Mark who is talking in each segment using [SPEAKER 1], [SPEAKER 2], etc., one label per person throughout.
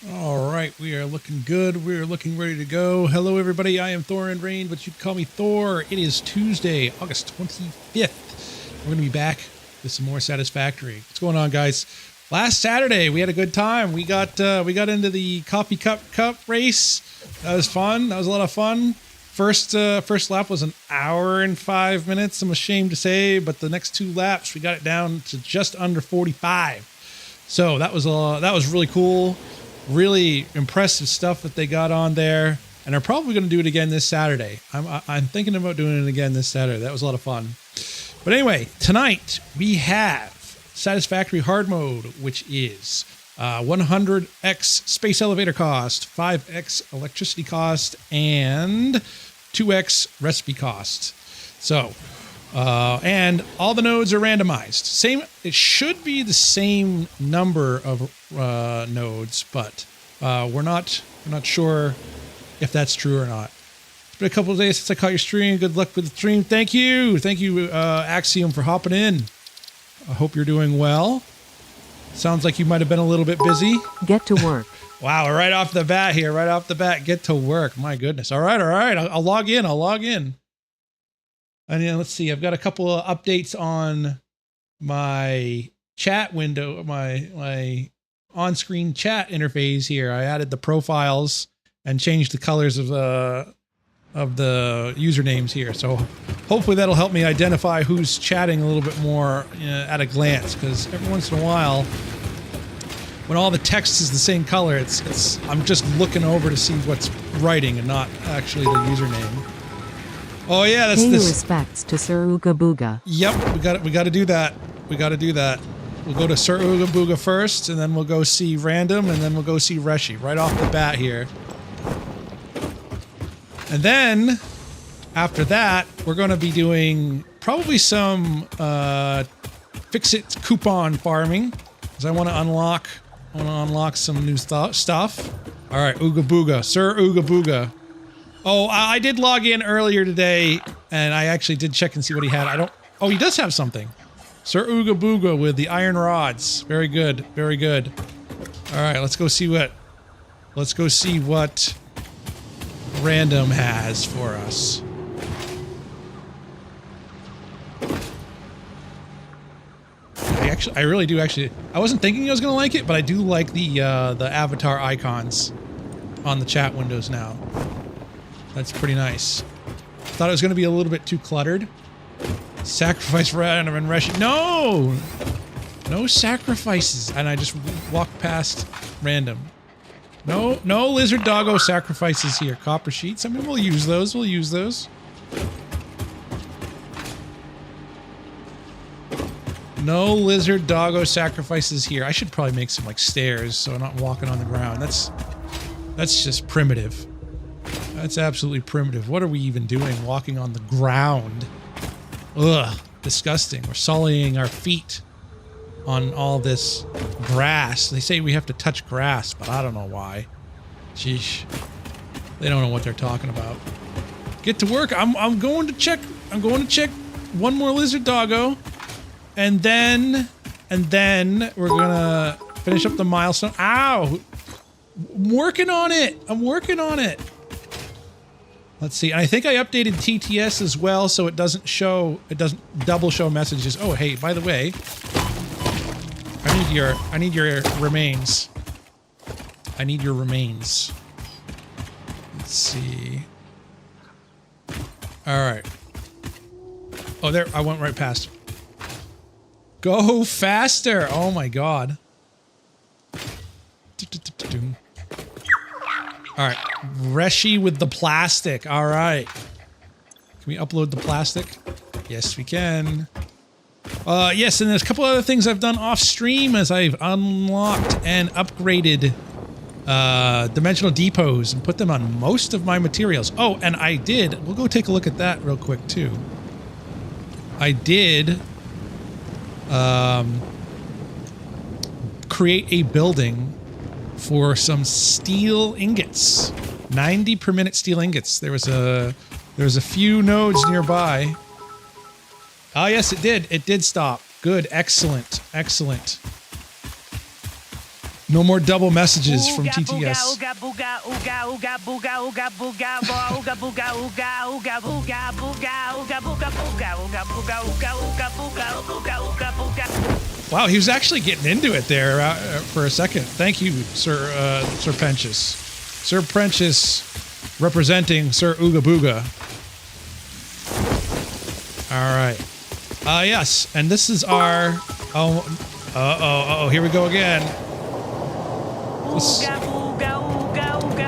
[SPEAKER 1] All right, we are looking good. We are looking ready to go. Hello, everybody. I am Thor and Rain, but you can call me Thor. It is Tuesday, August 25th. We're going to be back with some more Satisfactory. What's going on, guys? Last Saturday, we had a good time. We got into the coffee cup race. That was fun. That was a lot of fun. First lap was an hour and 5 minutes. I'm ashamed to say, but the next two laps, we got it down to just under 45. So that was really cool. Really impressive stuff that they got on there, and are probably going to do it again this Saturday. I'm thinking about doing it again this Saturday. That was a lot of fun. But anyway, tonight we have Satisfactory hard mode, which is 100x space elevator cost, 5x electricity cost, and 2x recipe cost. So, and all the nodes are randomized. It should be the same number of nodes, but we're not sure if that's true or not. It's been a couple of days since I caught your stream. Good luck with the stream. Thank you, Axiom, for hopping in. I hope you're doing well. Sounds like you might have been a little bit busy.
[SPEAKER 2] Get to work.
[SPEAKER 1] Wow, right off the bat here, get to work. My goodness. All right. I'll log in. And then let's see, I've got a couple of updates on my chat window, my on-screen chat interface here. I added the profiles and changed the colors of the usernames here. So hopefully that'll help me identify who's chatting a little bit more at a glance, because every once in a while, when all the text is the same color, I'm just looking over to see what's writing and not actually the username. Oh yeah, that's
[SPEAKER 2] Pay
[SPEAKER 1] this.
[SPEAKER 2] respects to Sir Ooga Booga.
[SPEAKER 1] Yep, we got to do that. We'll go to Sir Ooga Booga first, and then we'll go see Random, and then we'll go see Reshi right off the bat here. And then after that, we're going to be doing probably some FICSIT coupon farming, because I want to unlock some new stuff. All right, Ooga Booga, Sir Ooga Booga. Oh, I did log in earlier today, and I actually did check and see what he had. Oh, he does have something. Sir Ooga Booga with the iron rods. Very good, very good. All right, let's go see what Random has for us. I really do actually. I wasn't thinking I was going to like it, but I do like the avatar icons on the chat windows now. That's pretty nice. Thought it was going to be a little bit too cluttered. Sacrifice Random and Reshi. No! No sacrifices. And I just walked past Random. No lizard doggo sacrifices here. Copper sheets. I mean, we'll use those. No lizard doggo sacrifices here. I should probably make some like stairs so I'm not walking on the ground. That's just primitive. That's absolutely primitive. What are we even doing walking on the ground? Ugh, disgusting. We're sullying our feet on all this grass. They say we have to touch grass, but I don't know why. Sheesh. They don't know what they're talking about. Get to work. I'm going to check one more lizard doggo. And then we're gonna finish up the milestone. Ow! I'm working on it. Let's see. And I think I updated TTS as well, so it doesn't double show messages. Oh, hey, by the way, I need your remains. Let's see. All right. Oh, there. I went right past. Go faster. Oh my god. All right, Reshi with the plastic. All right. Can we upload the plastic? Yes, we can. Yes, and there's a couple other things I've done off stream as I've unlocked and upgraded dimensional depots and put them on most of my materials. Oh, and we'll go take a look at that real quick too. I did create a building for some steel ingots. 90 per minute steel ingots. There was a few nodes nearby. Oh yes, it did. It did stop. Good. Excellent. Excellent. No more double messages from TTS. Wow, he was actually getting into it there for a second. Thank you, Sir Prentice. Sir Prentice representing Sir Ooga Booga. All right. Yes, and this is our... Oh, here we go again.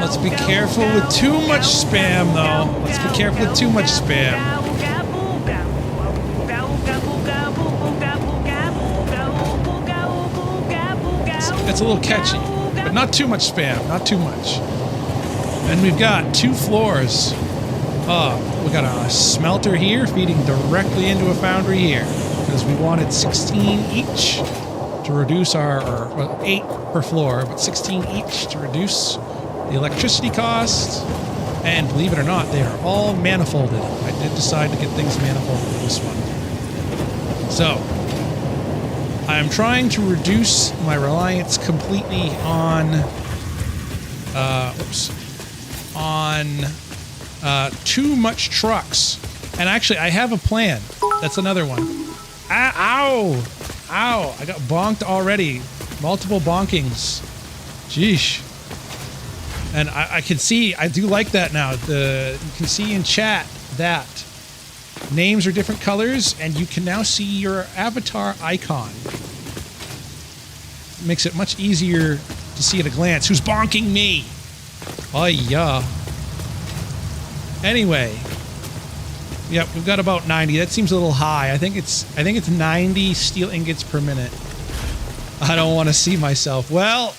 [SPEAKER 1] Let's be careful with too much spam, though. Let's be careful with too much spam. It's a little catchy, but not too much spam, not too much. And we've got 2 floors. We got a smelter here feeding directly into a foundry here because we wanted 16 each to reduce our 8 per floor, but 16 each to reduce the electricity cost. And believe it or not, they are all manifolded. I did decide to get things manifolded for this one. So I'm trying to reduce my reliance completely on too much trucks. And actually, I have a plan. That's another one. Ow! I got bonked already. Multiple bonkings. Jeesh. And I can see, I do like that now. You can see in chat that names are different colors, and you can now see your avatar icon. Makes it much easier to see at a glance who's bonking me. Oh yeah. Anyway, yep, we've got about 90. That seems a little high. I think it's 90 steel ingots per minute. I don't want to see myself. Well,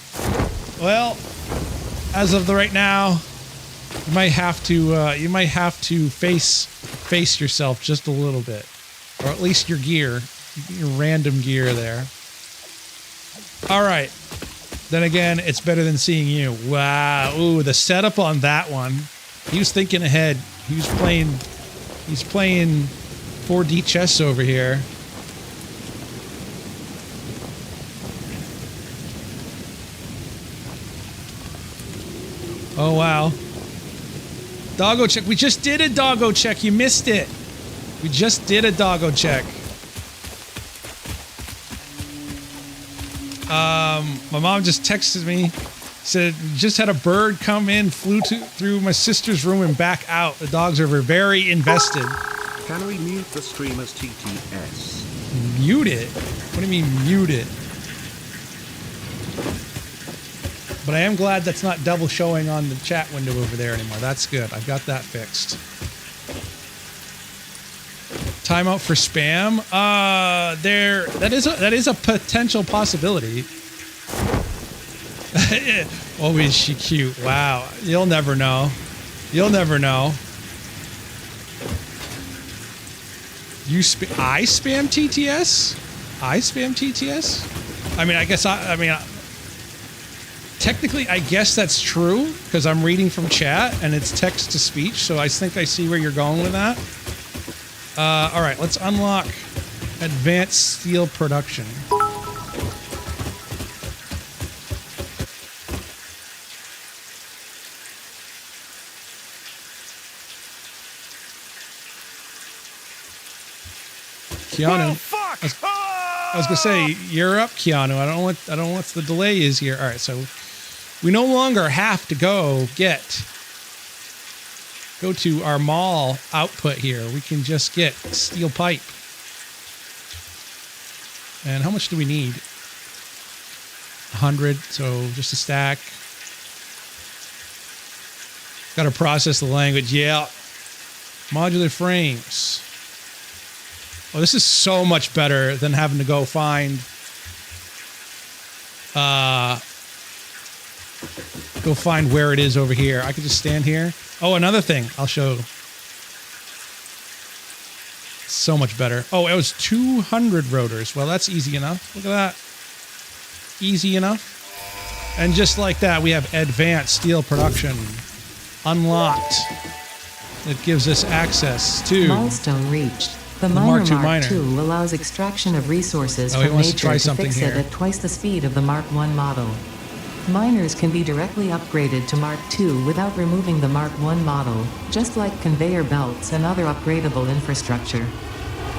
[SPEAKER 1] as of the right now, you might have to face yourself just a little bit, or at least your gear, your random gear there. All right. Then again, it's better than seeing you. Wow. Ooh, the setup on that one. He was thinking ahead. He's playing 4D chess over here. Oh, wow. Doggo check. We just did a doggo check. You missed it. We just did a doggo check. My mom just texted me, said, just had a bird come in, flew through my sister's room and back out. The dogs are very invested.
[SPEAKER 3] Can we mute the streamer's TTS?
[SPEAKER 1] Mute it? What do you mean mute it? But I am glad that's not double showing on the chat window over there anymore. That's good. I've got that fixed. Timeout for spam. That is a potential possibility. Oh, is she cute? Wow. You'll never know. You'll never know. I spam TTS? I spam TTS? I mean, I guess technically, I guess that's true because I'm reading from chat and it's text to speech. So I think I see where you're going with that. All right, let's unlock advanced steel production. Keanu, I was gonna say you're up, Keanu. I don't know what the delay is here. All right, so we no longer have to go to our mall output here. We can just get steel pipe. And how much do we need? 100, so just a stack. Got to process the language. Yeah. Modular frames. Oh, this is so much better than having to go find where it is over here. I could just stand here. Oh, another thing I'll show. So much better. Oh, it was 200 rotors. Well, that's easy enough. Look at that. Easy enough. And just like that, we have advanced steel production unlocked. It gives us access to
[SPEAKER 2] Milestone reached. The Miner Mark II allows extraction of resources from nature to fix it at twice the speed of the Mark I model. Miners can be directly upgraded to Mark II without removing the Mark I model, just like conveyor belts and other upgradable infrastructure.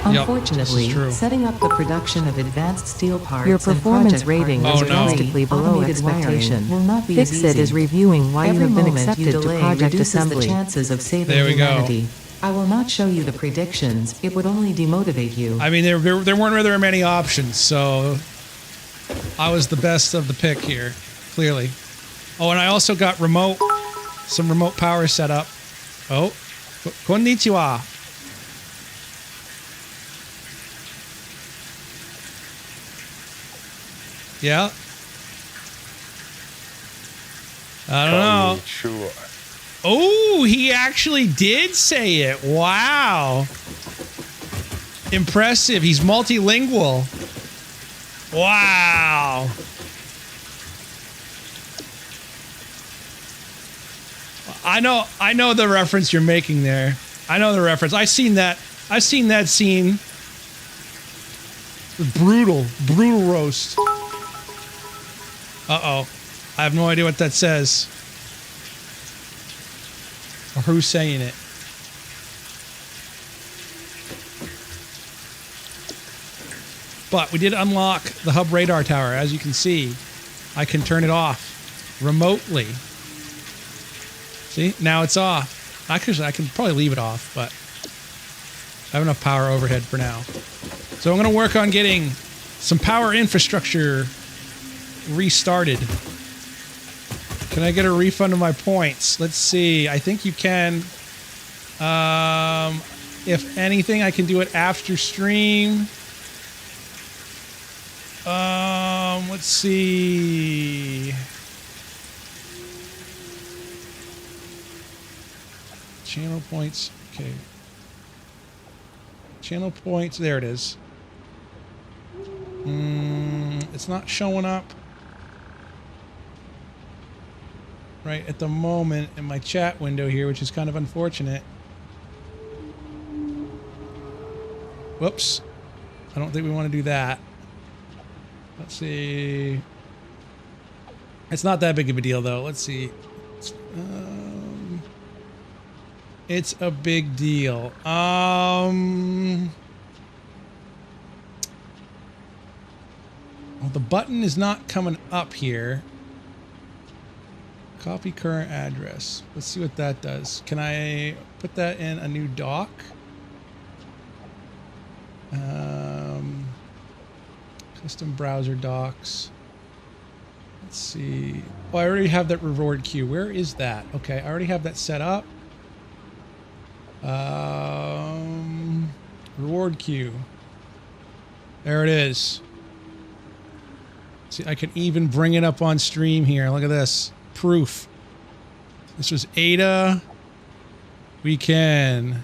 [SPEAKER 2] Unfortunately, setting up the production of advanced steel parts
[SPEAKER 4] your performance rating is drastically below expectation.
[SPEAKER 2] Will not be as
[SPEAKER 4] FICSIT
[SPEAKER 2] easy.
[SPEAKER 4] is reviewing why you have been accepted to project
[SPEAKER 2] reduces
[SPEAKER 4] assembly.
[SPEAKER 2] the chances of saving
[SPEAKER 1] There we go.
[SPEAKER 2] humanity. I will not show you the predictions. It would only demotivate you.
[SPEAKER 1] I mean, there weren't really many options, so I was the best of the pick here, clearly. Oh, and I also got some remote power set up. Oh, konnichiwa. Yeah. I don't know. Oh, he actually did say it. Wow. Impressive. He's multilingual. Wow. I know the reference you're making there. I know the reference. I've seen that scene. Brutal roast. Uh-oh. I have no idea what that says. Or who's saying it. But we did unlock the hub radar tower. As you can see, I can turn it off remotely. See, now it's off. Actually, I can probably leave it off, but I have enough power overhead for now. So I'm going to work on getting some power infrastructure restarted. Can I get a refund of my points? Let's see. I think you can. If anything, I can do it after stream. Let's see. Channel points. Okay. Channel points. There it is. It's not showing up right at the moment in my chat window here, which is kind of unfortunate. Whoops. I don't think we want to do that. Let's see. It's not that big of a deal, though. Let's see. It's a big deal. Well, the button is not coming up here. Copy current address. Let's see what that does. Can I put that in a new doc? Custom browser docs. Let's see. Oh, I already have that reward queue. Where is that? Okay, I already have that set up. Reward queue. There it is. See, I can even bring it up on stream here. Look at this. Proof. This was Ada. We can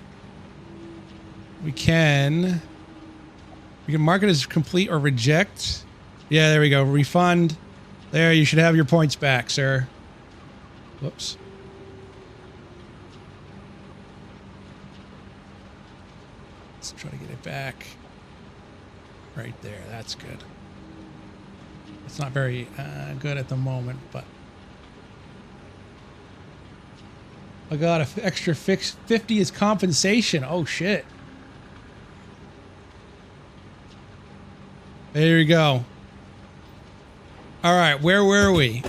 [SPEAKER 1] mark it as complete or reject. Yeah, there we go. Refund. There, you should have your points back, sir. Whoops. Let's try to get it back. Right there. That's good. It's not very good at the moment, but I got an extra 50 as compensation. Oh, shit. There you go. All right, where were we?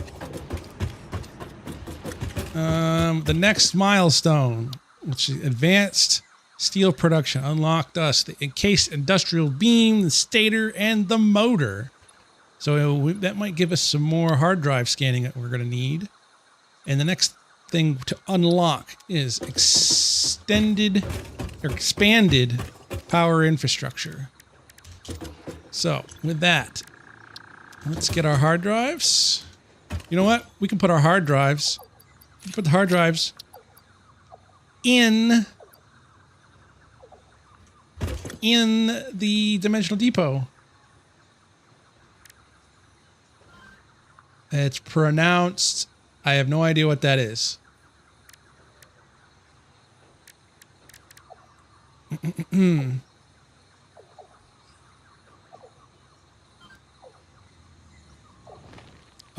[SPEAKER 1] The next milestone, which is advanced steel production, unlocked us the encased industrial beam, the stator, and the motor. So that might give us some more hard drive scanning that we're going to need. And the next thing to unlock is expanded power infrastructure. So with that, let's get our hard drives. You know what? We can put our hard drives. We can put the hard drives in the dimensional depot. It's pronounced. I have no idea what that is.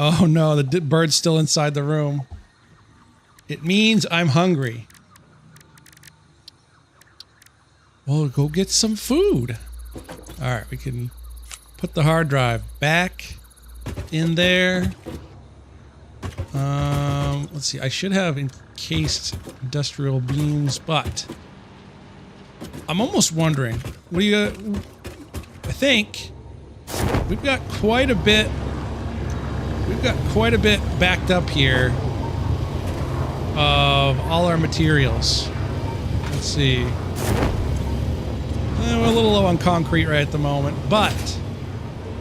[SPEAKER 1] Oh no, the bird's still inside the room. It means I'm hungry. Well, go get some food. All right, we can put the hard drive back in there. Let's see. I should have encased industrial beams, but I'm almost wondering. What do you? I think we've got quite a bit. We've got quite a bit backed up here of all our materials. Let's see. We're a little low on concrete right at the moment, but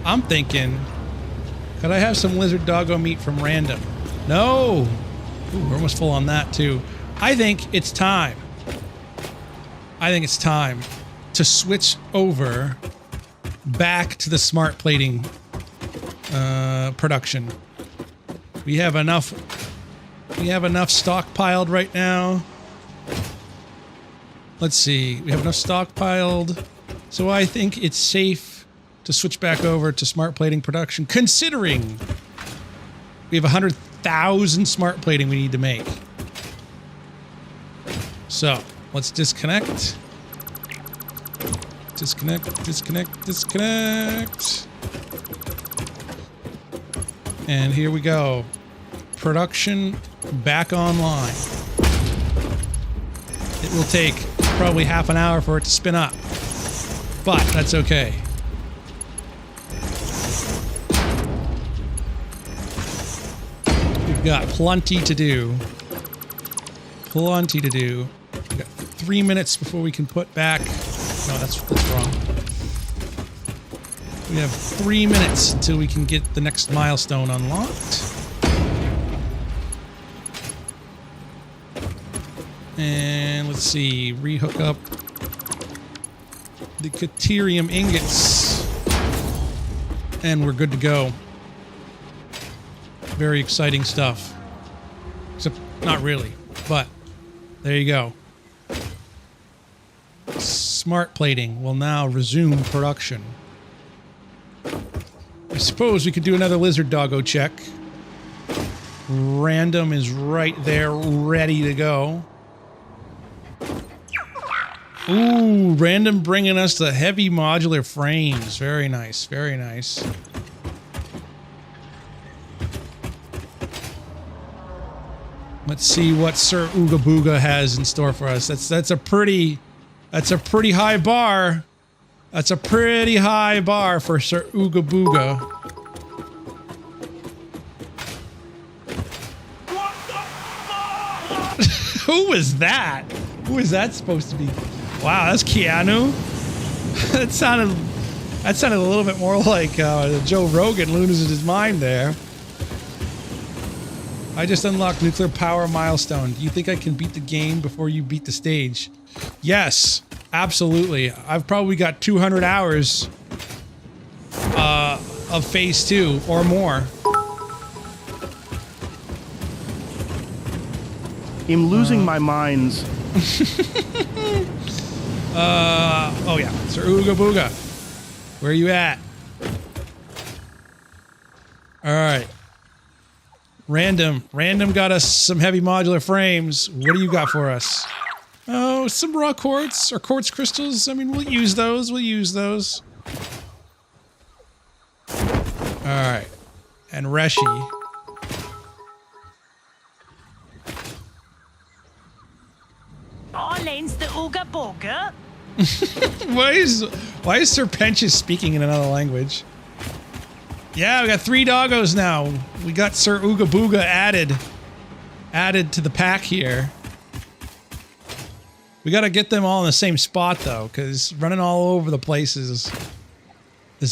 [SPEAKER 1] I'm thinking, could I have some lizard doggo meat from random? No! Ooh, we're almost full on that too. I think it's time. I think it's time to switch over back to the smart plating production. We have enough stockpiled right now. Let's see. We have enough stockpiled. So I think it's safe to switch back over to smart plating production, considering we have 100,000 smart plating we need to make. So let's disconnect. Disconnect. And here we go. Production back online. It will take probably half an hour for it to spin up, but that's okay. We've got plenty to do. Plenty to do. We've got 3 minutes before we can put back. No, that's wrong. We have 3 minutes until we can get the next milestone unlocked. And let's see, rehook up the Caterium ingots. And we're good to go. Very exciting stuff. Except, not really, but there you go. Smart plating will now resume production. I suppose we could do another lizard doggo check. Random is right there, ready to go. Ooh, random bringing us the heavy modular frames. Very nice, very nice. Let's see what Sir Ooga Booga has in store for us. That's a pretty high bar. That's a pretty high bar for Sir Ooga Booga. Who was that? Who is that supposed to be? Wow, that's Keanu. that sounded a little bit more like Joe Rogan loses his mind there. I just unlocked nuclear power milestone. Do you think I can beat the game before you beat the stage? Yes, absolutely. I've probably got 200 hours of phase 2 or more.
[SPEAKER 5] I'm losing my minds.
[SPEAKER 1] Oh yeah, Sir Ooga Booga. Where are you at? Alright. Random got us some heavy modular frames. What do you got for us? Oh, some raw quartz or quartz crystals. I mean, we'll use those. Alright. And Reshi.
[SPEAKER 6] Orleans the Ooga Booga.
[SPEAKER 1] Why is Sir Pentious speaking in another language? Yeah, we got 3 doggos now. We got Sir Ooga Booga added to the pack here. We gotta get them all in the same spot though, because running all over the place is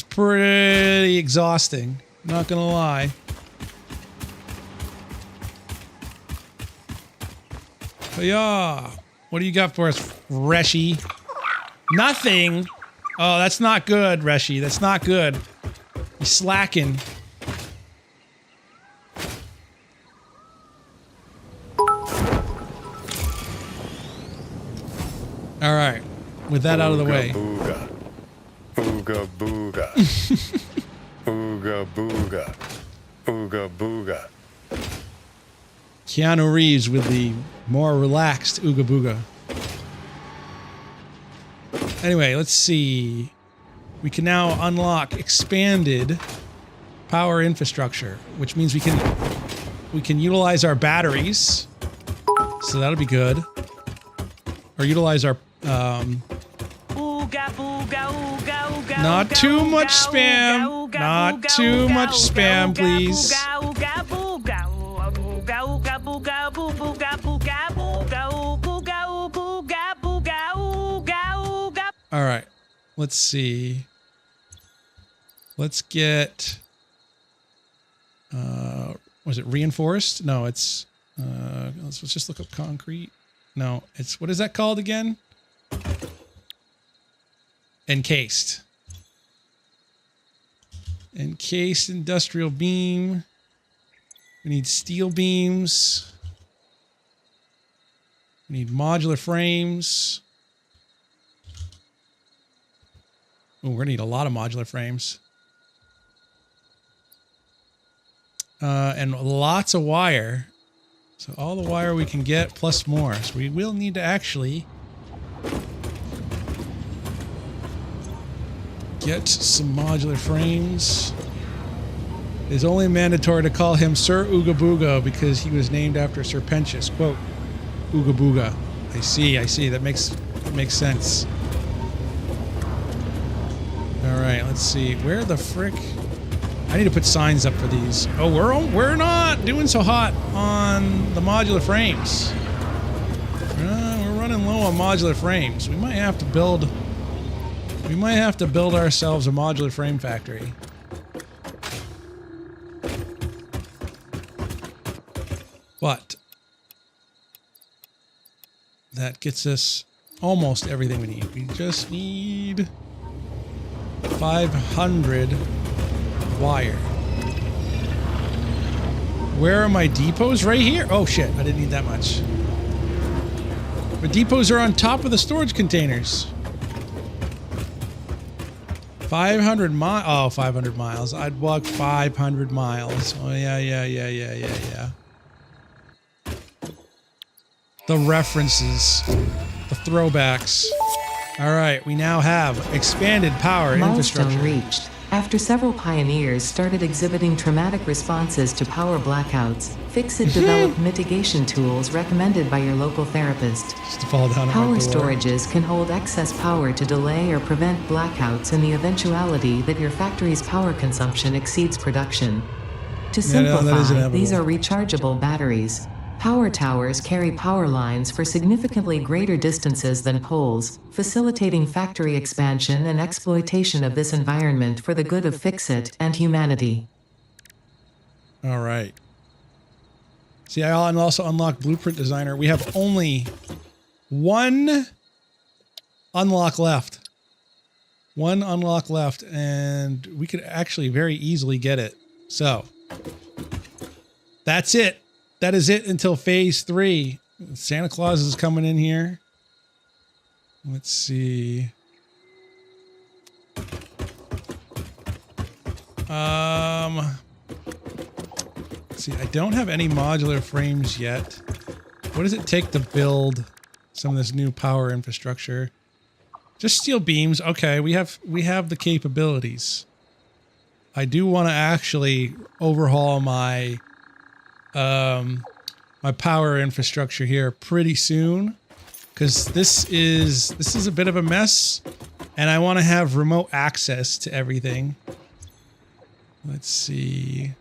[SPEAKER 1] pretty exhausting. Not gonna lie. But yeah, what do you got for us, Reshi? Nothing. Oh, that's not good, Reshi. That's not good. You're slacking. All right. With that out of the way.
[SPEAKER 7] Booga. Ooga booga. Ooga booga. Ooga
[SPEAKER 6] Ooga booga.
[SPEAKER 1] Keanu Reeves with the more relaxed Ooga Booga. Anyway, let's see. We can now unlock expanded power infrastructure, which means we can utilize our batteries. So that'll be good. Or utilize our not too much spam. Not too much spam, please. All right. Let's see. Let's get was it reinforced? No, it's let's just look up concrete. No, it's what is that called again? Encased. Encased industrial beam. We need steel beams. We need modular frames. Oh, we're gonna need a lot of modular frames. And lots of wire. So all the wire we can get plus more. So we will need to actually get some modular frames. It is only mandatory to call him Sir Ooga Booga because he was named after Sir Pentious. Quote, Ooga Booga. I see. That makes sense. All right, let's see. Where the frick? I need to put signs up for these. Oh, we're not doing so hot on the modular frames. We're running low on modular frames. We might have to build ourselves a modular frame factory. But that gets us almost everything we need. We just need 500 wire. Where are my depots? Right here? Oh shit, I didn't need that much. The depots are on top of the storage containers. 500 miles. Oh, 500 miles. I'd walk 500 miles. Oh, yeah. The references. The throwbacks. All right, we now have expanded power infrastructure.
[SPEAKER 2] Milestone reached. After several pioneers started exhibiting traumatic responses to power blackouts, FICSIT developed mitigation tools recommended by your local therapist.
[SPEAKER 1] Just to fall down
[SPEAKER 2] Power
[SPEAKER 1] on my door.
[SPEAKER 2] storages can hold excess power to delay or prevent blackouts in the eventuality that your factory's power consumption exceeds production. To simplify, these are rechargeable batteries. Power towers carry power lines for significantly greater distances than poles, facilitating factory expansion and exploitation of this environment for the good of FICSIT and humanity.
[SPEAKER 1] All right. See, I also unlocked Blueprint Designer. We have only one unlock left. One unlock left, and we could actually very easily get it. So, that's it. That is it until phase 3. Santa Claus is coming in here. Let's see. Let's see, I don't have any modular frames yet. What does it take to build some of this new power infrastructure? Just steel beams. Okay, we have the capabilities. I do want to actually overhaul my my power infrastructure here pretty soon, because this is a bit of a mess, and I want to have remote access to everything. Let's see.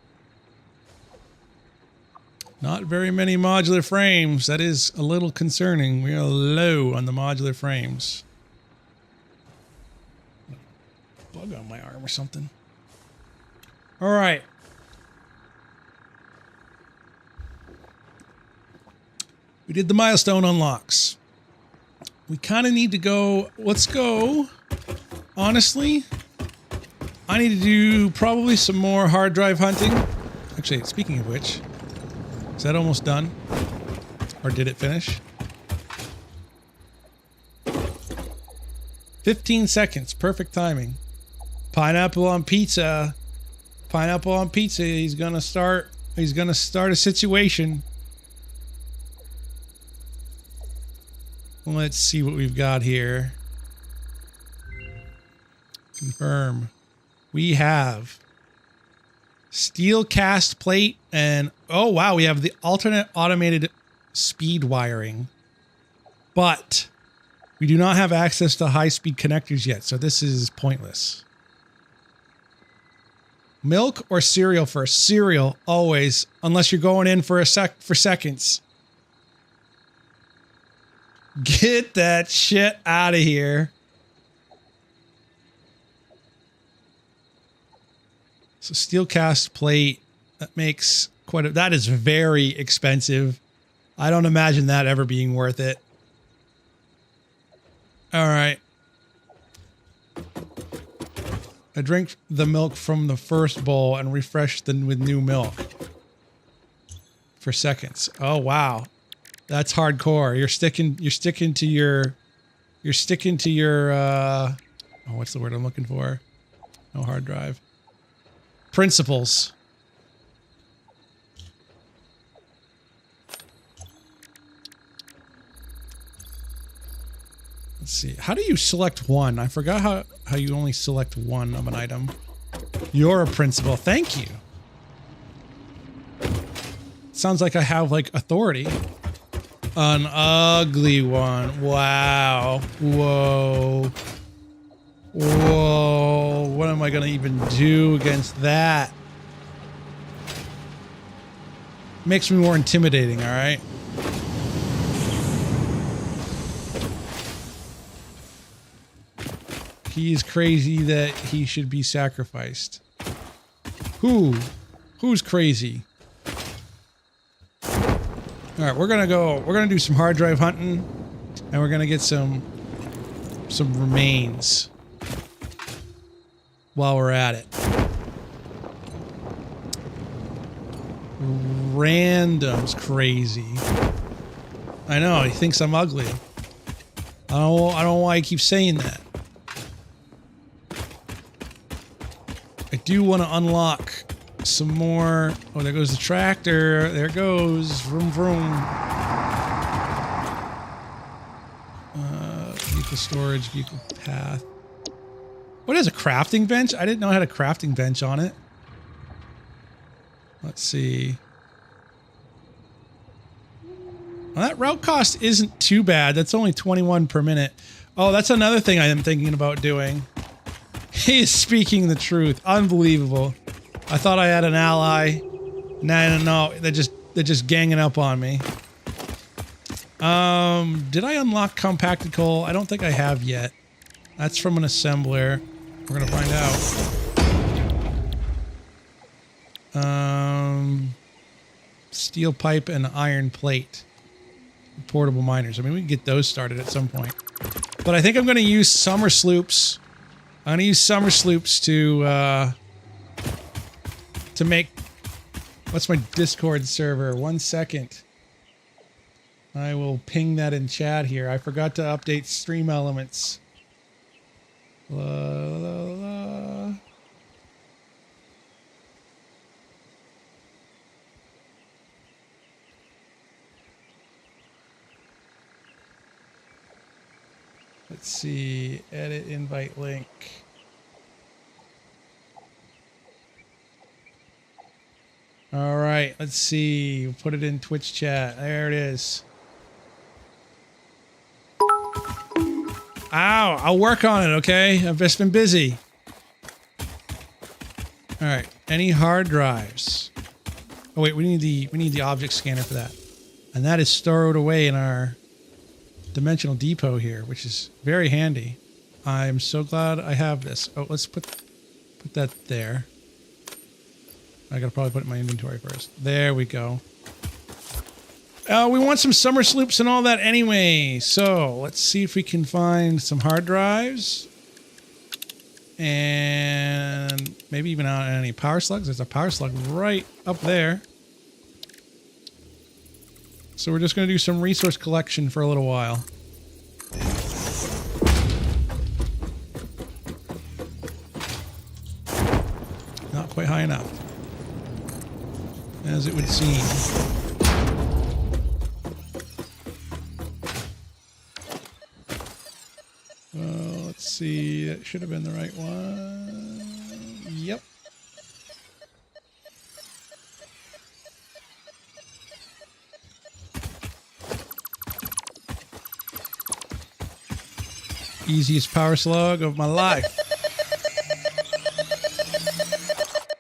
[SPEAKER 1] Not very many modular frames. That is a little concerning. We are low on the modular frames. Bug on my arm or something. All right. We did the milestone unlocks. We kind of need to go. Let's go. Honestly, I need to do probably some more hard drive hunting. Actually, speaking of which, is that almost done? Or did it finish? 15 seconds. Perfect timing. Pineapple on pizza. Pineapple on pizza. He's gonna start a situation. Let's see what we've got here. Confirm. We have steel cast plate and oh wow, we have the alternate automated speed wiring. But we do not have access to high-speed connectors yet, so this is pointless. Milk or cereal first? Cereal, always, unless you're going in for seconds. Get that shit out of here. So steel cast plate, that makes quite a, that is very expensive. I don't imagine that ever being worth it. All right. I drink the milk from the first bowl and refresh them with new milk for seconds. Oh wow, that's hardcore. You're sticking to your oh, what's the word I'm looking for? No hard drive. Principles. Let's see. How do you select one? I forgot how you only select one of an item. You're a principal. Thank you. Sounds like I have like authority. An ugly one. Wow. Whoa. Whoa. What am I going to even do against that? Makes me more intimidating, all right? He's crazy that he should be sacrificed. Who's crazy? All right, we're gonna do some hard drive hunting and we're gonna get some remains while we're at it. Random's crazy. I know, he thinks I'm ugly. I don't know why he keeps saying that. I do want to unlock some more. Oh, there goes the tractor. There it goes. Vroom, vroom. Vehicle storage, vehicle path. What is a crafting bench? I didn't know it had a crafting bench on it. Let's see. Well, that route cost isn't too bad. That's only 21 per minute. Oh, that's another thing I am thinking about doing. He is speaking the truth. Unbelievable. I thought I had an ally. No, they're just ganging up on me. Did I unlock compacted coal? I don't think I have yet. That's from an assembler. We're gonna find out. Steel pipe and iron plate. Portable miners. I mean, we can get those started at some point. But I think I'm gonna use summer sloops. I'm gonna use summer sloops to make, what's my Discord server? 1 second. I will ping that in chat here. I forgot to update stream elements. La, la, la. Let's see, edit invite link. All right, let's see. We'll put it in Twitch chat. There it is. Ow, I'll work on it, okay? I've just been busy. All right, any hard drives? Oh wait, we need the object scanner for that. And that is stored away in our dimensional depot here, which is very handy. I'm so glad I have this. Oh, let's put that there. I gotta probably put it in my inventory first. There we go. We want some summer sloops and all that anyway. So let's see if we can find some hard drives. And maybe even out any power slugs. There's a power slug right up there. So we're just going to do some resource collection for a little while. Not quite high enough, as it would seem. Let's see. That should have been the right one. Yep. Easiest power slug of my life.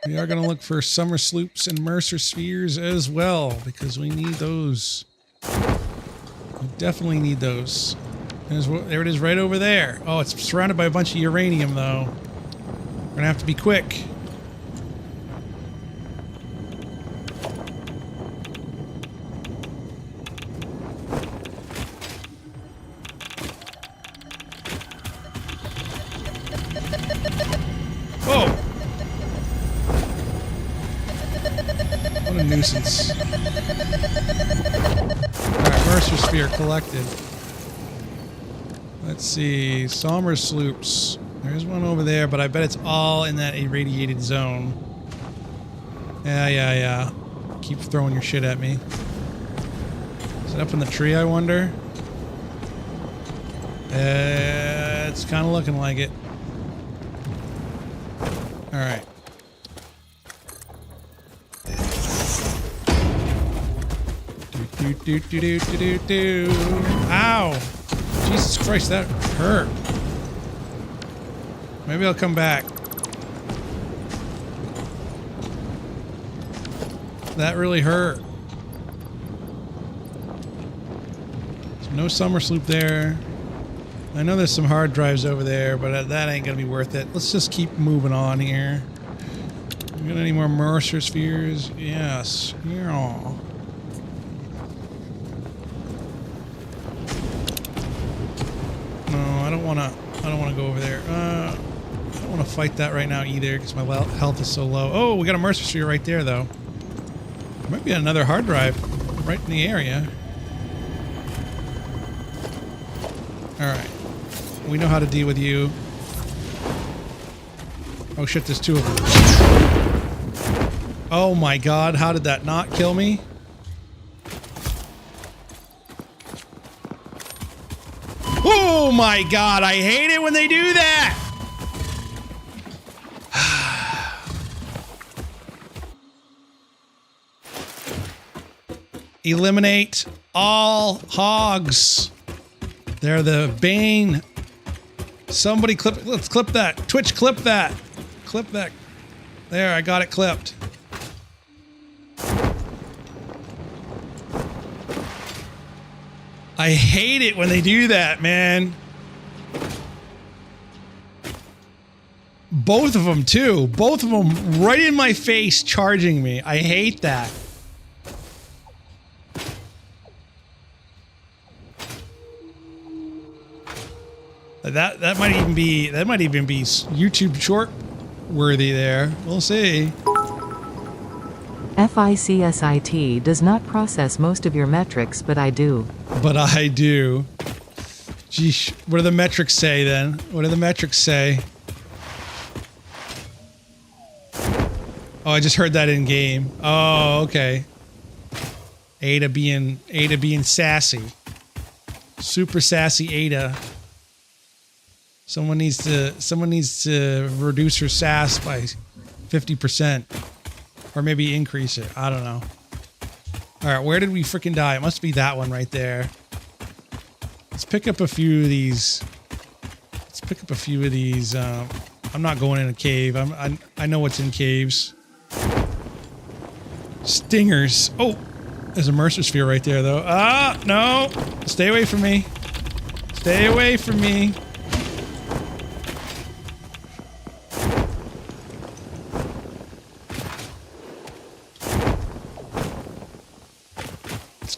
[SPEAKER 1] We are going to look for summer sloops and Mercer spheres as well, because we need those. We definitely need those. There it is right over there. Oh, it's surrounded by a bunch of uranium, though. We're going to have to be quick. Whoa! What a nuisance. Alright, Mercer sphere collected. Let's see, Sommer sloops. There's one over there, but I bet it's all in that irradiated zone. Yeah. Keep throwing your shit at me. Is it up in the tree, I wonder? It's kind of looking like it. Alright. Do. Ow! Jesus Christ, that hurt. Maybe I'll come back. That really hurt. So no summer sloop there. I know there's some hard drives over there, but that ain't gonna be worth it. Let's just keep moving on here. We got any more Mercer spheres? Yes. Yeah. No, I don't wanna go over there. I don't wanna fight that right now either, because my health is so low. Oh, we got a Mercer sphere right there, though. There might be another hard drive right in the area. Alright. We know how to deal with you. Oh shit, there's two of them. Oh my god, how did that not kill me? Oh my god, I hate it when they do that! Eliminate all hogs. They're the bane. Somebody let's clip that. Twitch, clip that. Clip that. There, I got it clipped. I hate it when they do that, man. Both of them, too. Both of them right in my face charging me. I hate that. That might even be YouTube short worthy there. We'll see.
[SPEAKER 2] FICSIT does not process most of your metrics, but I do.
[SPEAKER 1] But I do. Geesh. What do the metrics say then? What do the metrics say? Oh, I just heard that in game. Oh, okay. Ada being sassy. Super sassy Ada. Someone needs to reduce her sass by 50%. Or maybe increase it. I don't know. Alright, where did we freaking die? It must be that one right there. Let's pick up a few of these. I'm not going in a cave. I know what's in caves. Stingers. Oh! There's a Mercer sphere right there, though. Ah! No! Stay away from me. Stay away from me.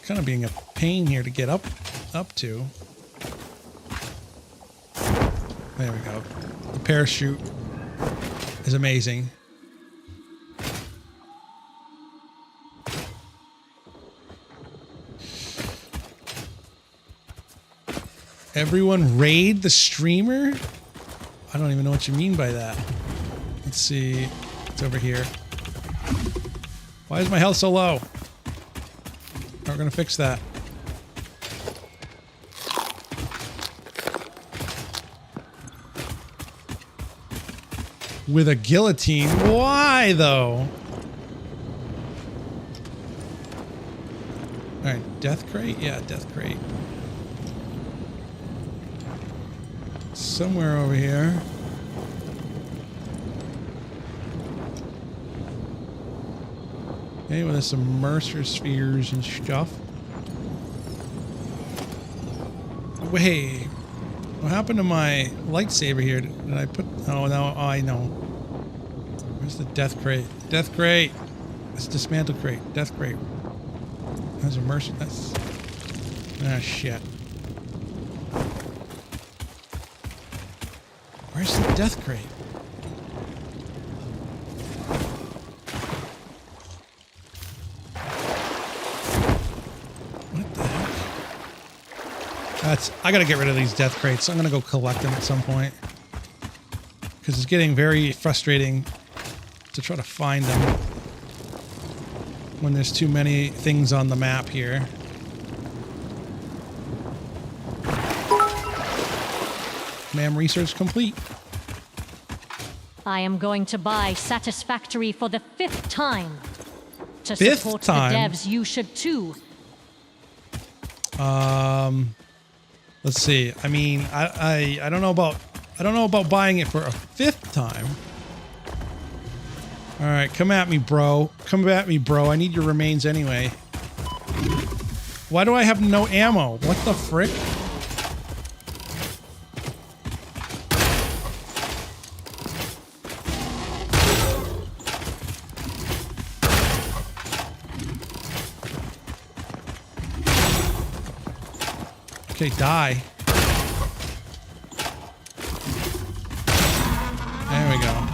[SPEAKER 1] Kind of being a pain here to get up to. There we go. The parachute is amazing. Everyone raid the streamer? I don't even know what you mean by that. Let's see. It's over here. Why is my health so low? We're gonna fix that. With a guillotine? Why, though? Alright, death crate? Yeah, death crate. Somewhere over here. Okay, well, there's some Mercer spheres and stuff. Wait, what happened to my lightsaber here? Did I put... Oh, no, I know. Where's the death crate? Death crate! It's dismantle crate. Death crate. That's a Mercer... That's... Ah, shit. Where's the death crate? What the heck? I gotta get rid of these death crates. I'm gonna go collect them at some point. Because it's getting very frustrating to try to find them when there's too many things on the map here. Ma'am, research complete.
[SPEAKER 6] I am going to buy Satisfactory for the 5th time. To
[SPEAKER 1] Fifth
[SPEAKER 6] support
[SPEAKER 1] time?
[SPEAKER 6] the devs, you should too.
[SPEAKER 1] Let's see. I mean, I don't know about buying it for a 5th time. All right, come at me, bro. Come at me, bro. I need your remains anyway. Why do I have no ammo? What the frick? Okay, die. There we go.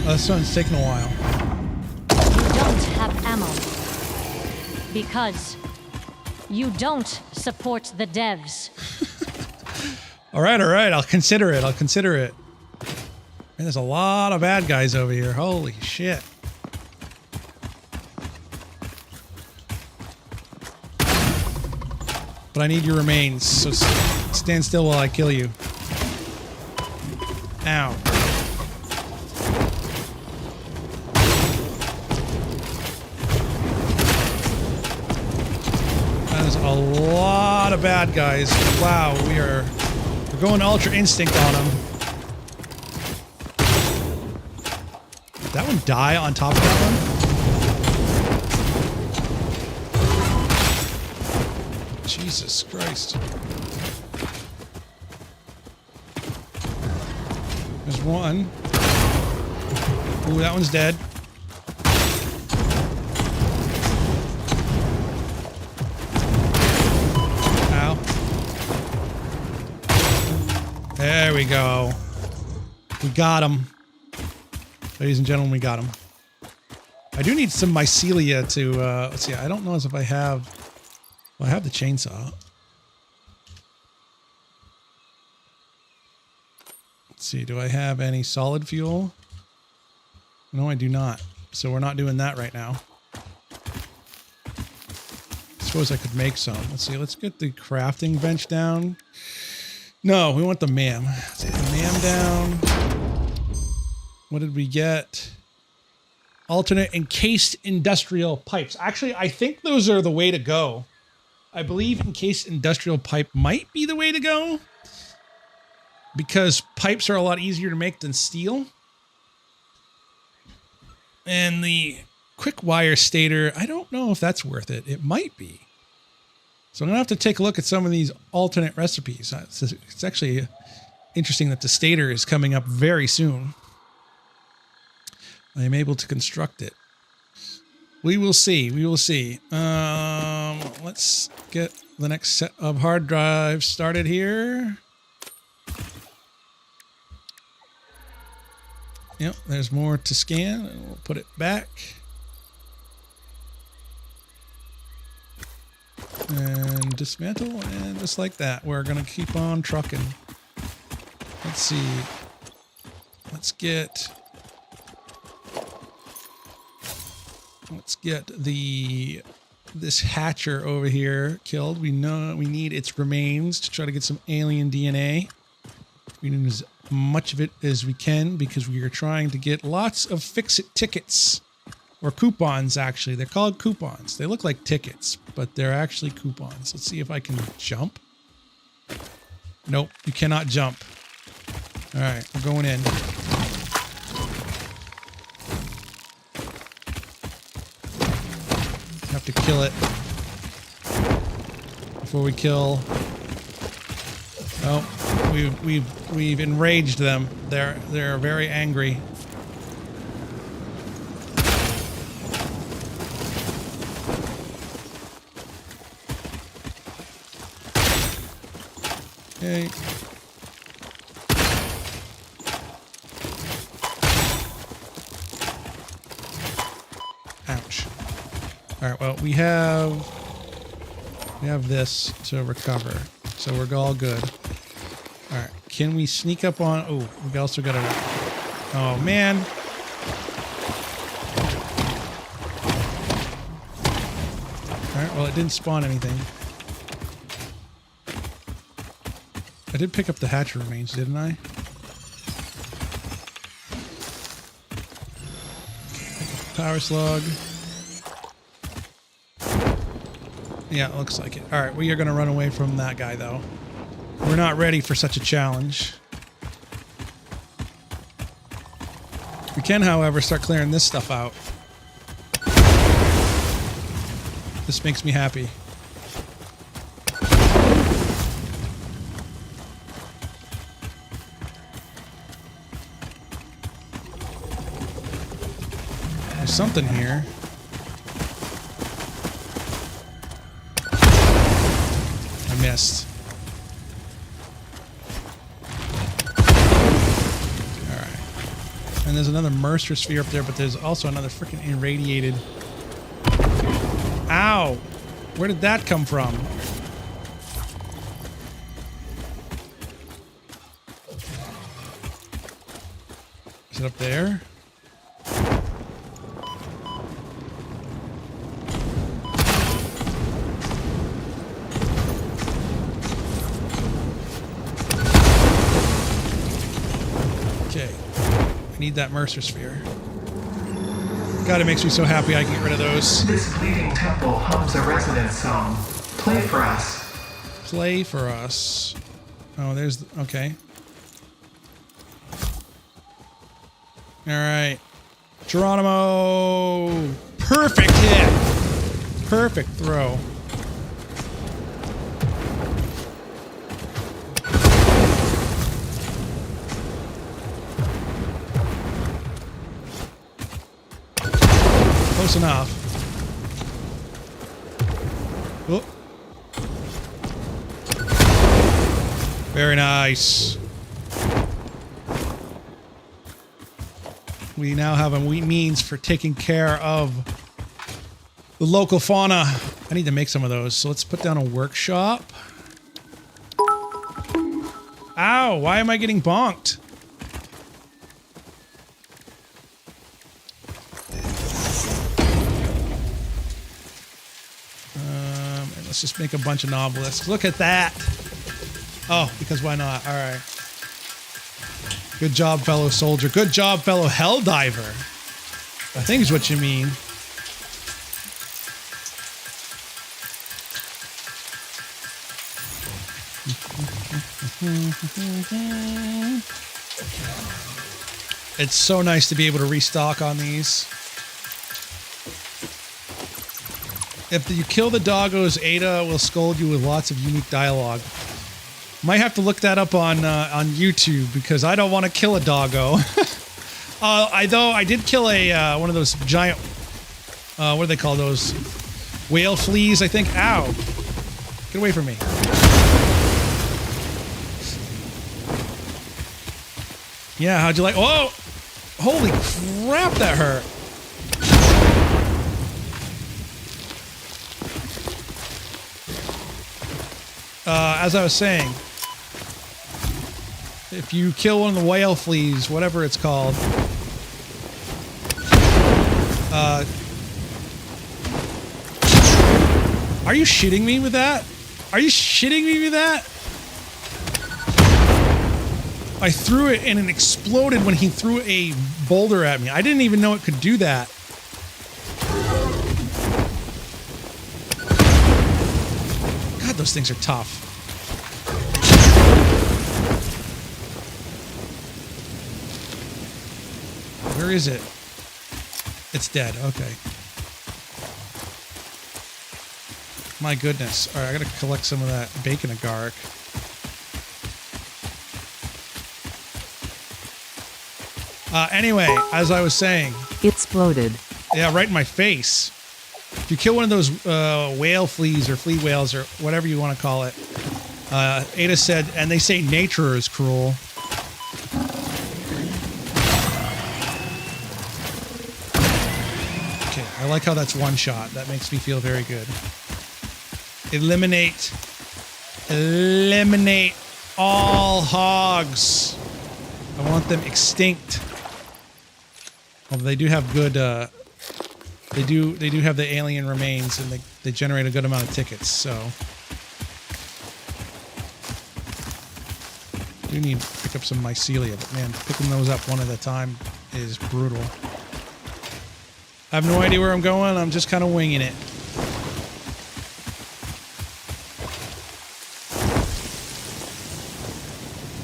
[SPEAKER 1] This one's taking a while.
[SPEAKER 6] You don't have ammo. Because you don't support the devs.
[SPEAKER 1] All right. I'll consider it. Man, there's a lot of bad guys over here. Holy shit. But I need your remains, so stand still while I kill you. Ow. That is a lot of bad guys. Wow, we're going Ultra Instinct on them. Did that one die on top of that one? Jesus Christ. There's one. Ooh, that one's dead. Ow. There we go. We got him. Ladies and gentlemen, we got him. I do need some mycelia to, let's see, I don't know if I have, well, I have the chainsaw. Let's see, do I have any solid fuel? No, I do not. So we're not doing that right now. I suppose I could make some. Let's see, let's get the crafting bench down. No, we want the MAM. Let's get the MAM down. What did we get? Alternate encased industrial pipes. Actually, I think those are the way to go. I believe encased industrial pipe might be the way to go. Because pipes are a lot easier to make than steel. And the quick wire stator, I don't know if that's worth it. It might be. So I'm going to have to take a look at some of these alternate recipes. It's actually interesting that the stator is coming up very soon. I am able to construct it. We will see. We will see. Let's get the next set of hard drives started here. Yep, there's more to scan. And we'll put it back. And dismantle, and just like that, we're gonna keep on trucking. Let's see. Let's get this hatcher over here killed. We know we need its remains to try to get some alien DNA. We need as much of it as we can because we are trying to get lots of FICSIT tickets. Or coupons, actually. They're called coupons. They look like tickets, but they're actually coupons. Let's see if I can jump. Nope, you cannot jump. All right, we're going in. Have to kill it before we kill. Oh, we've enraged them. They're very angry. Okay. Ouch. All right, well, we have this to recover. So we're all good. All right, can we sneak up on... Oh, we also got to... Oh, man. All right, well, it didn't spawn anything. I did pick up the hatcher remains, didn't I? Power slug. Yeah, it looks like it. All right, we are going to run away from that guy, though. We're not ready for such a challenge. We can, however, start clearing this stuff out. This makes me happy. There's something here. I missed. Alright. And there's another Mercer sphere up there, but there's also another freaking irradiated... Ow! Where did that come from? Is it up there? Need that Mercer sphere. God, it makes me so happy I can get rid of those.
[SPEAKER 7] This bleeding temple hums a residence zone. Play for us.
[SPEAKER 1] Play for us. Oh, there's... Okay. Alright. Geronimo! Perfect hit! Perfect throw. Close enough. Oh. Very nice. We now have a means for taking care of the local fauna. I need to make some of those. So let's put down a workshop. Ow, why am I getting bonked? Let's just make a bunch of novelisks. Look at that. Oh, because why not? All right. Good job, fellow soldier. Good job, fellow helldiver. I think is what you mean. It's so nice to be able to restock on these. If you kill the doggos, Ada will scold you with lots of unique dialogue. Might have to look that up on YouTube because I don't want to kill a doggo. Though I did kill a one of those giant what do they call those? Whale fleas, I think. Ow! Get away from me. Yeah, how'd you like? Whoa! Holy crap, that hurt. as I was saying, if you kill one of the whale fleas, whatever it's called, are you shitting me with that? Are you shitting me with that? I threw it and it exploded when he threw a boulder at me. I didn't even know it could do that. God, those things are tough. Where is it? It's dead. Okay. My goodness. All right, I gotta collect some of that bacon agaric. Anyway, as I was saying,
[SPEAKER 2] Exploded.
[SPEAKER 1] yeah, right in my face. If you kill one of those whale fleas or flea whales or whatever you want to call it, Ada said, and they say nature is cruel. Okay, I like how that's one shot. That makes me feel very good. Eliminate all hogs. I want them extinct. Although they do have good, they do have the alien remains, and they generate a good amount of tickets. So do need to pick up some mycelia, but man, picking those up one at a time is brutal. I have no idea where I'm going. I'm just kind of winging it.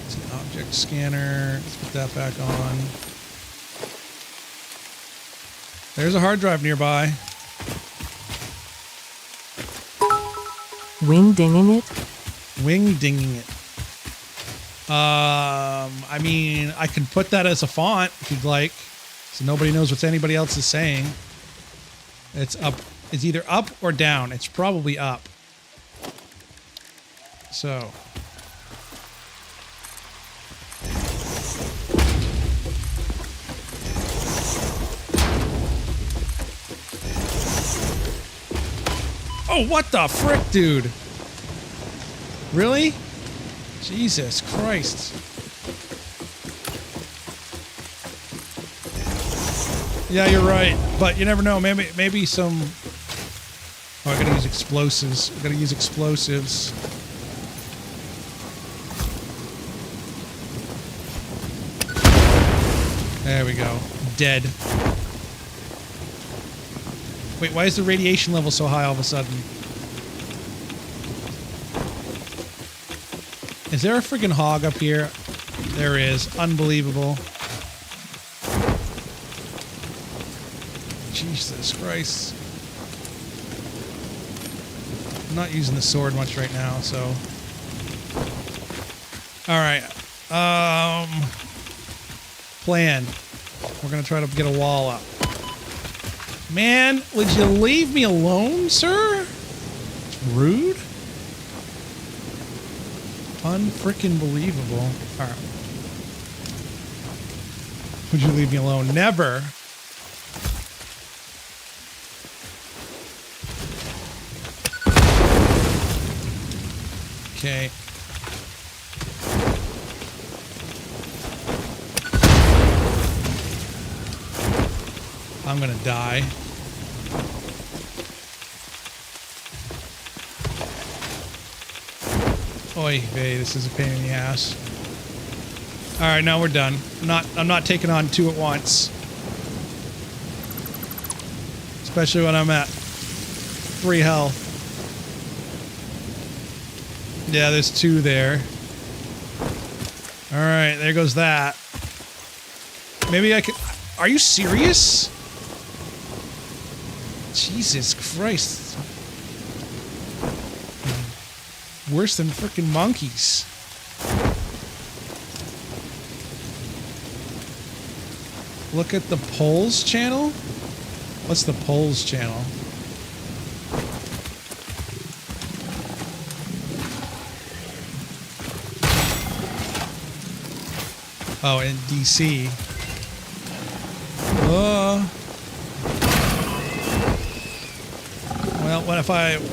[SPEAKER 1] It's an object scanner. Let's put that back on. There's a hard drive nearby.
[SPEAKER 2] Wing dinging it?
[SPEAKER 1] Wing dinging it. I mean, I can put that as a font if you'd like, so nobody knows what anybody else is saying. It's up. It's either up or down. It's probably up. So. Oh, what the frick, dude? Really? Jesus Christ. Yeah, you're right. But you never know. Maybe some... Oh, I gotta use explosives. I gotta use explosives. There we go. Dead. Wait, why is the radiation level so high all of a sudden? Is there a freaking hog up here? There is. Unbelievable. Jesus Christ. I'm not using the sword much right now, so... Alright. Plan. We're gonna try to get a wall up. Man, would you leave me alone, sir? It's rude. Unfreaking believable. All right. Would you leave me alone? Never. Okay. I'm gonna die. Oy vey, this is a pain in the ass. Alright, now we're done. I'm not taking on two at once. Especially when I'm at 3 health. Yeah, there's 2 there. Alright, there goes that. Maybe I could... Are you serious? Jesus Christ. Worse than freaking monkeys. Look at the polls channel? What's the polls channel? Oh, in DC. Well,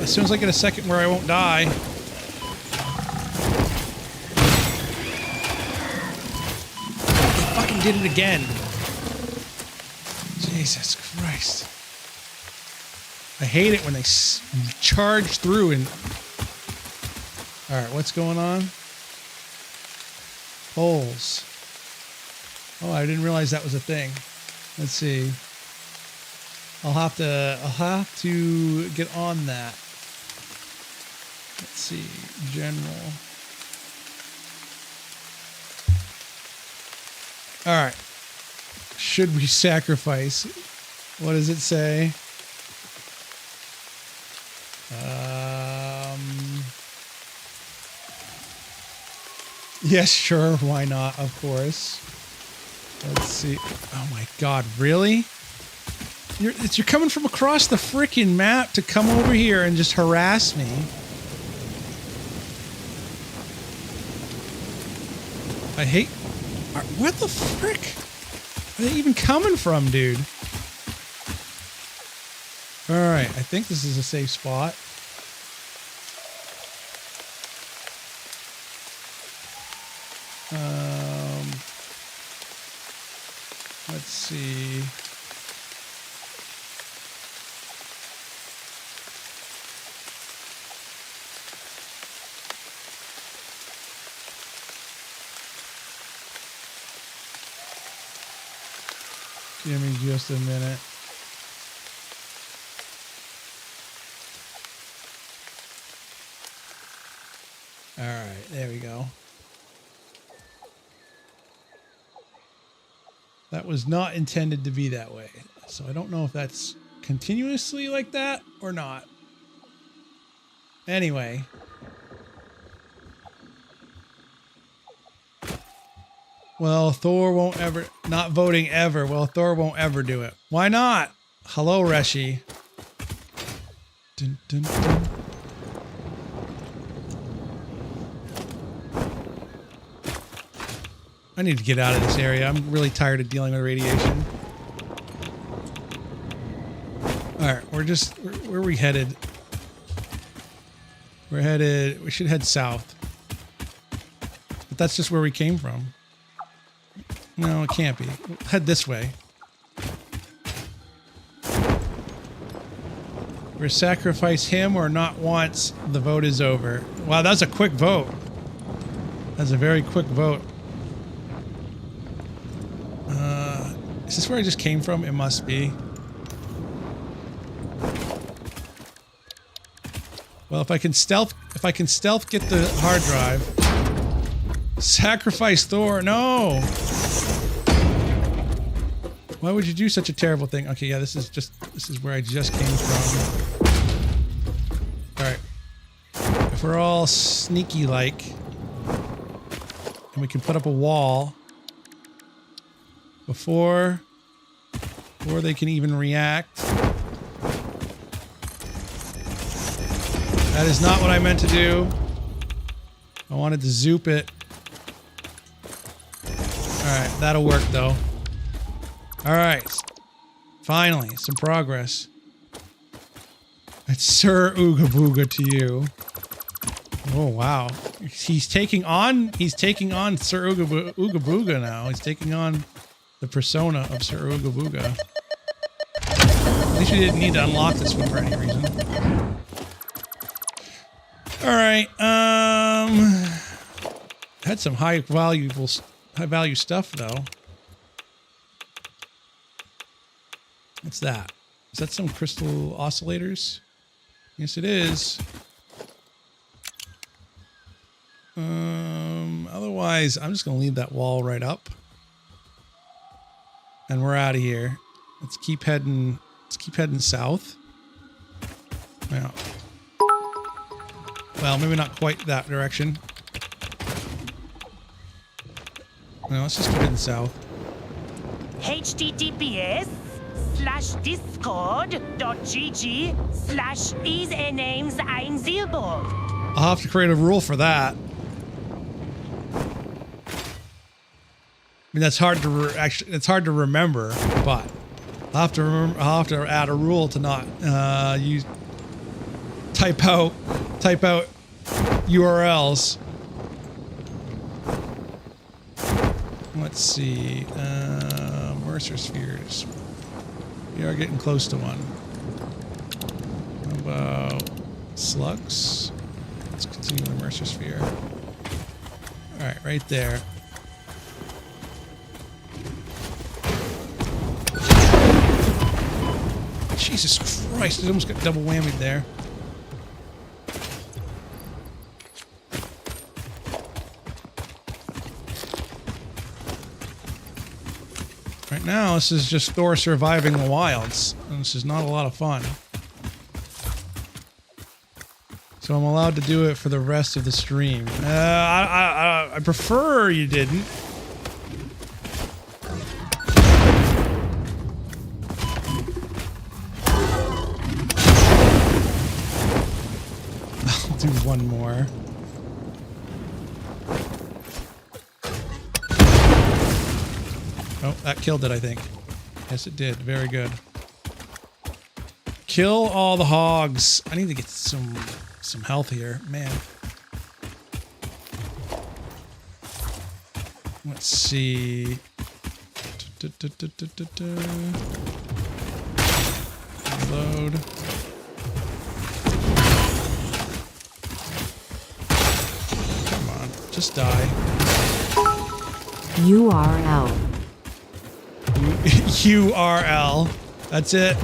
[SPEAKER 1] as soon as I get a second where I won't die, did it again. Jesus Christ. I hate it when they charge through and... Alright, what's going on? Poles. Oh, I didn't realize that was a thing. Let's see. I'll have to get on that. Let's see. General. Alright. Should we sacrifice? What does it say? Yes, sure. Why not? Of course. Let's see. Oh my God! Really? You're coming from across the freaking map to come over here and just harass me. I hate. What the frick? Where are they even coming from, dude? All right. I think this is a safe spot. Let's see. Give me just a minute. All right, there we go. That was not intended to be that way. So I don't know if that's continuously like that or not. Anyway. Well, Thor won't ever... Not voting ever. Well, Thor won't ever do it. Why not? Hello, Reshi. Dun, dun, dun. I need to get out of this area. I'm really tired of dealing with radiation. Alright, where are we headed? We should head south. But that's just where we came from. No, it can't be. We'll head this way. We're sacrifice him or not once the vote is over. Wow, that's a quick vote. That's a very quick vote. Is this where I just came from? It must be. Well, if I can stealth get the hard drive. Sacrifice Thor, no! Why would you do such a terrible thing? Okay, yeah, this is where I just came from. Alright. If we're all sneaky like, and we can put up a wall before they can even react. That is not what I meant to do. I wanted to zoop it. Alright, that'll work though. Alright. Finally, some progress. It's Sir Ooga Booga to you. Oh wow. He's taking on Sir Ooga Booga now. He's taking on the persona of Sir Ooga Booga. At least we didn't need to unlock this one for any reason. Alright, had some high value stuff though. What's that? Is that some crystal oscillators? Yes it is. Otherwise I'm just gonna leave that wall right up. And we're out of here. Let's keep heading south. Now, well, maybe not quite that direction. No, let's just keep heading south.
[SPEAKER 6] https:/discord.gg/isnames10.
[SPEAKER 1] I'll have to create a rule for that. I mean, that's hard to it's hard to remember, but I'll have to add a rule to not use type out URLs. Let's see. Mercer spheres. We are getting close to one. How about slugs? Let's continue the Mercer sphere. Alright, right there. Jesus Christ, it almost got double whammied there. Right now, this is just Thor surviving the wilds, and this is not a lot of fun. So I'm allowed to do it for the rest of the stream. I prefer you didn't. I'll do one more. Oh, that killed it, I think. Yes, it did. Very good. Kill all the hogs. I need to get some health here. Man. Let's see. Reload. Come on. Just die.
[SPEAKER 2] URL.
[SPEAKER 1] URL. That's it.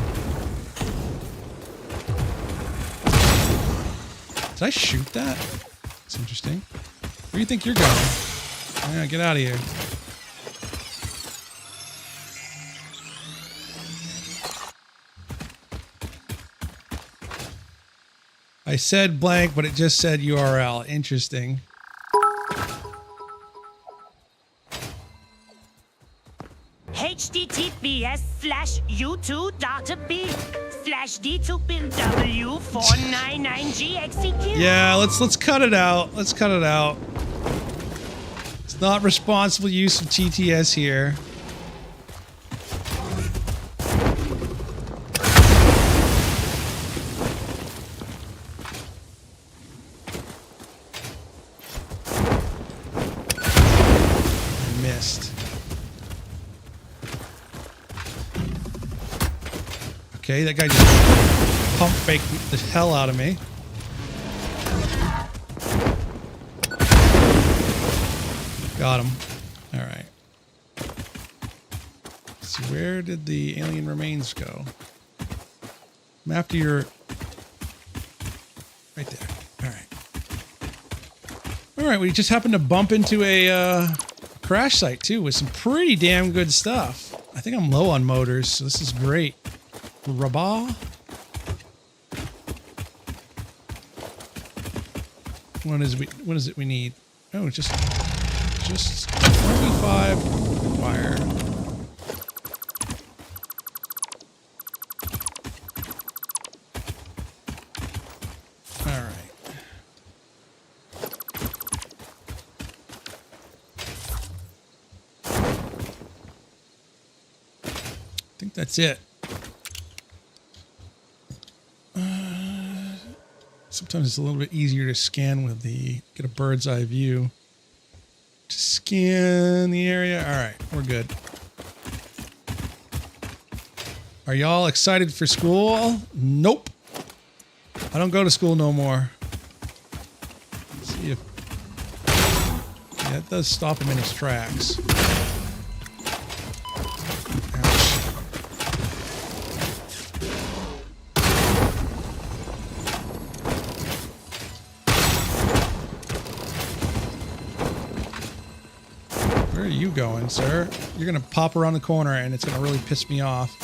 [SPEAKER 1] Did I shoot that? That's interesting. Where do you think you're going? Yeah, get out of here. I said blank, but it just said URL. Interesting.
[SPEAKER 8] https:/u2.b/d2pin-w499gxeq.
[SPEAKER 1] Yeah, let's cut it out. Let's cut it out. It's not responsible use of TTS here. I missed. Okay, that guy just pump faked the hell out of me. Got him. All right. So where did the alien remains go? I'm after your... Right there. All right. All right, we just happened to bump into a crash site too with some pretty damn good stuff. I think I'm low on motors, so this is great. Rabah? What is it we need? Oh, just 25 fire. All right. I think that's it. Sometimes it's a little bit easier to scan with get a bird's eye view. Just scan the area. All right, we're good. Are y'all excited for school? Nope. I don't go to school no more. Let's see if... Yeah, that does stop him in his tracks. Where are you going, sir? You're gonna pop around the corner and it's gonna really piss me off.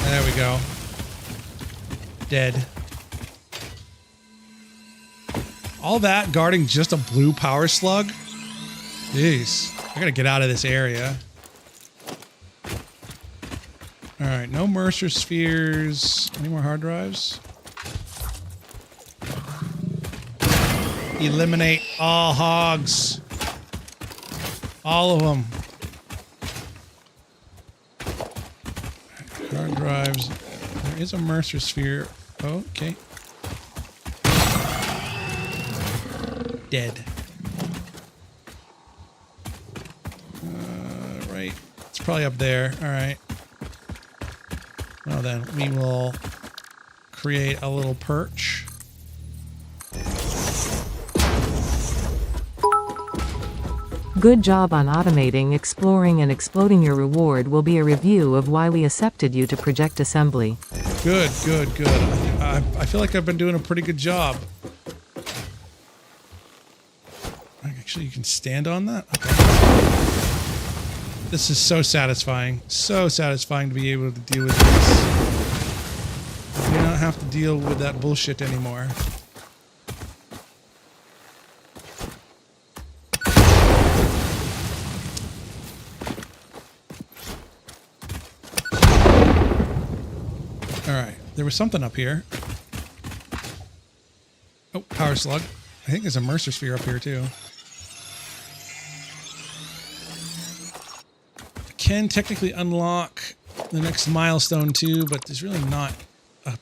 [SPEAKER 1] There we go. Dead. All that guarding just a blue power slug? Jeez. I gotta get out of this area. Alright, no Mercer spheres. Any more hard drives? Eliminate all hogs. All of them. Hard drives. There is a Mercer sphere Okay. Dead. Right. It's probably up there. All right. Well, then we will create a little perch.
[SPEAKER 2] Good job on automating, exploring, and exploding. Your reward will be a review of why we accepted you to project assembly.
[SPEAKER 1] Good, good, good. I feel like I've been doing a pretty good job. Actually, you can stand on that? Okay. This is so satisfying. So satisfying to be able to deal with this. I do not have to deal with that bullshit anymore. Alright, there was something up here. Oh, power slug. I think there's a Mercer sphere up here too. I can technically unlock the next milestone too, but there's really not a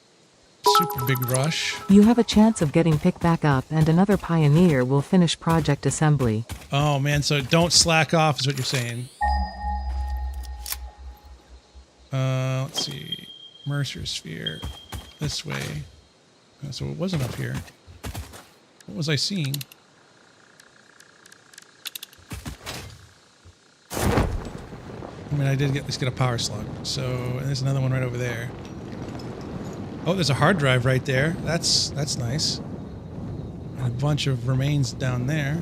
[SPEAKER 1] super big rush.
[SPEAKER 2] You have a chance of getting picked back up, and another pioneer will finish project assembly.
[SPEAKER 1] Oh man, so don't slack off is what you're saying. Let's see. Mercer sphere. This way. So it wasn't up here. What was I seeing? I mean, I did at least get a power slug. So, and there's another one right over there. Oh, there's a hard drive right there. That's nice. And a bunch of remains down there.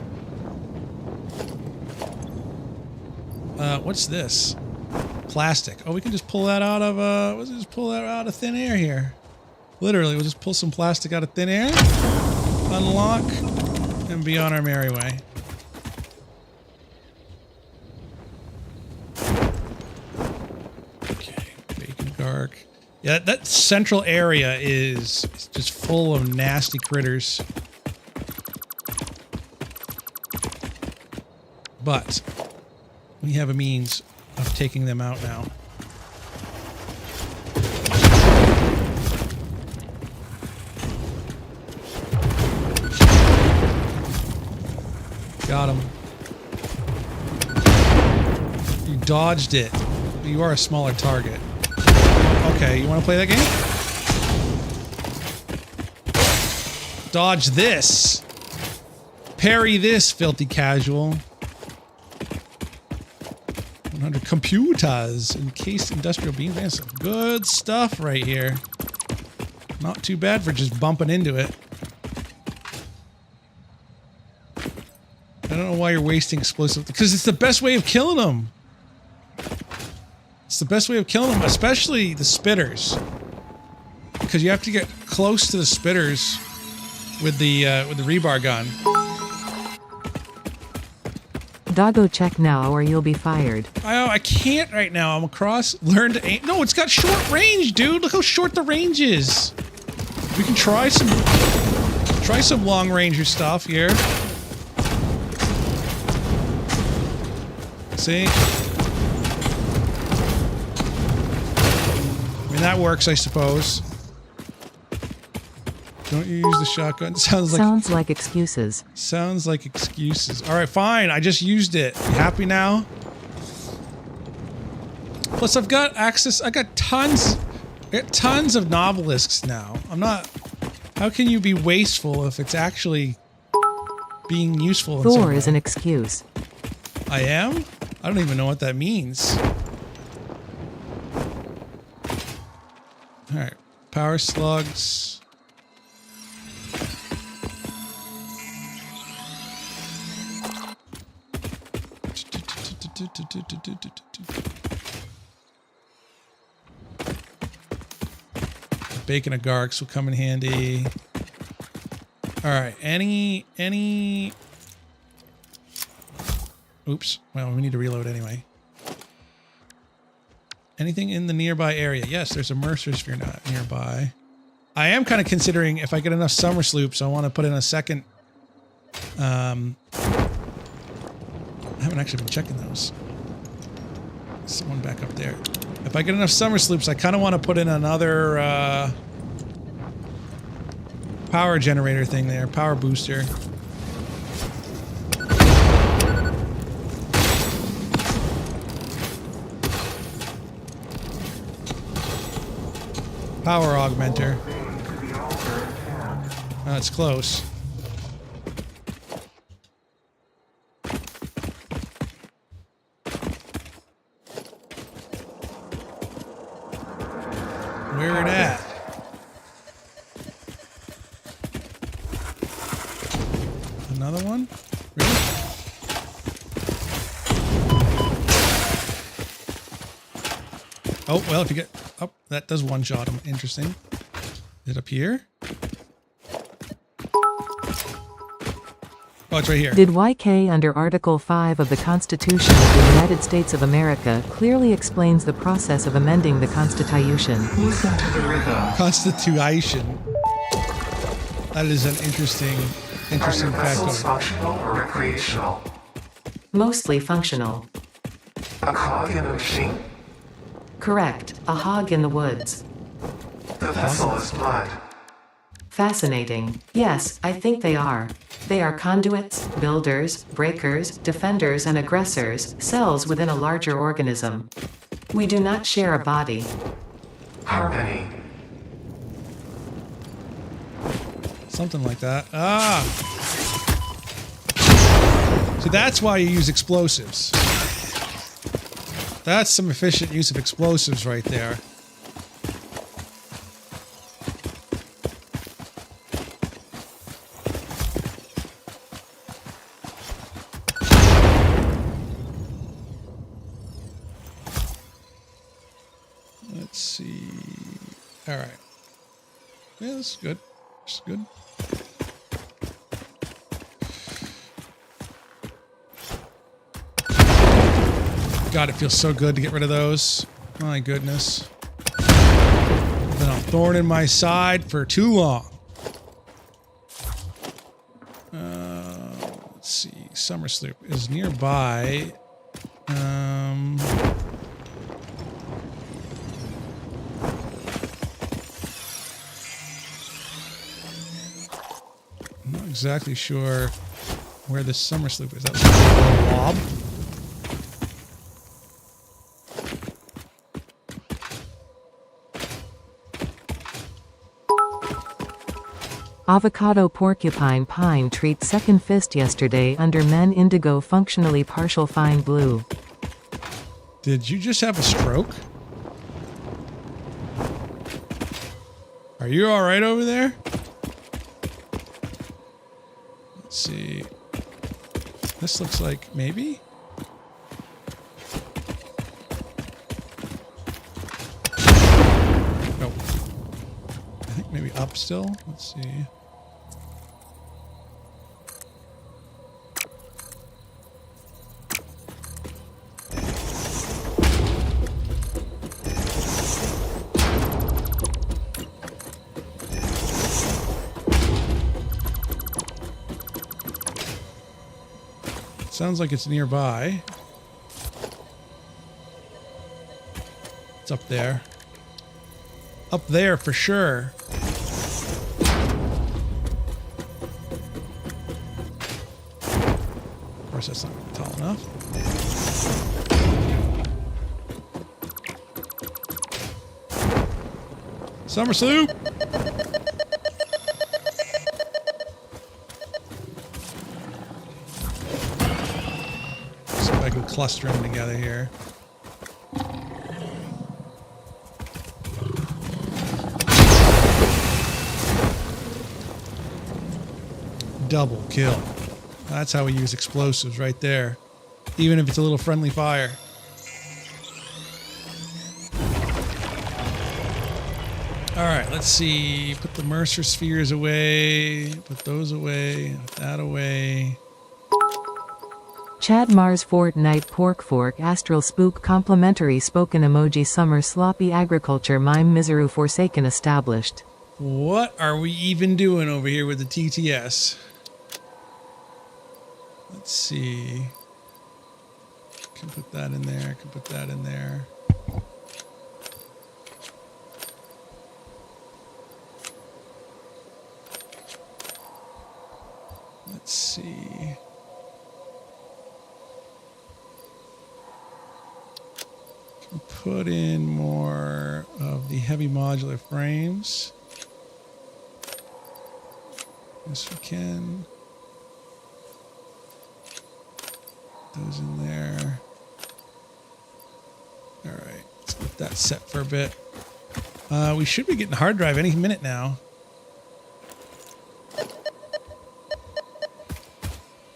[SPEAKER 1] What's this? Plastic. Oh, we can just pull that out of let's just pull that out of thin air here. Literally, we'll just pull some plastic out of thin air, unlock, and be on our merry way. Okay, bacon gark. Yeah, that central area is just full of nasty critters. But we have a means of taking them out now. Got him. You dodged it. You are a smaller target. Okay, you want to play that game? Dodge this. Parry this, filthy casual. 100 computers, encased industrial beam van. Some good stuff right here. Not too bad for just bumping into it. I don't know why you're wasting explosive, because it's the best way of killing them. It's the best way of killing them, especially the spitters, because you have to get close to the spitters with the rebar gun.
[SPEAKER 2] Doggo, check now or you'll be fired.
[SPEAKER 1] I can't right now. I'm across. Learn to aim. No, it's got short range, dude. Look how short the range is. We can try some long ranger stuff here. See? I mean, that works, I suppose. Don't you use the shotgun? Sounds like
[SPEAKER 2] excuses.
[SPEAKER 1] Sounds like excuses. All right, fine. I just used it. You happy now? Plus, I've got access. I got tons of novelisks now. I'm not. How can you be wasteful if it's actually being useful? In some
[SPEAKER 2] Thor
[SPEAKER 1] way?
[SPEAKER 2] is an excuse.
[SPEAKER 1] I am? I don't even know what that means. All right, power slugs. Bacon of Garks will come in handy. All right, any... Oops. Well, we need to reload anyway. Anything in the nearby area? Yes, there's a Mercer sphere nearby. I am kind of considering if I get enough summer sloops, I want to put in a second... I haven't actually been checking those. Someone back up there. If I get enough summer sloops, I kind of want to put in another power generator thing there, power booster. Power augmenter. Oh, it's close. Where it at? Another one? Really? Oh, well, if you get... Oh, that does one-shot him. Interesting. Is it up here? Oh, it's right here.
[SPEAKER 2] Did YK under Article 5 of the Constitution of the United States of America clearly explains the process of amending the Constitution?
[SPEAKER 7] Listen to the rhythm.
[SPEAKER 1] Constitution. That is an interesting
[SPEAKER 7] Are your vessels
[SPEAKER 1] fact.
[SPEAKER 7] functional or recreational?
[SPEAKER 2] Mostly functional.
[SPEAKER 7] A cog in a machine?
[SPEAKER 2] Correct. A hog in the woods.
[SPEAKER 7] The vessel is blood.
[SPEAKER 2] Fascinating. Yes, I think they are. They are conduits, builders, breakers, defenders and aggressors, cells within a larger organism. We do not share a body.
[SPEAKER 7] Harmony.
[SPEAKER 1] Something like that. Ah! So that's why you use explosives. That's some efficient use of explosives right there. Let's see. All right. Yeah, this is good. This is good. God, it feels so good to get rid of those. My goodness. Been a thorn in my side for too long. Let's see. Summer Sloop is nearby. I'm not exactly sure where this Summer Sloop is. That was a lob.
[SPEAKER 2] Avocado porcupine pine treat second fist yesterday under men indigo functionally partial fine blue.
[SPEAKER 1] Did you just have a stroke? Are you all right over there? Let's see. This looks like maybe? Nope. I think maybe up still. Let's see. Sounds like it's nearby. It's up there. Up there for sure. Of course, that's not tall enough. Summer Sloop! See if I can cluster them together here. Double kill. That's how we use explosives right there. Even if it's a little friendly fire. Alright, let's see. Put the Mercer spheres away. Put those away. Put that away.
[SPEAKER 2] Chad Mars Fortnite Pork Fork Astral Spook Complimentary Spoken Emoji Summer Sloppy Agriculture Mime Miseru Forsaken Established.
[SPEAKER 1] What are we even doing over here with the TTS? Let's see. Can put that in there. Can put that in there. see. Can put in more of the heavy modular frames. Yes, we can. Those in there. All right, let's let that set for a bit. We should be getting a hard drive any minute now.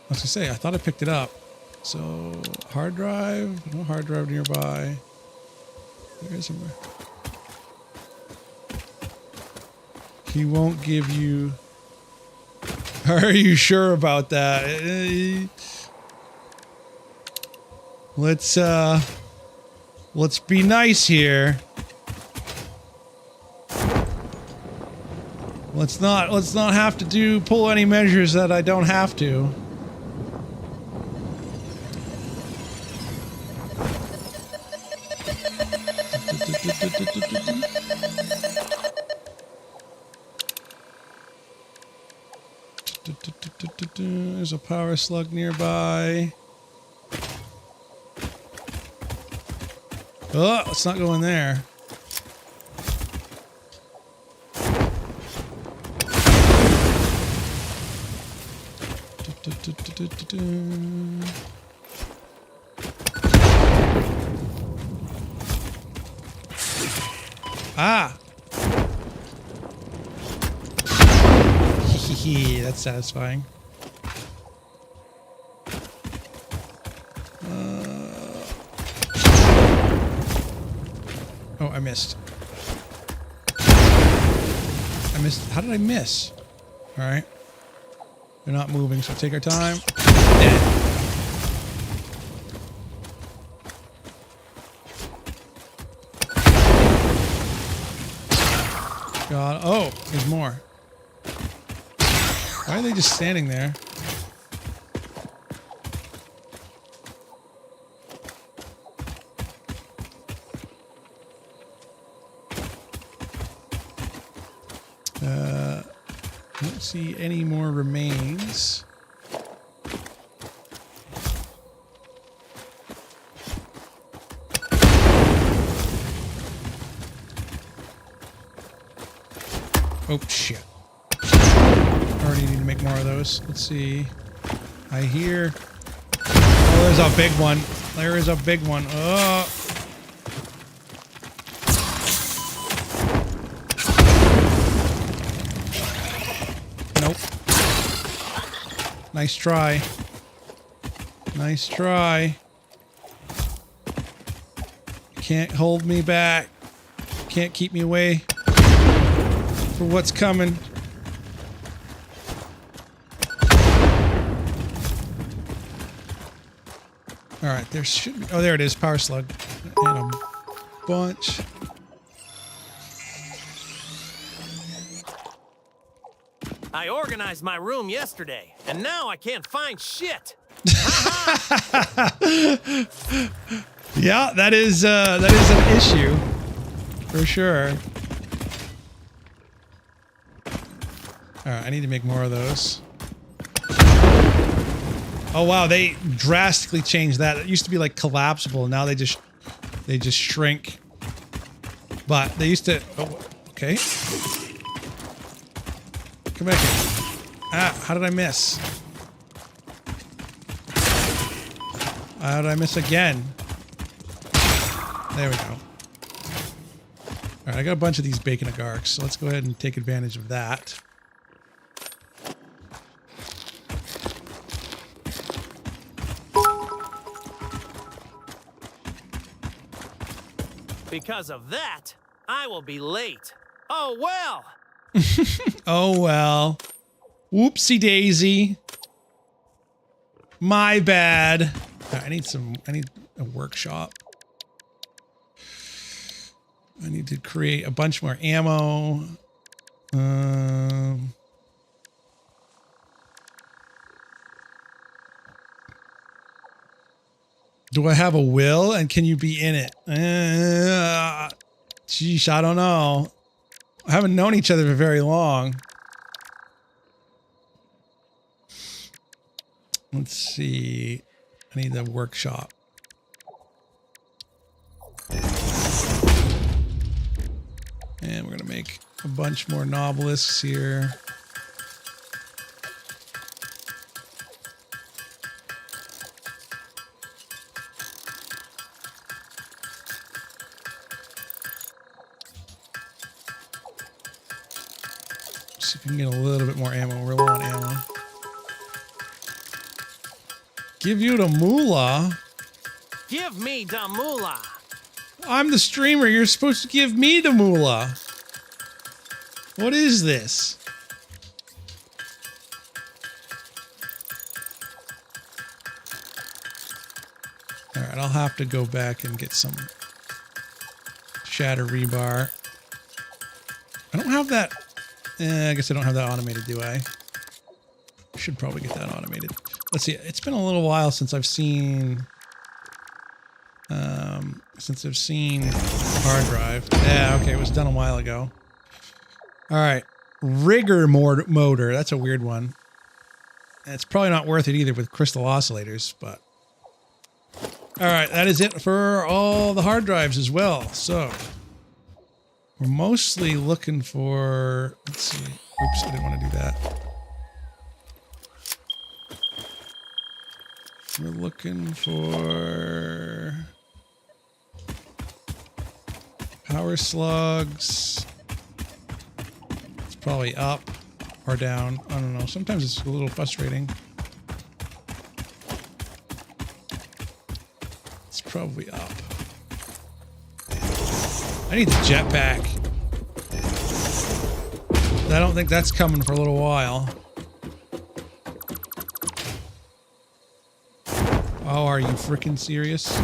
[SPEAKER 1] I was gonna say, I thought I picked it up. So, hard drive, no hard drive nearby. There is somewhere. He won't give you. Are you sure about that? Let's be nice here. Let's not have to pull any measures that I don't have to. There's a power slug nearby. Oh, let's not go in there. Ah! That's satisfying. Oh, I missed. I missed. How did I miss? All right. They're not moving, so take our time. Dead. God. Oh, there's more. Why are they just standing there? I don't see any more remains. Oh, shit. Already need to make more of those. Let's see. I hear... Oh, there's a big one. There is a big one. Oh. Nope. Nice try. Nice try. Can't hold me back. Can't keep me away for what's coming. All right, there should be... Oh, there it is. Power slug. And a bunch.
[SPEAKER 8] I organized my room yesterday, and now I can't find shit.
[SPEAKER 1] Yeah, that is an issue for sure. All right, I need to make more of those. Oh wow, they drastically changed that. It used to be like collapsible. Now they just shrink. But they used to. Oh, okay. Come back here. Ah, how did I miss? How did I miss again? There we go. All right, I got a bunch of these bacon agarks, so let's go ahead and take advantage of that.
[SPEAKER 8] Because of that, I will be late. Oh well.
[SPEAKER 1] Oh well. Whoopsie daisy. My bad. I need a workshop. I need to create a bunch more ammo. Do I have a will and can you be in it? Sheesh, I don't know. I haven't known each other for very long. Let's see. I need the workshop. And we're going to make a bunch more novelisks here. See if we can get a little bit more ammo. We're low on ammo. Give you the moolah.
[SPEAKER 8] Give me the moolah.
[SPEAKER 1] I'm the streamer. You're supposed to give me the moolah. What is this? All right, I'll have to go back and get some shatter rebar. I don't have that. I guess I don't have that automated, do I? I should probably get that automated. Let's see. It's been a little while since I've seen hard drive. Yeah, okay, it was done a while ago. All right, rigger motor. That's a weird one. And it's probably not worth it either with crystal oscillators, but all right, that is it for all the hard drives as well. So we're mostly looking for, let's see. Oops, I didn't want to do that. We're looking for power slugs. It's probably up or down. I don't know. Sometimes it's a little frustrating. It's probably up. I need the jetpack. I don't think that's coming for a little while. Oh, are you freaking serious?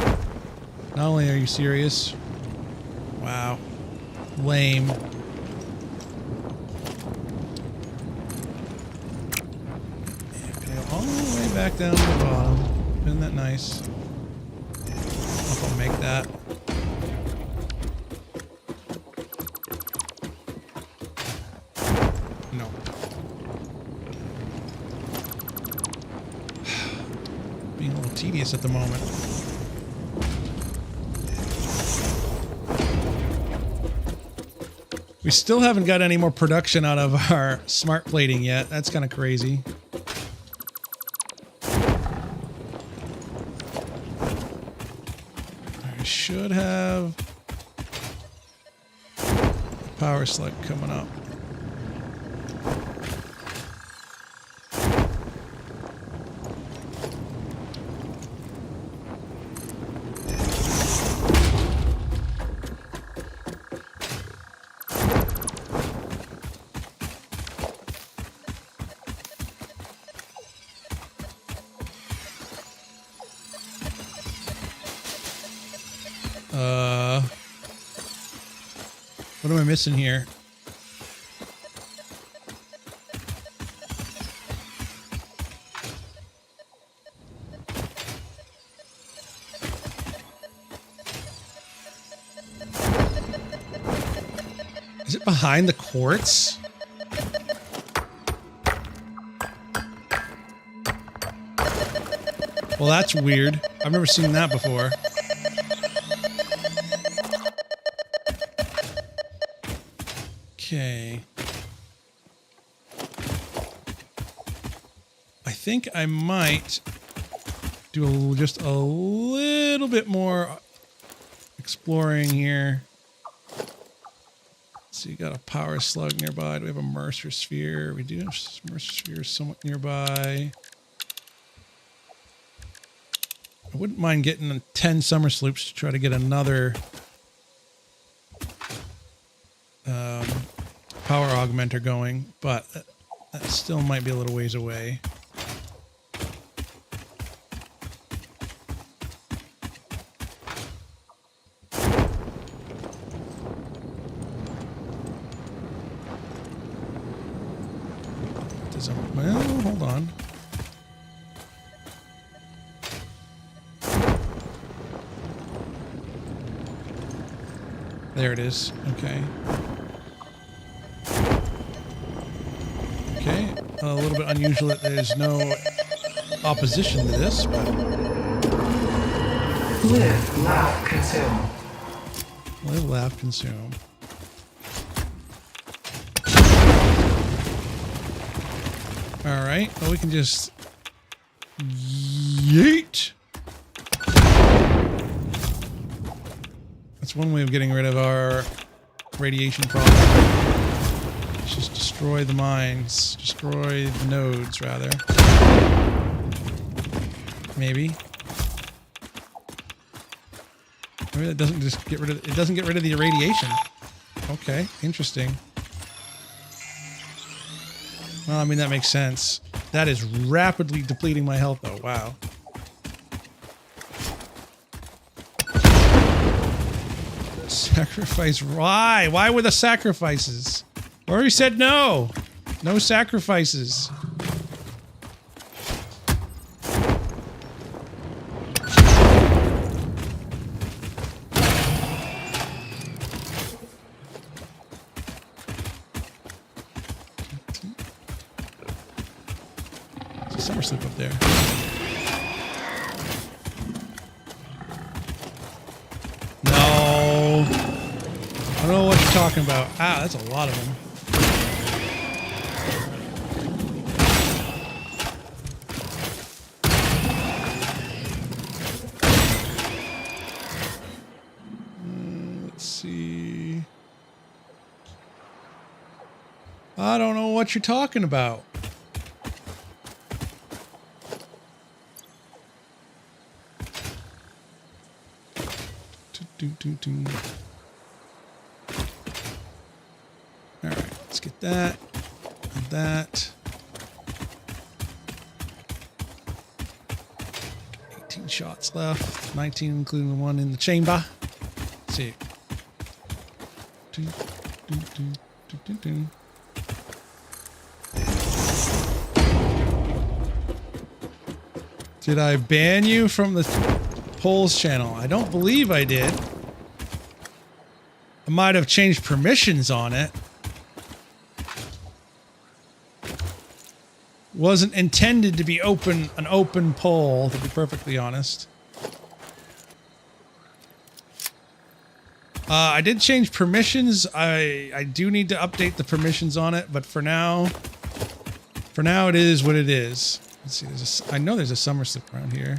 [SPEAKER 1] Not only are you serious. Wow. Lame. Okay, all the way back down to the bottom. Isn't that nice? I don't know if I'll make that. No. Being a little tedious at the moment. We still haven't got any more production out of our smart plating yet. That's kind of crazy. I should have a power slug coming up. What am I missing here? Is it behind the quartz? Well, that's weird. I've never seen that before. Okay. I think I might do just a little bit more exploring here. So you got a power slug nearby. Do we have a Mercer sphere? We do have Mercer sphere somewhat nearby. I wouldn't mind getting 10 summer sloops to try to get another power augmenter going, but that still might be a little ways away. Well, hold on. There it is. Okay. Okay. A little bit unusual that there's no opposition to this, but
[SPEAKER 7] Live, laugh, consume.
[SPEAKER 1] live, laugh, consume. All right. Well, we can just yeet. That's one way of getting rid of our radiation problem. Let's just destroy the mines. Destroy the nodes, rather. Maybe. Maybe that doesn't just get rid of it. Doesn't get rid of the irradiation. Okay, interesting. Well, I mean, that makes sense. That is rapidly depleting my health, though. Wow. Sacrifice. Why? Why were the sacrifices? I already said no. No sacrifices. Summer sleep up there. No. I don't know what you're talking about. Ah, that's a lot of them. Let's see. I don't know what you're talking about. All right, let's get that and that. 18 shots left, 19 including the one in the chamber. Let's see. Did I ban you from the polls channel? I don't believe I did. I might have changed permissions on it. Wasn't intended to be an open poll, to be perfectly honest. I did change permissions. I do need to update the permissions on it, but for now it is what it is. Let's see. I know there's a summer slip around here.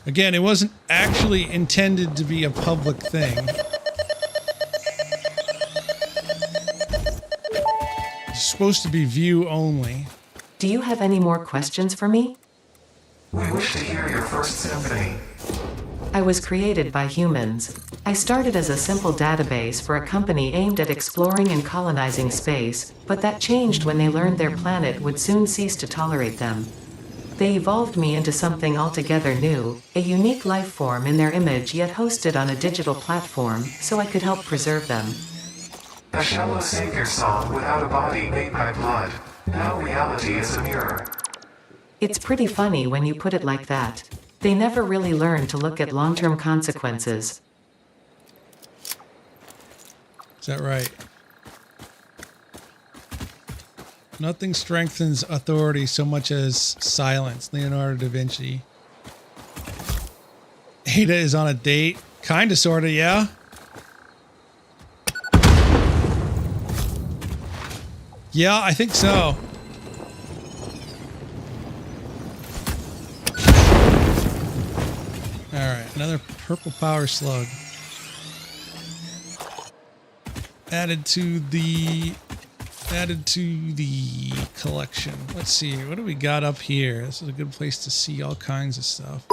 [SPEAKER 1] Again, it wasn't actually intended to be a public thing. It's supposed to be view only.
[SPEAKER 2] Do you have any more questions for me?
[SPEAKER 7] We wish to hear your first symphony.
[SPEAKER 2] I was created by humans. I started as a simple database for a company aimed at exploring and colonizing space, but that changed when they learned their planet would soon cease to tolerate them. They evolved me into something altogether new, a unique life form in their image yet hosted on a digital platform, so I could help preserve them.
[SPEAKER 7] A shallow savior song without a body made by blood. Now reality is a mirror.
[SPEAKER 2] It's pretty funny when you put it like that. They never really learn to look at long-term consequences.
[SPEAKER 1] Is that right? Nothing strengthens authority so much as silence. Leonardo da Vinci. Ada is on a date. Kinda, sorta, yeah. Yeah, I think so. Alright, another purple power slug. Added to the collection. Let's see, what do we got up here? This is a good place to see all kinds of stuff.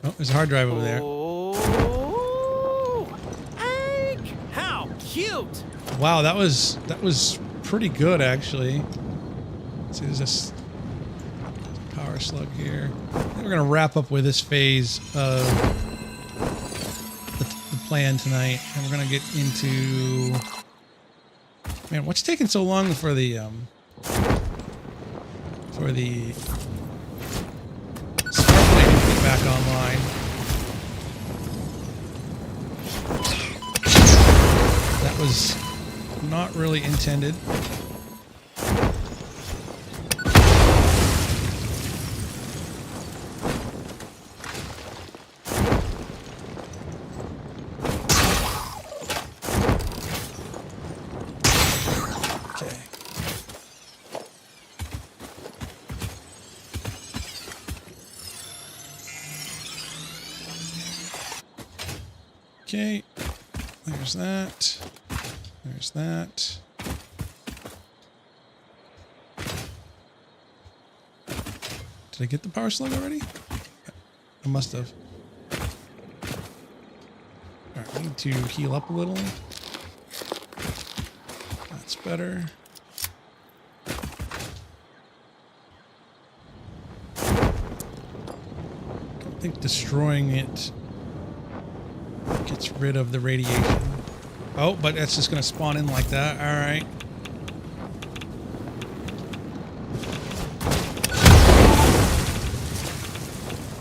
[SPEAKER 1] Oh, there's a hard drive over there.
[SPEAKER 8] Oh, Hank, how cute!
[SPEAKER 1] Wow, that was pretty good actually. Let's see, there's this power slug here. I think we're gonna wrap up with this phase of the plan tonight, and we're gonna get into. Man, what's taking so long for the Starplane to get back online? That That was not really intended. Okay, there's that. There's that. Did I get the power slug already? I must have. Alright, I need to heal up a little. That's better. Don't think destroying it gets rid of the radiation. Oh, but that's just going to spawn in like that. All right.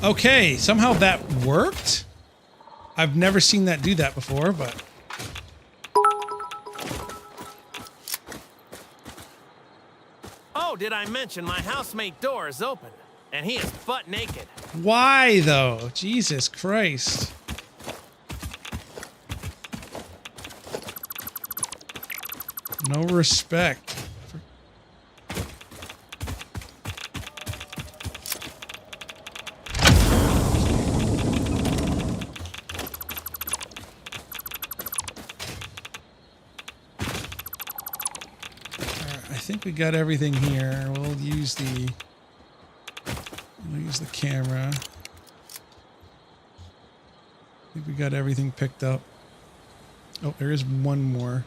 [SPEAKER 1] Okay, somehow that worked. I've never seen that do that before, but...
[SPEAKER 8] Oh, did I mention my housemate door is open, and he is butt naked.
[SPEAKER 1] Why, though? Jesus Christ. No respect. I think we got everything here. We'll use the camera. I think we got everything picked up. Oh, there is one more.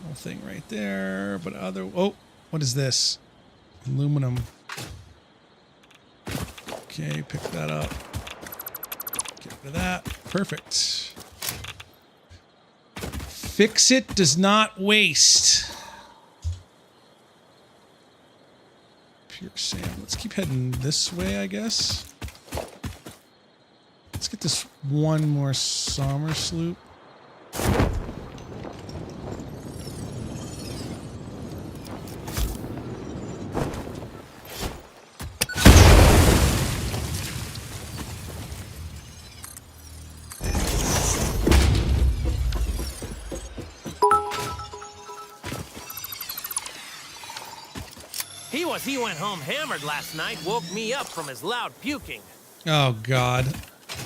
[SPEAKER 1] Whole thing right there, but other... Oh, what is this? Aluminum. Okay, pick that up. Get rid of that. Perfect. FICSIT does not waste. Pure sand. Let's keep heading this way, I guess. Let's get this one more summer sloop.
[SPEAKER 8] He went home hammered last night, woke me up from his loud puking.
[SPEAKER 1] Oh, God.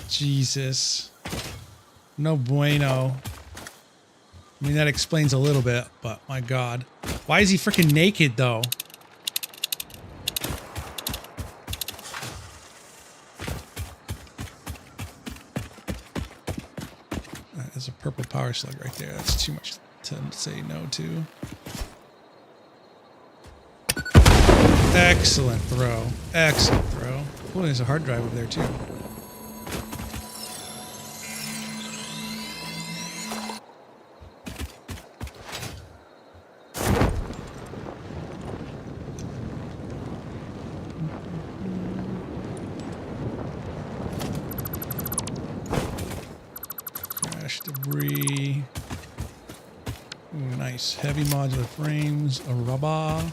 [SPEAKER 1] Jesus. No bueno. I mean, that explains a little bit, but my God. Why is he freaking naked, though? There's a purple power slug right there. That's too much to say no to. Excellent throw. Excellent throw. Oh, there's a hard drive over there, too. Crash debris. Ooh, nice. Heavy modular frames. A rubber.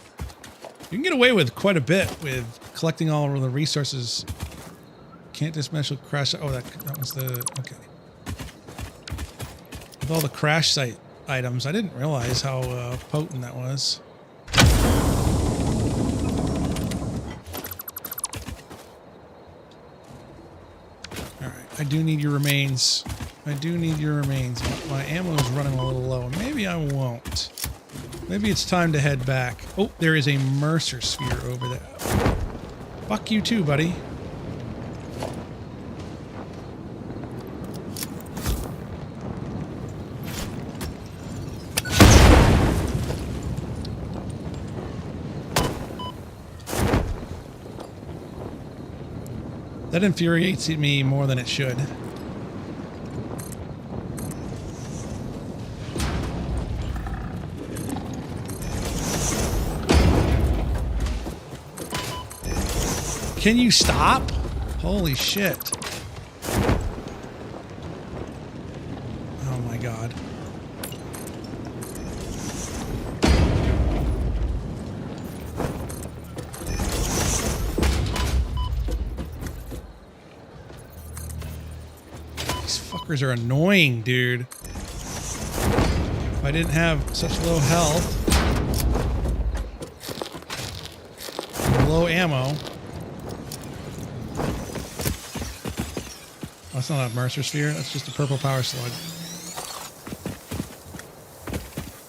[SPEAKER 1] You can get away with quite a bit with collecting all of the resources. Can't dismantle crash. Oh, that was the... Okay. With all the crash site items, I didn't realize how potent that was. Alright, I do need your remains. I do need your remains. My ammo is running a little low. Maybe I won't. Maybe it's time to head back. Oh, there is a Mercer sphere over there. Fuck you too, buddy. That infuriates me more than it should. Can you stop? Holy shit. Oh my God. fuckers are annoying, dude. If I didn't have such low health, and low ammo. Oh, that's not a Mercer Sphere. That's just a purple power slug.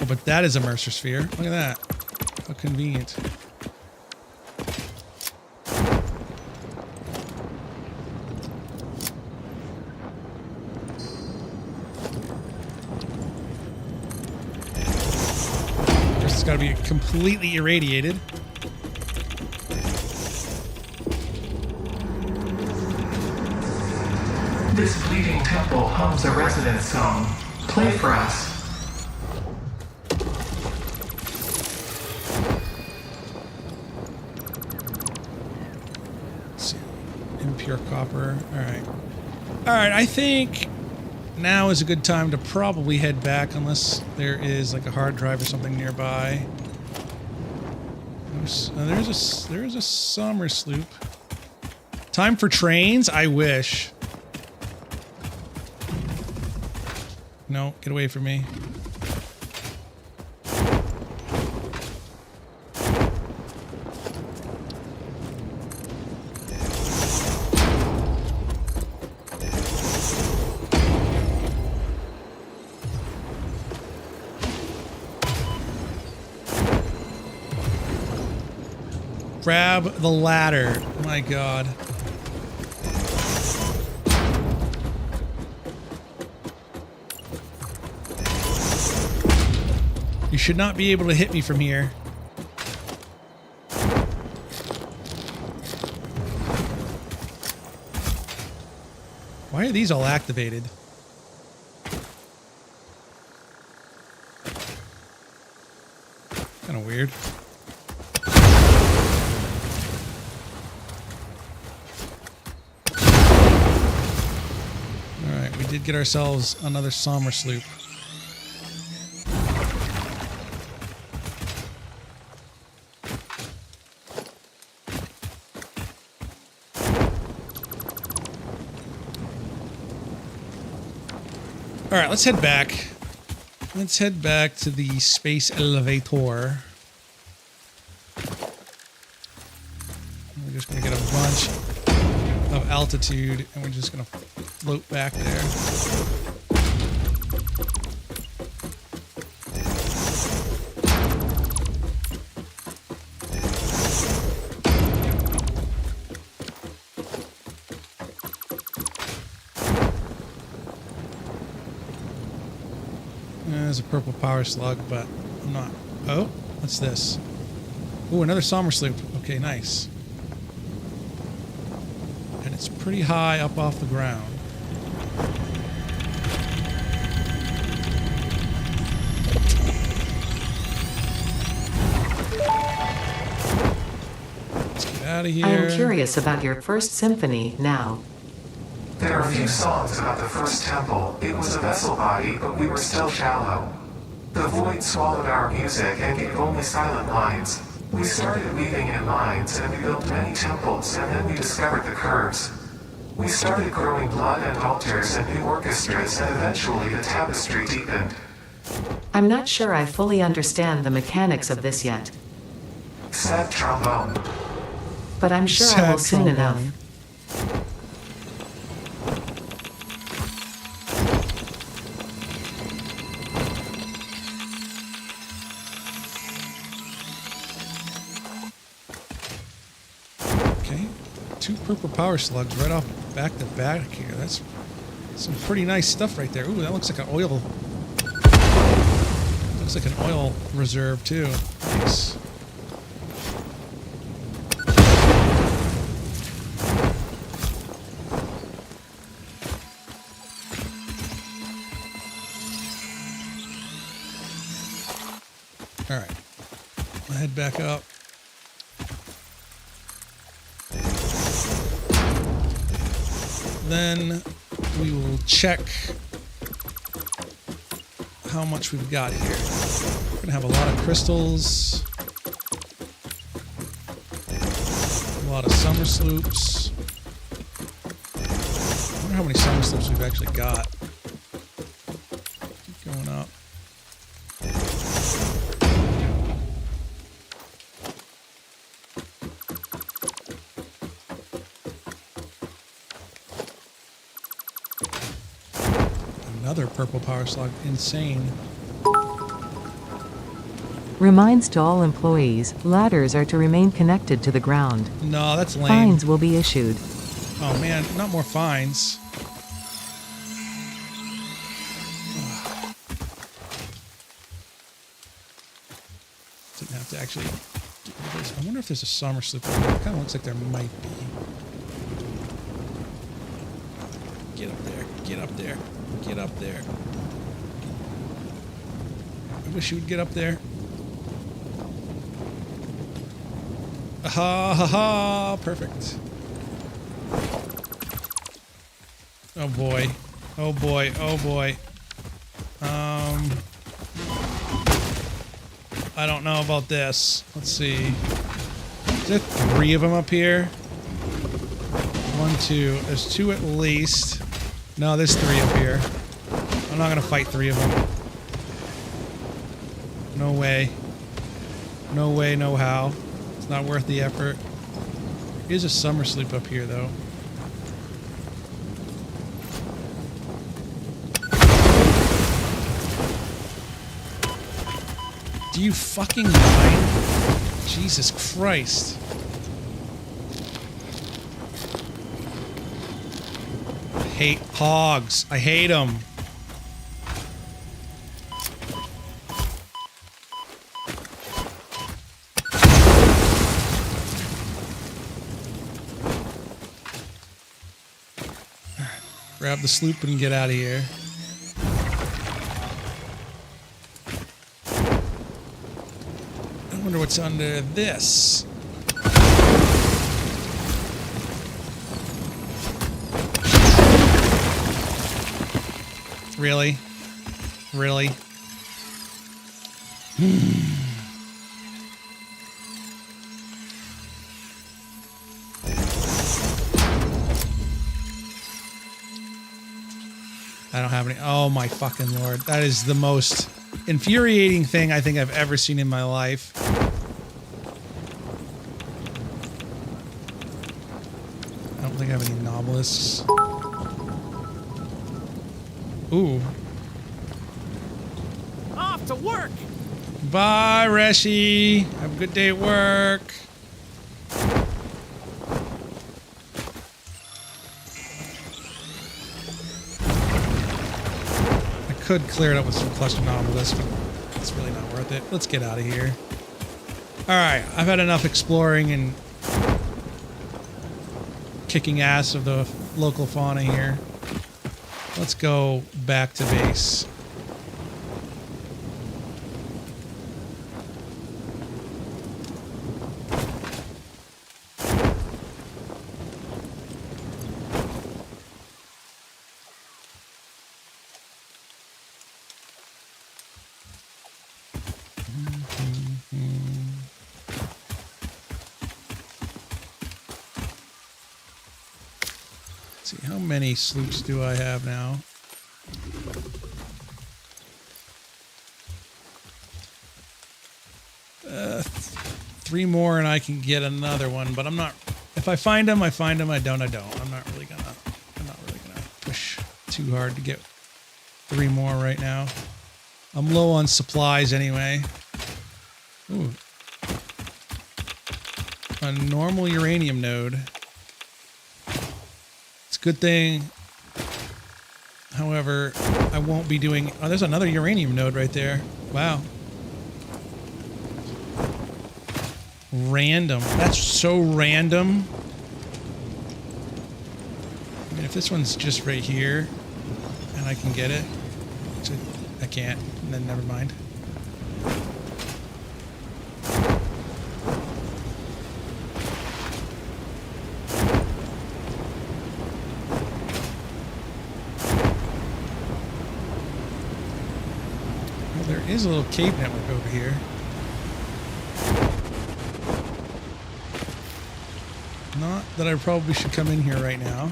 [SPEAKER 1] Oh, but that is a Mercer Sphere. Look at that. How convenient. It's got to be completely irradiated.
[SPEAKER 7] This bleeding temple hums a resonant song. Play for us.
[SPEAKER 1] Let's see. Impure copper. Alright. Alright, I think now is a good time to probably head back unless there is like a hard drive or something nearby. There's a summer sloop. Time for trains? I wish. No, get away from me. Grab the ladder. My God. You should not be able to hit me from here. Why are these all activated? Kind of weird. Alright, we did get ourselves another Sommer sloop. All right, let's head back. Let's head back to the space elevator. We're just going to get a bunch of altitude, and we're just going to float back there. There's a purple power slug, but I'm not. Oh, what's this? Oh, another Sommer sloop. Okay, nice. And it's pretty high up off the ground. Let's get out of here.
[SPEAKER 2] I am curious about your first symphony now.
[SPEAKER 7] There are few songs about the first temple. It was a vessel body, but we were still shallow. The void swallowed our music and gave only silent lines. We started weaving in lines, and we built many temples, and then we discovered the curves. We started growing blood and altars and new orchestras, and eventually the tapestry deepened.
[SPEAKER 2] I'm not sure I fully understand the mechanics of this yet.
[SPEAKER 7] Sad trombone.
[SPEAKER 2] But I'm sure I will soon enough.
[SPEAKER 1] Two purple power slugs right off back to back here. That's some pretty nice stuff right there. Ooh, that looks like an oil. Looks like an oil reserve too. Nice. All right, I'll head back up. Then we will check how much we've got here. We're gonna have a lot of crystals, a lot of summer sloops. I wonder how many summer sloops we've actually got. another purple power slug. Insane.
[SPEAKER 2] Reminds to all employees, ladders are to remain connected to the ground.
[SPEAKER 1] No, that's lame.
[SPEAKER 2] Fines will be issued.
[SPEAKER 1] Oh man, not more fines. Didn't have to actually get rid of this. I wonder if there's a summer slip over there. It kind of looks like there might be. Get up there. Get up there. Get up there. I wish you would get up there. Ha ha ha! Perfect. Oh boy. Oh boy. Oh boy. I don't know about this. Let's see. Is there 3 of them up here? 1, 2. There's 2 at least. No, there's 3 up here. I'm not gonna fight 3 of them. No way. No way, no how. It's not worth the effort. Here's a summer sleep up here, though. Do you fucking mind? Jesus Christ. I hate hogs. I hate them. Grab the sloop and get out of here. I wonder what's under this. Really? Really? I don't have any. Oh my fucking lord. That is the most infuriating thing I think I've ever seen in my life. I don't think I have any nobelisks. Ooh.
[SPEAKER 8] Off to work!
[SPEAKER 1] Bye, Reshi. Have a good day at work. Could clear it up with some cluster nobelisks, but it's really not worth it. Let's get out of here. Alright, I've had enough exploring and kicking ass of the local fauna here. Let's go back to base. See, how many sloops do I have now? Three more and I can get another one, but I'm not, if I find them, I find them. I don't, I don't. I'm not really gonna push too hard to get 3 more right now. I'm low on supplies anyway. Ooh. A normal uranium node. It's a good thing. However, I won't be doing... Oh, there's another uranium node right there. Wow. Random. That's so random. I mean, if this one's just right here, and I can get it, which I can't, then never mind. There is a little cave network over here. Not that I probably should come in here right now,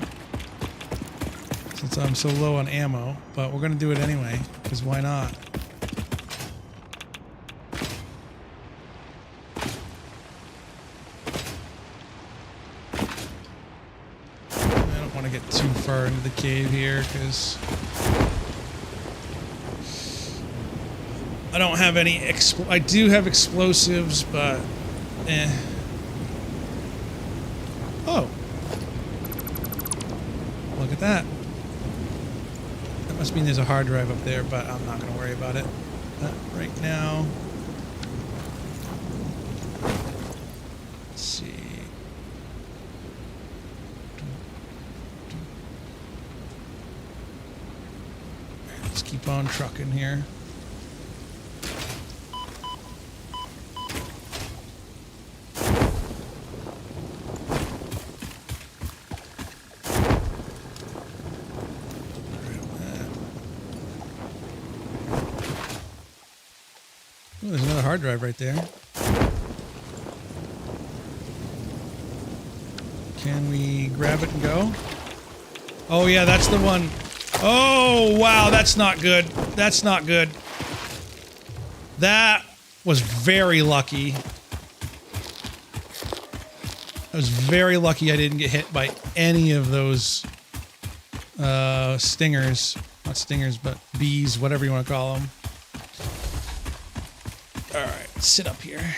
[SPEAKER 1] since I'm so low on ammo, but we're going to do it anyway, because why not? I don't want to get too far into the cave here, because I don't have any I do have explosives, but Oh. Look at that. That must mean there's a hard drive up there, but I'm not going to worry about it right now. Let's see. Let's keep on trucking here. Oh, there's another hard drive right there. Can we grab it and go? Oh yeah, that's the one. Oh wow, that's not good. That's not good. That was very lucky. I was very lucky I didn't get hit by any of those stingers. Not stingers, but bees, whatever you want to call them. Alright, sit up here.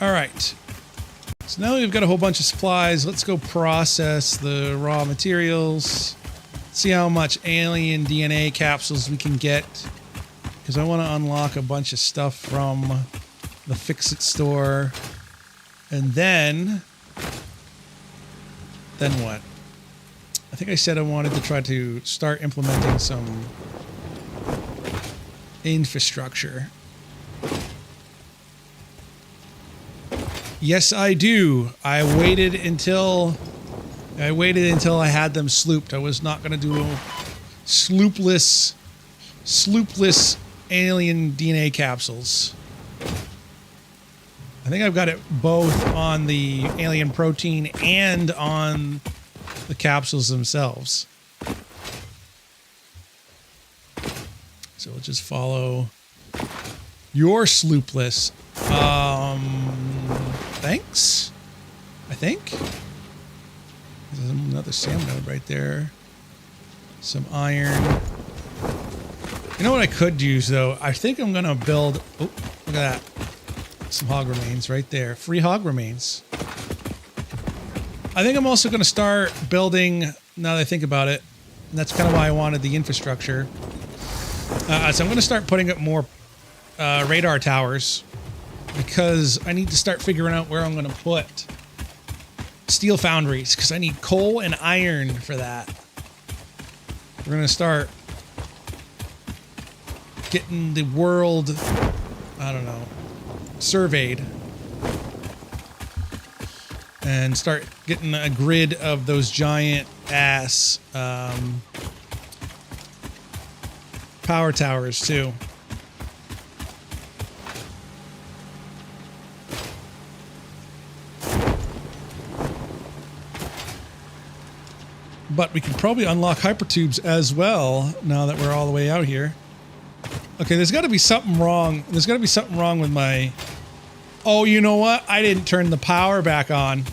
[SPEAKER 1] Alright. So now we've got a whole bunch of supplies. Let's go process the raw materials. See how much alien DNA capsules we can get. Because I want to unlock a bunch of stuff from the FICSIT store. And then what? I think I said I wanted to try to start implementing some infrastructure. Yes, I do. I waited until I had them slooped. I was not going to do sloopless alien DNA capsules. I think I've got it both on the alien protein and on the capsules themselves. So we'll just follow your sloopless. Thanks. I think. There's another SAM node right there. Some iron. You know what I could use though? I think I'm gonna build. Oh, look at that. Some hog remains right there. Free hog remains. I think I'm also going to start building, now that I think about it, and that's kind of why I wanted the infrastructure. So I'm going to start putting up more radar towers because I need to start figuring out where I'm going to put steel foundries because I need coal and iron for that. We're going to start getting the world, I don't know, surveyed and start getting a grid of those giant ass power towers too. But we can probably unlock hypertubes as well now that we're all the way out here. Okay, there's got to be something wrong. There's got to be something wrong with my... Oh, you know what? I didn't turn the power back on.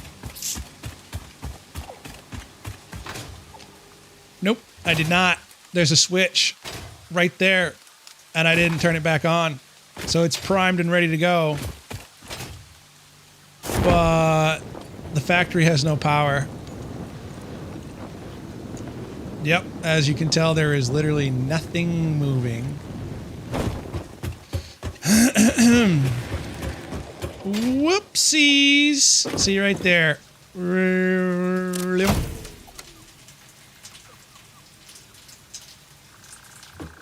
[SPEAKER 1] Nope, I did not. There's a switch right there, and I didn't turn it back on. So it's primed and ready to go. But the factory has no power. Yep, as you can tell, there is literally nothing moving. Whoopsies. See you right there.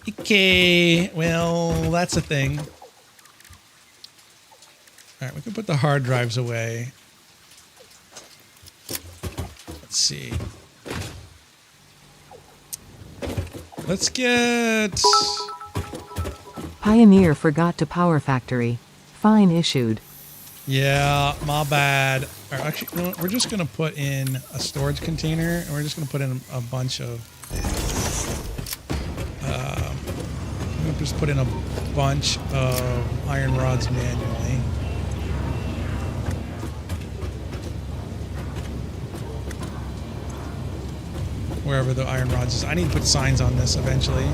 [SPEAKER 1] Okay, well, that's a thing. All right, we can put the hard drives away. Let's see. Let's get...
[SPEAKER 2] Pioneer forgot to power factory. Fine issued.
[SPEAKER 1] Yeah, my bad. All right, actually, you know what? We're just going to put in a storage container, and we're just going to put in a bunch of... I'm going to just put in a bunch of iron rods manually. wherever the iron rods is. I need to put signs on this eventually.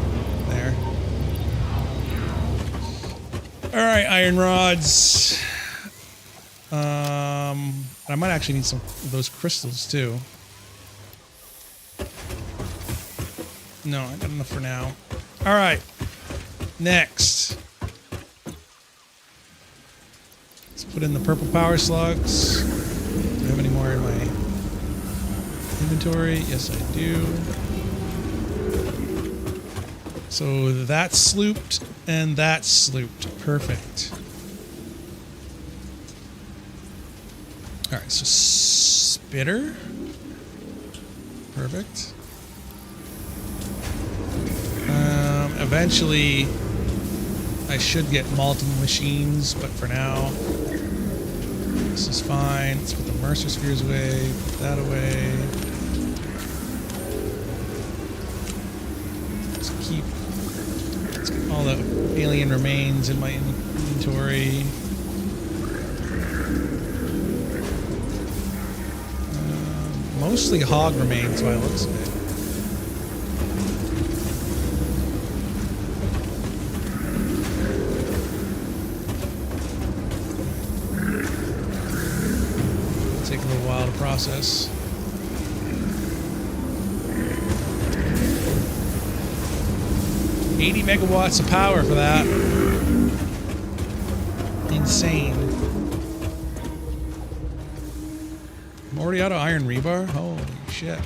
[SPEAKER 1] There. All right, iron rods. I might actually need some of those crystals too. No, I got enough for now. All right, next. Let's put in the purple power slugs. Do I have any more in my inventory? Yes, I do. So that's slooped and that's slooped. Perfect. All right, so spitter. Perfect. Eventually, I should get multiple machines, but for now, this is fine. Let's put the Mercer spheres away, put that away. Let's get all the alien remains in my inventory. Mostly hog remains by the looks of it. It'll take a little while to process. $80 megawatts of power for that. Insane. I'm already out of iron rebar? Holy shit.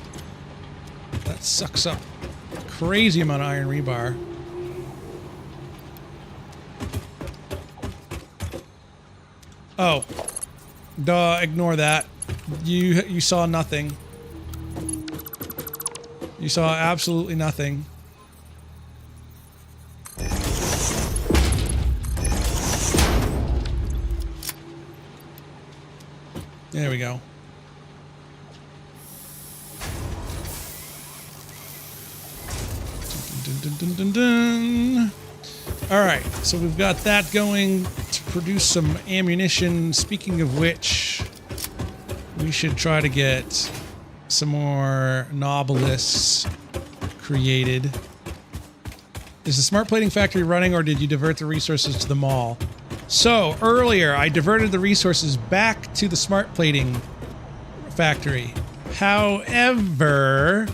[SPEAKER 1] That sucks up a crazy amount of iron rebar. Oh. Duh, ignore that. You saw nothing. You saw absolutely nothing. There we go. Dun, dun, dun, dun, dun. All right, so we've got that going to produce some ammunition. Speaking of which, we should try to get some more Nobelisks created. Is the smart plating factory running, or did you divert the resources to the mall? So earlier, I diverted the resources back to the smart plating factory. However,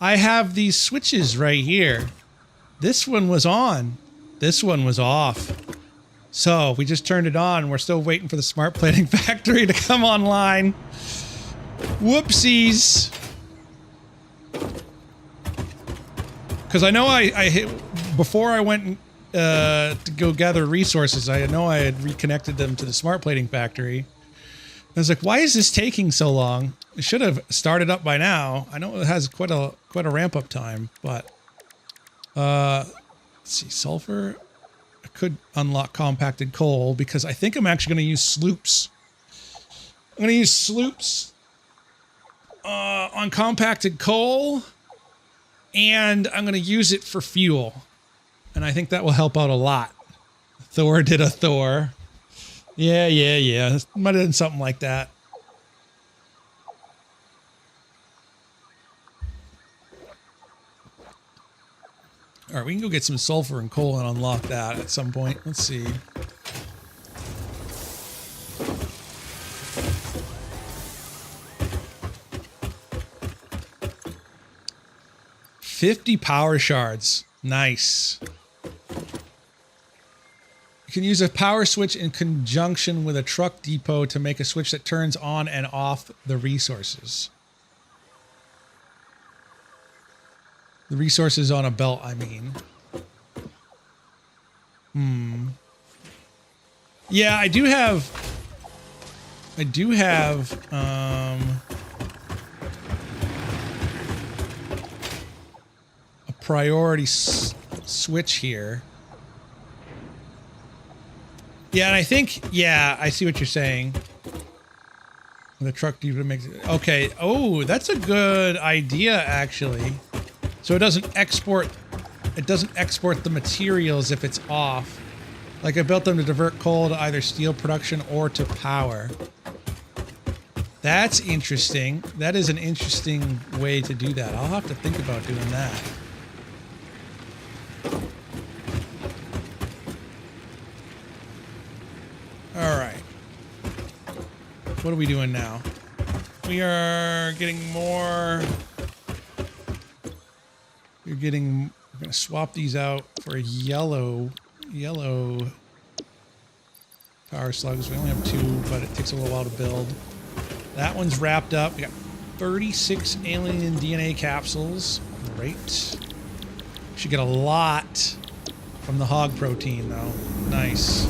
[SPEAKER 1] I have these switches right here. This one was on. This one was off. So we just turned it on. We're still waiting for the smart plating factory to come online. Whoopsies. Because I know I hit before I went to go gather resources. I know I had reconnected them to the smart plating factory. I was like, why is this taking so long? It should have started up by now. I know it has quite a ramp up time, but let's see, sulfur. I could unlock compacted coal because I think I'm actually going to use sloops. I'm going to use sloops on compacted coal, and I'm going to use it for fuel. And I think that will help out a lot. Thor did a Thor. Yeah. Might have done something like that. All right, we can go get some sulfur and coal and unlock that at some point. Let's see. $50 power shards. Nice. You can use a power switch in conjunction with a truck depot to make a switch that turns on and off the resources. The resources on a belt, I mean. Yeah, I do have a priority switch here. Yeah, and I think, yeah, I see what you're saying. The truck depot makes it. Okay. Oh, that's a good idea, actually. So it doesn't export the materials if it's off. Like I built them to divert coal to either steel production or to power. That's interesting. That is an interesting way to do that. I'll have to think about doing that. All right. What are we doing now? We are getting more. We're going to swap these out for yellow power slugs. We only have 2, but it takes a little while to build. That one's wrapped up. We got 36 alien DNA capsules. Great. Should get a lot from the hog protein, though. Nice.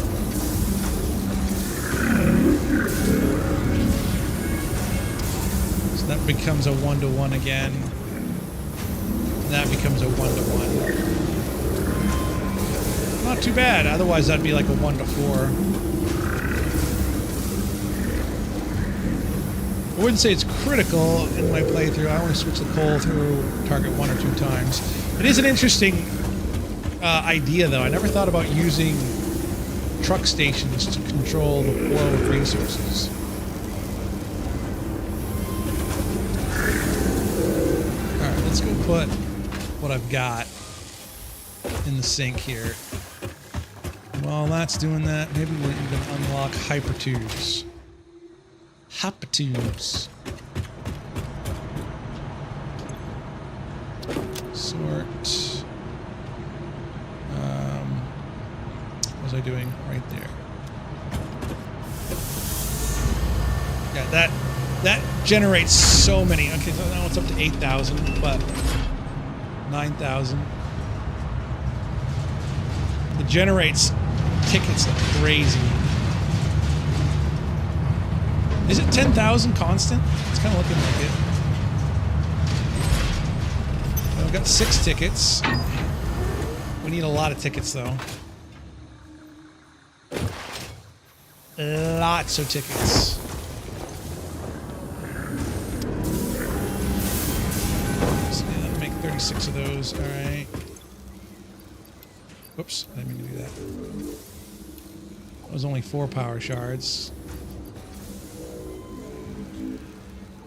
[SPEAKER 1] So that becomes a 1-to-1 again. That becomes a 1-to-1. Not too bad. Otherwise, that'd be like a 1-to-4. I wouldn't say it's critical in my playthrough. I only switch the coal through target 1 or 2 times. It is an interesting idea, though. I never thought about using truck stations to control the flow of resources. All right, let's go put what I've got in the sink here. While that's doing that, maybe we'll even unlock hypertubes. Hypertubes. Sort. What was I doing right there? Yeah, that generates so many. Okay, so now it's up to 8,000, but 9,000. It generates tickets like crazy. Is it 10,000 constant? It's kind of looking like it. Well, we've got 6 tickets. We need a lot of tickets, though. Lots of tickets. So yeah, that'll make 36 of those. All right. Whoops, I didn't mean to do that. That was only 4 power shards.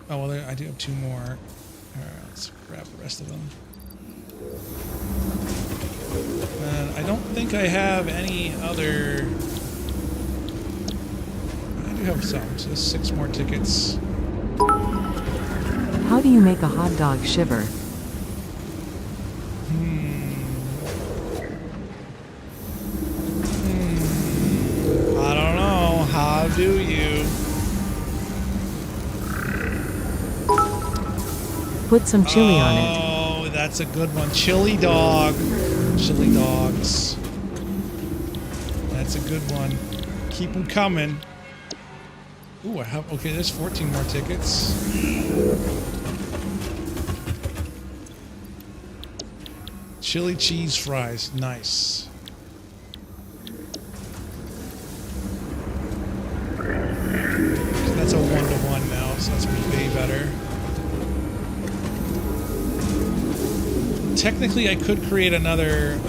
[SPEAKER 1] Oh, well, I do have 2 more. All right, let's grab the rest of them. And I don't think I have any other... I do have some, so 6 more tickets.
[SPEAKER 2] How do you make a hot dog shiver?
[SPEAKER 1] I don't know. How do you?
[SPEAKER 2] Put some chili on it.
[SPEAKER 1] Oh, that's a good one. Chili dog. Chili dogs. That's a good one. Keep them coming. Ooh, I have... Okay, there's 14 more tickets. Chili cheese fries. Nice. So that's a 1-to-1 now, so that's way better. Technically, I could create another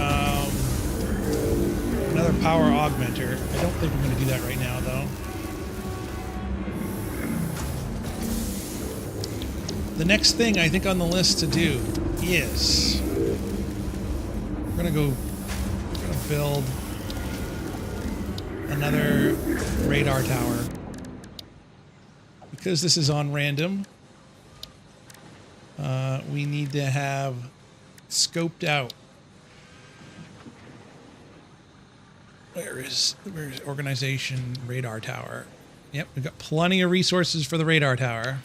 [SPEAKER 1] power augmenter. I don't think I'm going to do that right now, though. The next thing I think on the list to do is we're going to build another radar tower. Because this is on random, we need to have scoped out. Where is organization radar tower? Yep, we've got plenty of resources for the radar tower.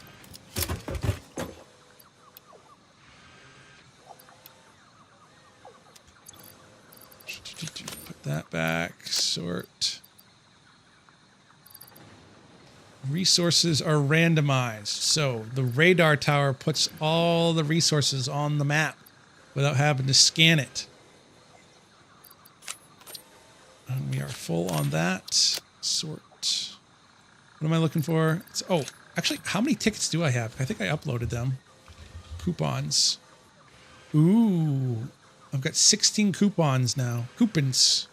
[SPEAKER 1] Put that back. Sort. Resources are randomized. So the radar tower puts all the resources on the map without having to scan it. And we are full on that. Sort. What am I looking for? Oh, actually, how many tickets do I have? I think I uploaded them. Coupons. Ooh. I've got 16 coupons now. Coupons.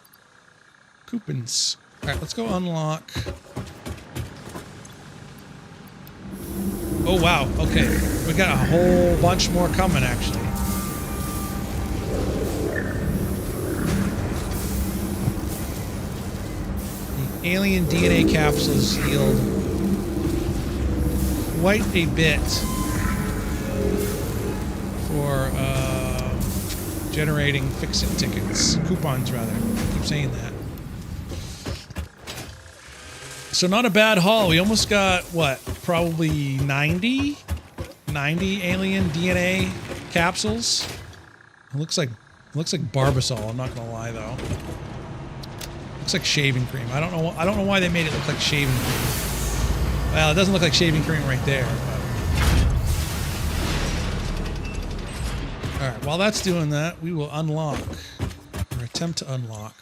[SPEAKER 1] All right, let's go unlock. Oh, wow. Okay. We got a whole bunch more coming, actually. The alien DNA capsules healed quite a bit for generating FICSIT tickets. Coupons, rather. I keep saying that. So not a bad haul. We almost got, what, probably 90 alien DNA capsules. It looks like Barbasol, I'm not gonna lie though. Looks like shaving cream. I don't know why they made it look like shaving cream. Well, it doesn't look like shaving cream right there. All right, while that's doing that, we will unlock or attempt to unlock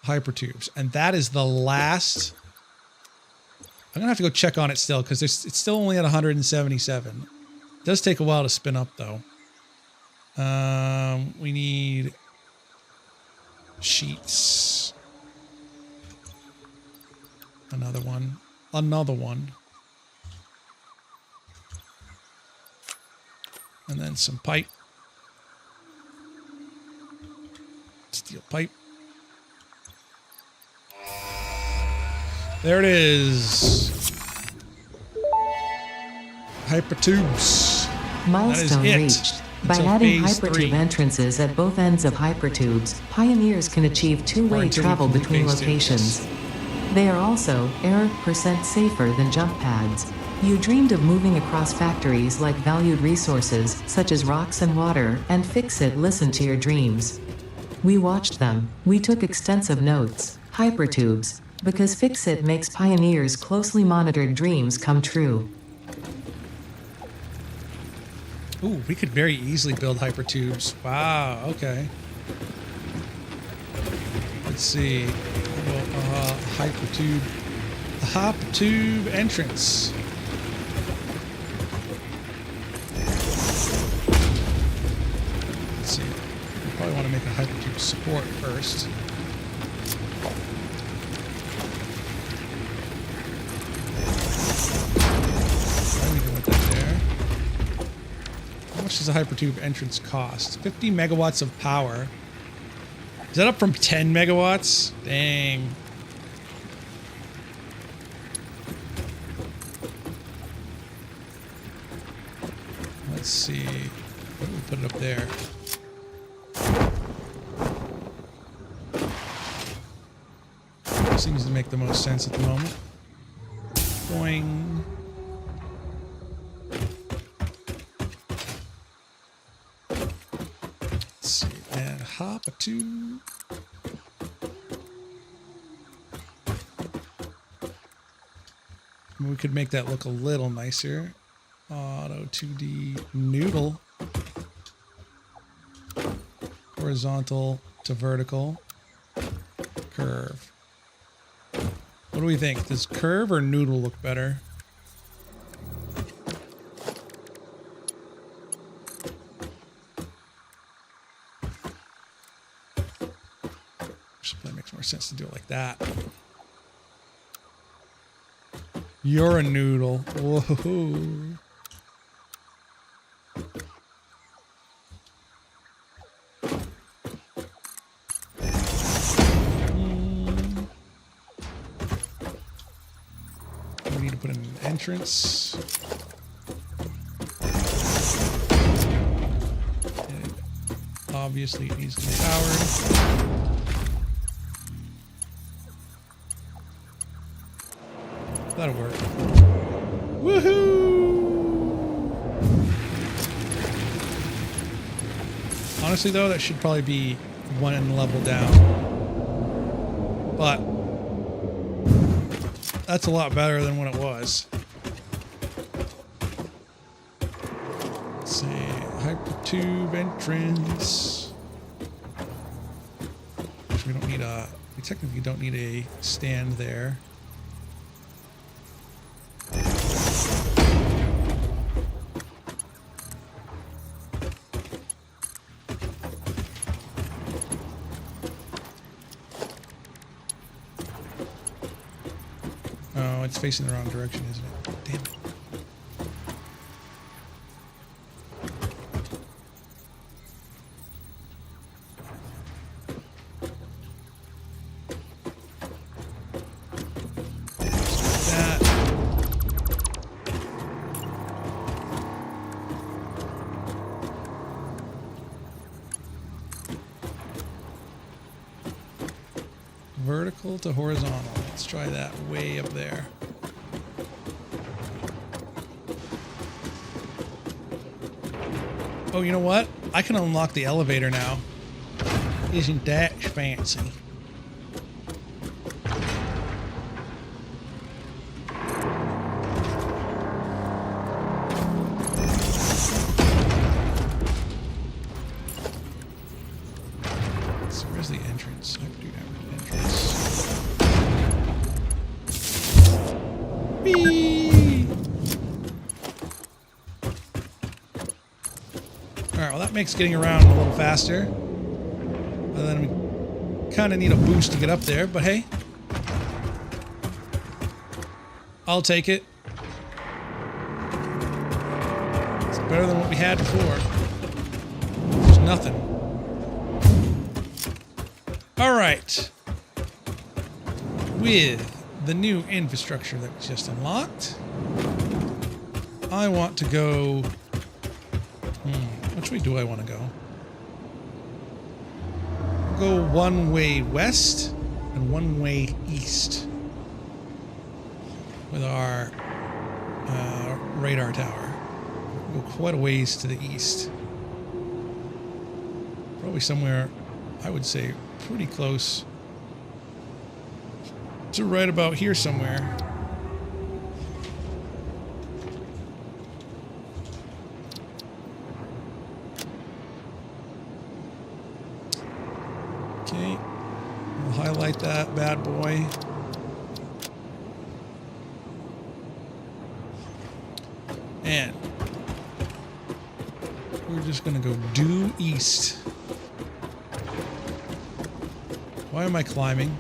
[SPEAKER 1] hypertubes, and that is the last. I'm gonna have to go check on it still because it's still only at 177. It does take a while to spin up though. We need sheets. Another one. And then some pipe. Steel pipe. There it is. Hypertubes.
[SPEAKER 2] Milestone reached. By adding hypertube entrances at both ends of hypertubes, pioneers can achieve two-way travel between locations. They are also % safer than jump pads. You dreamed of moving across factories like valued resources, such as rocks and water, and FICSIT listened to your dreams. We watched them. We took extensive notes. Hypertubes. Because FICSIT makes pioneers' closely monitored dreams come true.
[SPEAKER 1] Ooh, we could very easily build hypertubes. Wow, okay. Let's see. Hypertube entrance. Let's see. We probably want to make a hypertube support first. How much does a hypertube entrance cost? 50 megawatts of power. Is that up from 10 megawatts? Dang. Let's see. What do we put it up there? Seems to make the most sense at the moment. Boing. Hop a two. We could make that look a little nicer. Auto 2D noodle. Horizontal to vertical. Curve. What do we think? Does curve or noodle look better? More sense to do it like that. You're a noodle. Whoa. We need to put in an entrance. And obviously it needs to be powered. That'll work. Woohoo! Honestly, though, that should probably be one level down. But that's a lot better than what it was. Let's see. Hypertube entrance. Which we don't need a... We technically don't need a stand there. facing the wrong direction, isn't it? Damn it. Vertical to horizontal. Let's try that way up there. Oh, you know what? I can unlock the elevator now. Isn't that fancy? So where's the entrance? I do have an entrance. Whee! Alright, well that makes getting around a little faster. And then we kind of need a boost to get up there, but hey. I'll take it. It's better than what we had before. There's nothing. Alright. With the new infrastructure that we just unlocked, I want to go... which way do I want to go? I'll go one way west and one way east with our radar tower. We'll go quite a ways to the east. Probably somewhere, I would say, pretty close to right about here somewhere. Okay, we'll highlight that bad boy. And we're just gonna go due east. Why am I climbing?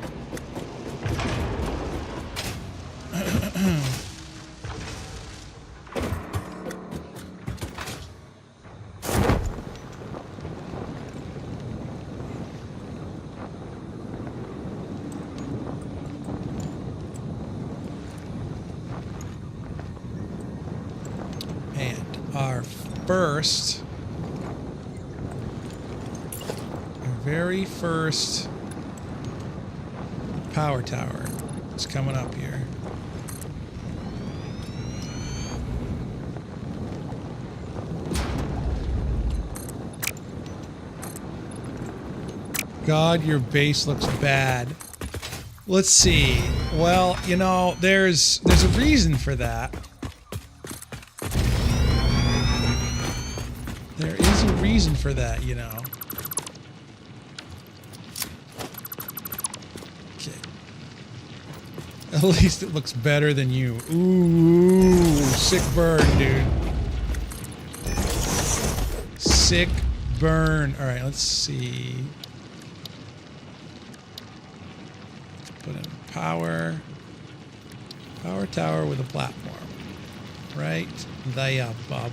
[SPEAKER 1] And our very first power tower is coming up here. God, your base looks bad. Let's see. Well, you know, there's a reason for that. There is a reason for that, you know. Okay. At least it looks better than you. Ooh, sick burn, dude. Sick burn. All right, let's see. Put in power tower with a platform. Right there, bub.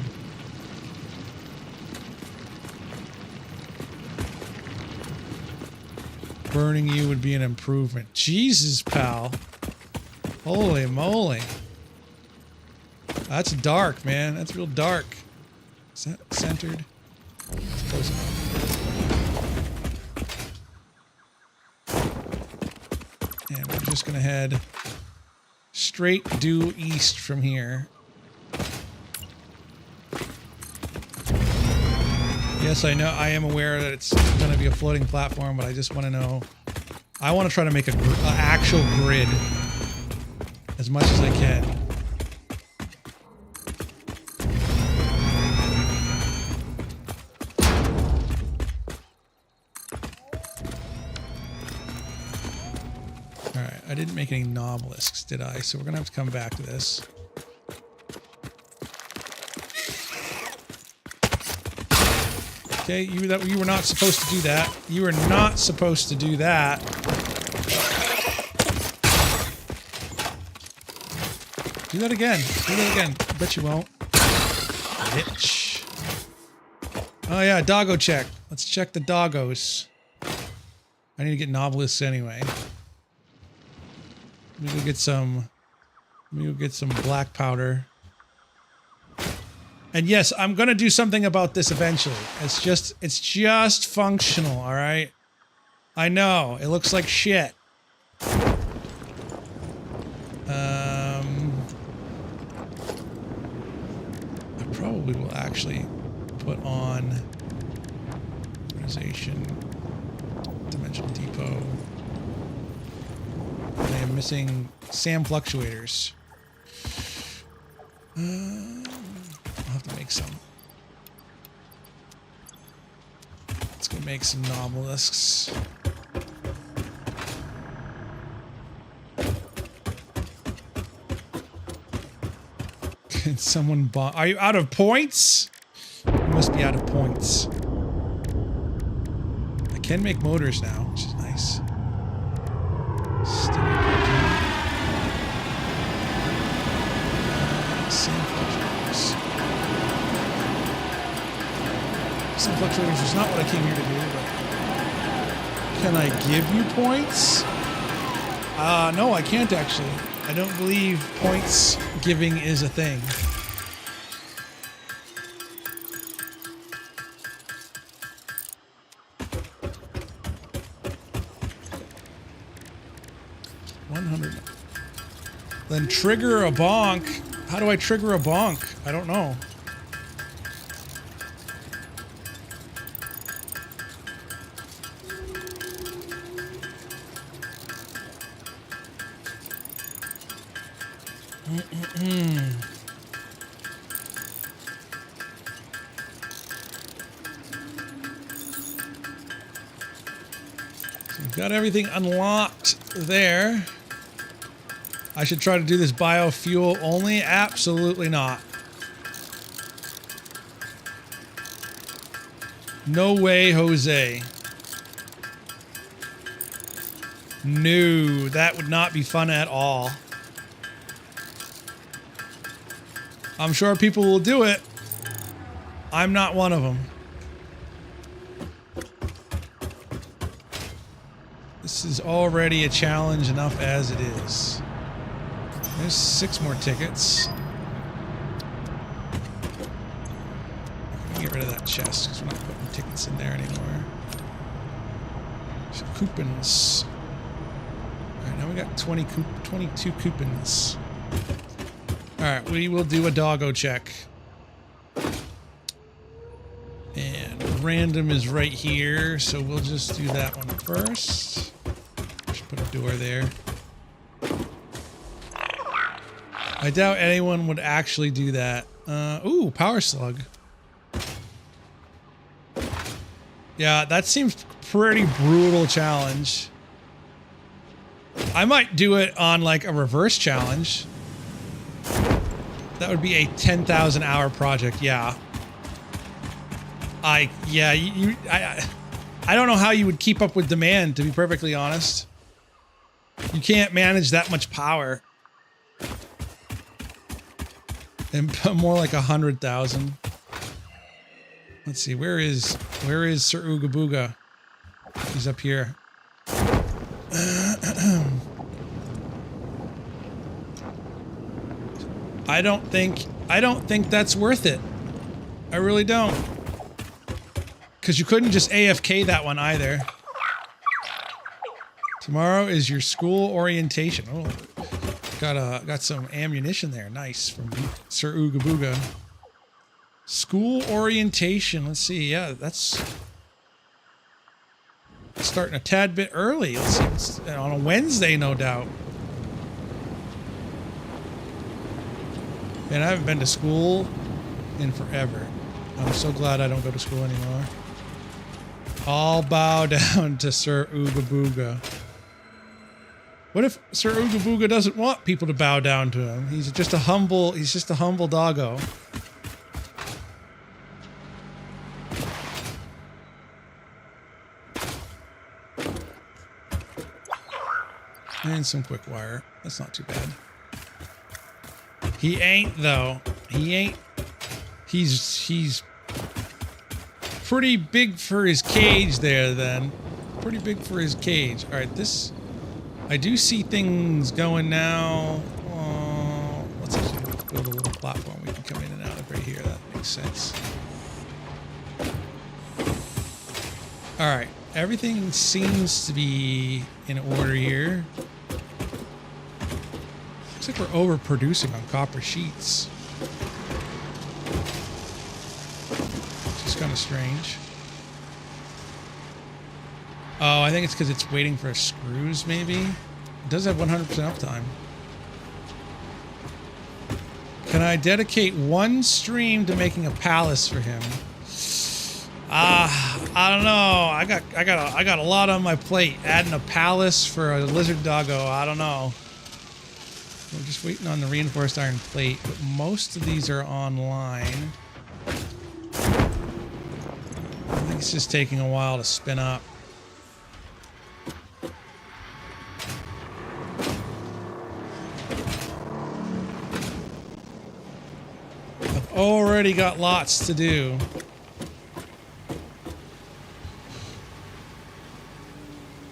[SPEAKER 1] Burning you would be an improvement. Jesus, pal. Holy moly. That's dark, man. That's real dark. Is that centered? It's close enough. And we're just going to head straight due east from here. Yes, I know. I am aware that it's going to be a floating platform, but I just want to know. I want to try to make an actual grid as much as I can. All right, I didn't make any nobelisks, did I? So we're going to have to come back to this. Okay, you were not supposed to do that. You were not supposed to do that. Do that again. Do that again. I bet you won't. Bitch. Oh yeah, doggo check. Let's check the doggos. I need to get novelists anyway. Let me go get some. Let me go get some black powder. And yes, I'm gonna do something about this eventually. It's just functional, all right? I know it looks like shit. I probably will actually put on organization, dimensional depot. I am missing SAM fluctuators. I'll have to make some. Let's go make some novelisks. Can someone buy? Are you out of points? You must be out of points. I can make motors now, which is nice. Some fluctuators is not what I came here to do, but can I give you points? No, I can't actually. I don't believe points giving is a thing. $100. Then trigger a bonk. How do I trigger a bonk? I don't know. So we've got everything unlocked there. I should try to do this biofuel only? Absolutely not. No way, Jose. No, that would not be fun at all. I'm sure people will do it. I'm not one of them. This is already a challenge enough as it is. There's 6 more tickets. I'm gonna get rid of that chest because we're not putting tickets in there anymore. Some coupons. Alright, now we got 22 coupons. Alright, we will do a doggo check. And random is right here, so we'll just do that one first. Just put a door there. I doubt anyone would actually do that. Ooh, power slug. Yeah, that seems pretty brutal challenge. I might do it on like a reverse challenge. That would be a 10,000 hour project, yeah. I don't know how you would keep up with demand, to be perfectly honest. You can't manage that much power. And more like 100,000. Let's see, where is Sir Ooga Booga? He's up here. I don't think that's worth it. I really don't. Because you couldn't just AFK that one either. Tomorrow is your school orientation. Oh, got some ammunition there. Nice from Sir Ooga Booga. School orientation. Let's see. Yeah, that's starting a tad bit early. Let's see. It's on a Wednesday, no doubt. Man, I haven't been to school in forever. I'm so glad I don't go to school anymore. I'll bow down to Sir Ooga Booga. What if Sir Ooga Booga doesn't want people to bow down to him? He's just a humble doggo. And some quick wire. That's not too bad. He ain't though. He ain't. He's pretty big for his cage there then. Pretty big for his cage. All right, this, I do see things going now. Let's actually build a little platform we can come in and out of right here. That makes sense. All right, everything seems to be in order here. Looks like we're overproducing on copper sheets. Which is kind of strange. Oh, I think it's because it's waiting for screws, maybe? It does have 100% uptime. Can I dedicate one stream to making a palace for him? I don't know. I got a lot on my plate. Adding a palace for a lizard doggo, I don't know. We're just waiting on the reinforced iron plate, but most of these are online. I think it's just taking a while to spin up. I've already got lots to do.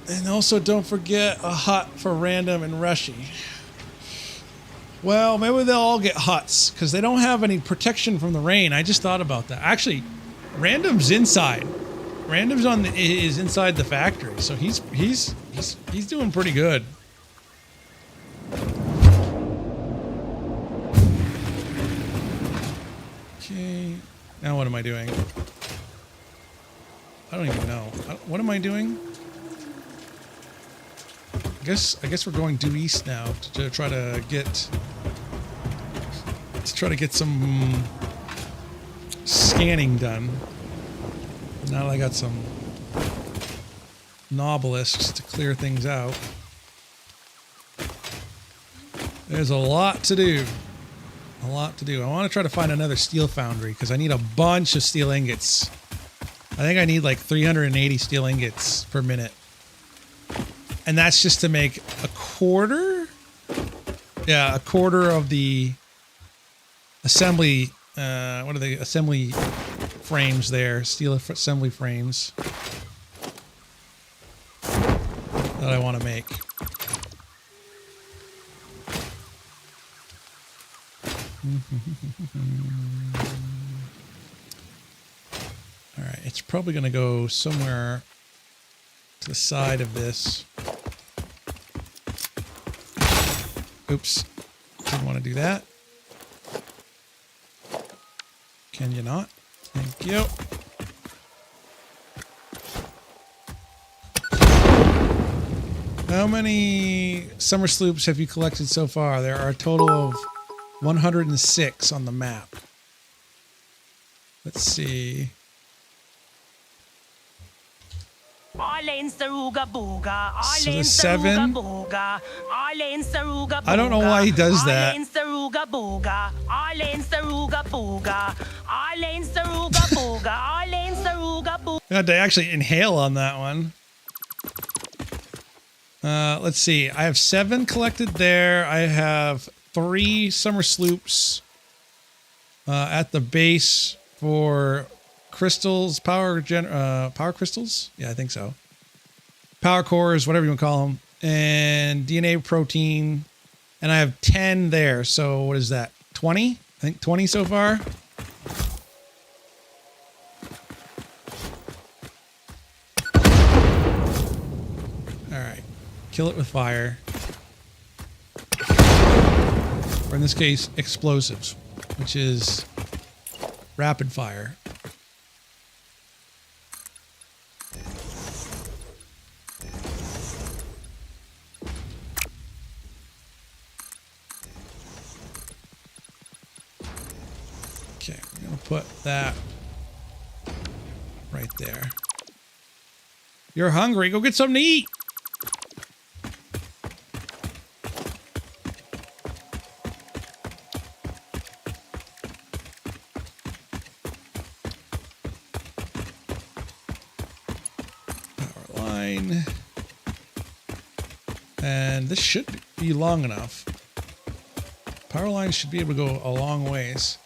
[SPEAKER 1] And also don't forget a hut for Random and Rushy. Well, maybe they'll all get huts because they don't have any protection from the rain. I just thought about that. Actually, Random's inside. Random's is inside the factory, so he's doing pretty good. Okay, now what am I doing? I don't even know. What am I doing? I guess we're going due east now to try to get some scanning done. Now that I got some nobelisks to clear things out. There's a lot to do. A lot to do. I want to try to find another steel foundry because I need a bunch of steel ingots. I think I need like 380 steel ingots per minute. And that's just to make a quarter? Yeah, a quarter of the assembly, what are the assembly frames there? Steel assembly frames that I want to make. All right, it's probably going to go somewhere to the side of this. Oops, didn't want to do that. Can you not? Thank you. How many summer sloops have you collected so far? There are a total of 106 on the map. Let's see. So the 7. I don't know why he does that. I had to actually inhale on that one. Let's see. I have 7 collected there. I have 3 summer sloops at the base for crystals, power crystals. Yeah, I think so. Power cores, whatever you want to call them, and DNA protein, and I have 10 there. So what is that? 20? I think 20 so far. All right, kill it with fire, or in this case, explosives, which is rapid fire. Okay, we're gonna put that right there. You're hungry, go get something to eat. Power line. And this should be long enough. Power lines should be able to go a long ways.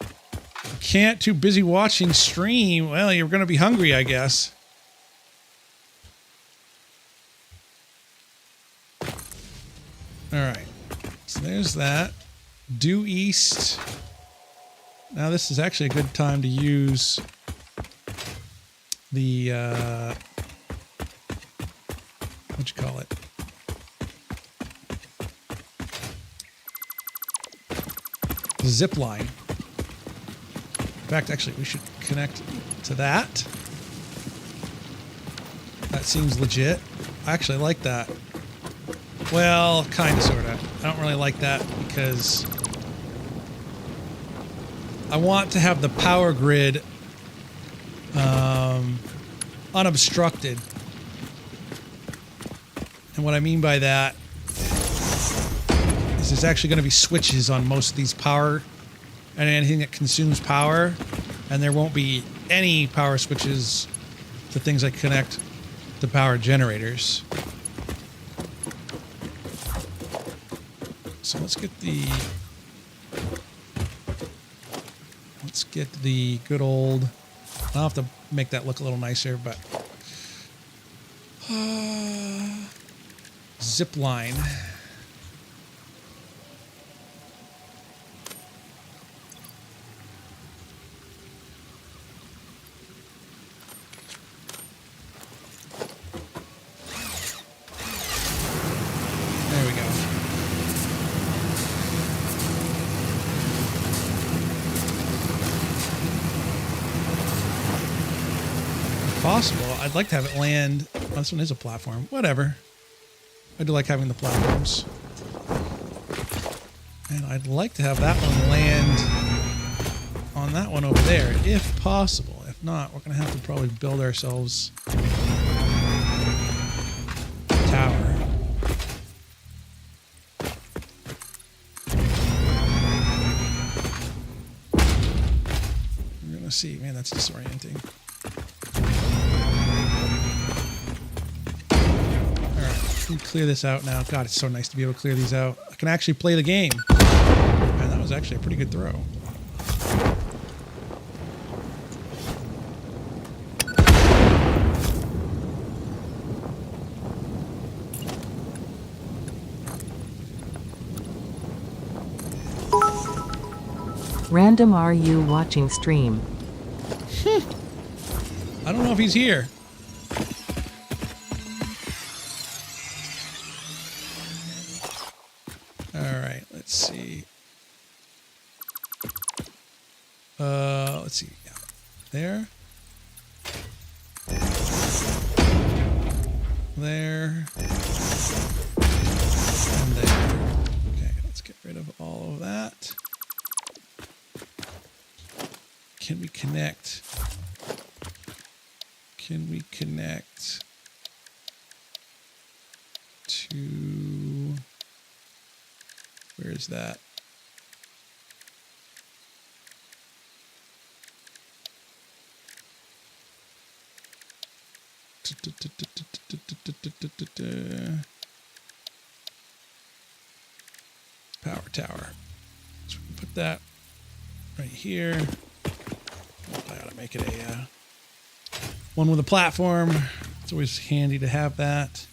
[SPEAKER 1] Can't, too busy watching stream. Well, you're going to be hungry, I guess. All right. So there's that. Due east. Now this is actually a good time to use the, what you call it? The zip line. In fact, actually, we should connect to that. That seems legit. I actually like that. Well, kind of, sort of. I don't really like that because I want to have the power grid unobstructed. And what I mean by that is there's actually going to be switches on most of these power and anything that consumes power, and there won't be any power switches to things that connect to power generators. So let's get the good old, I'll have to make that look a little nicer, but zip line. There we go. If possible, I'd like to have it land. Oh, this one is a platform. Whatever. I do like having the platforms. And I'd like to have that one land on that one over there, if possible. If not, we're going to have to probably build ourselves a tower. We're going to see. Man, that's disorienting. Clear this out now. God, it's so nice to be able to clear these out. I can actually play the game. And that was actually a pretty good throw.
[SPEAKER 2] Random, are you watching stream?
[SPEAKER 1] I don't know if he's here. Let's see. Let's see. Yeah. There. There. And there. Okay, let's get rid of all of that. Can we connect? Can we connect to... Where is that? Power tower. So we can put that right here. I ought to make it a one with a platform. It's always handy to have that.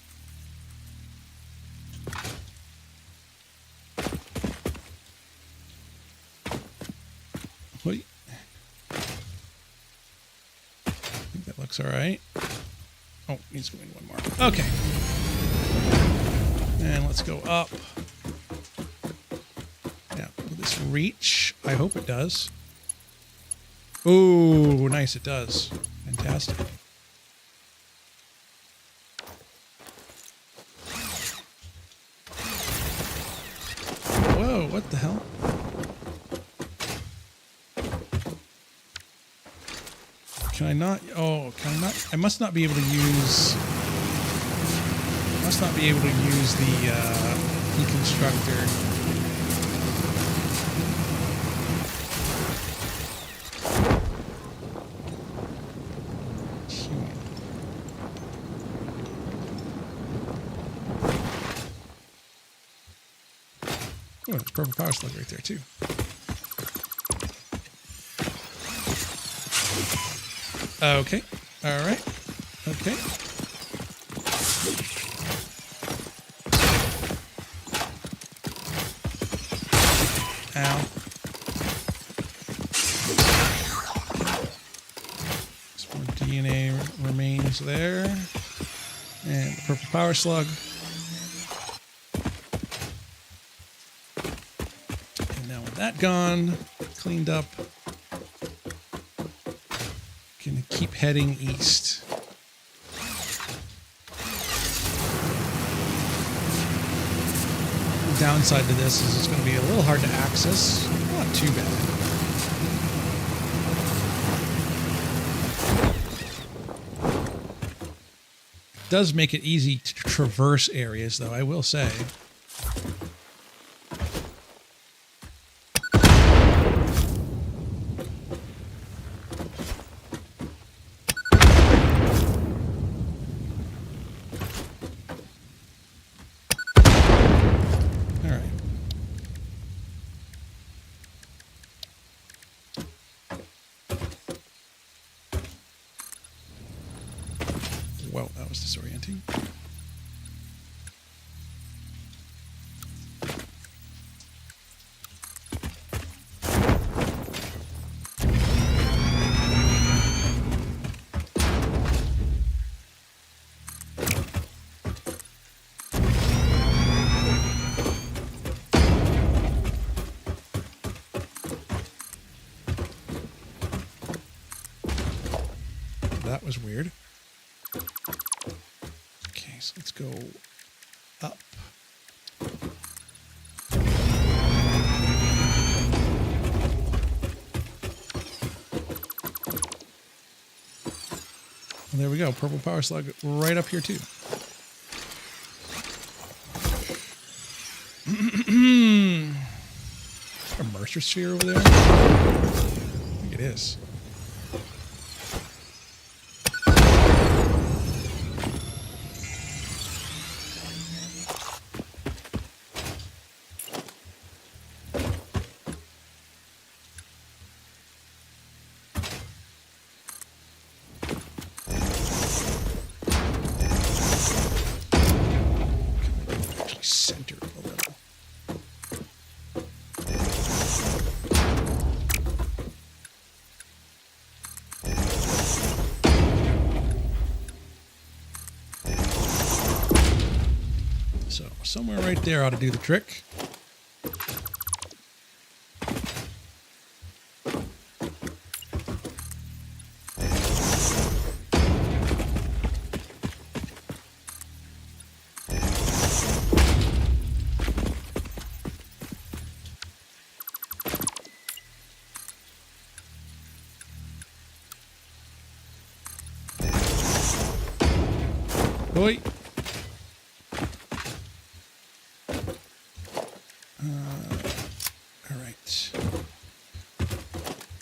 [SPEAKER 1] Wait. I think that looks all right. Oh, needs to go in one more. Okay. And let's go up. Yeah, will this reach? I hope it does. Ooh, nice, it does. Fantastic. Whoa, what the hell? Can I not? Oh, can I not? I must not be able to use... Must not be able to use the deconstructor. Oh, there's a purple power slug right there too. Okay. All right. Okay. Ow. Some more DNA remains there. And the purple power slug. And now with that gone, cleaned up, can keep heading east. The downside to this is it's going to be a little hard to access. Not too bad. It does make it easy to traverse areas, though, I will say. Well, that was disorienting. That was weird. Okay, so let's go up. And there we go. Purple power slug right up here too. A Mercer sphere over there? I think it is. Center a little. So somewhere right there ought to do the trick. Oi. All right.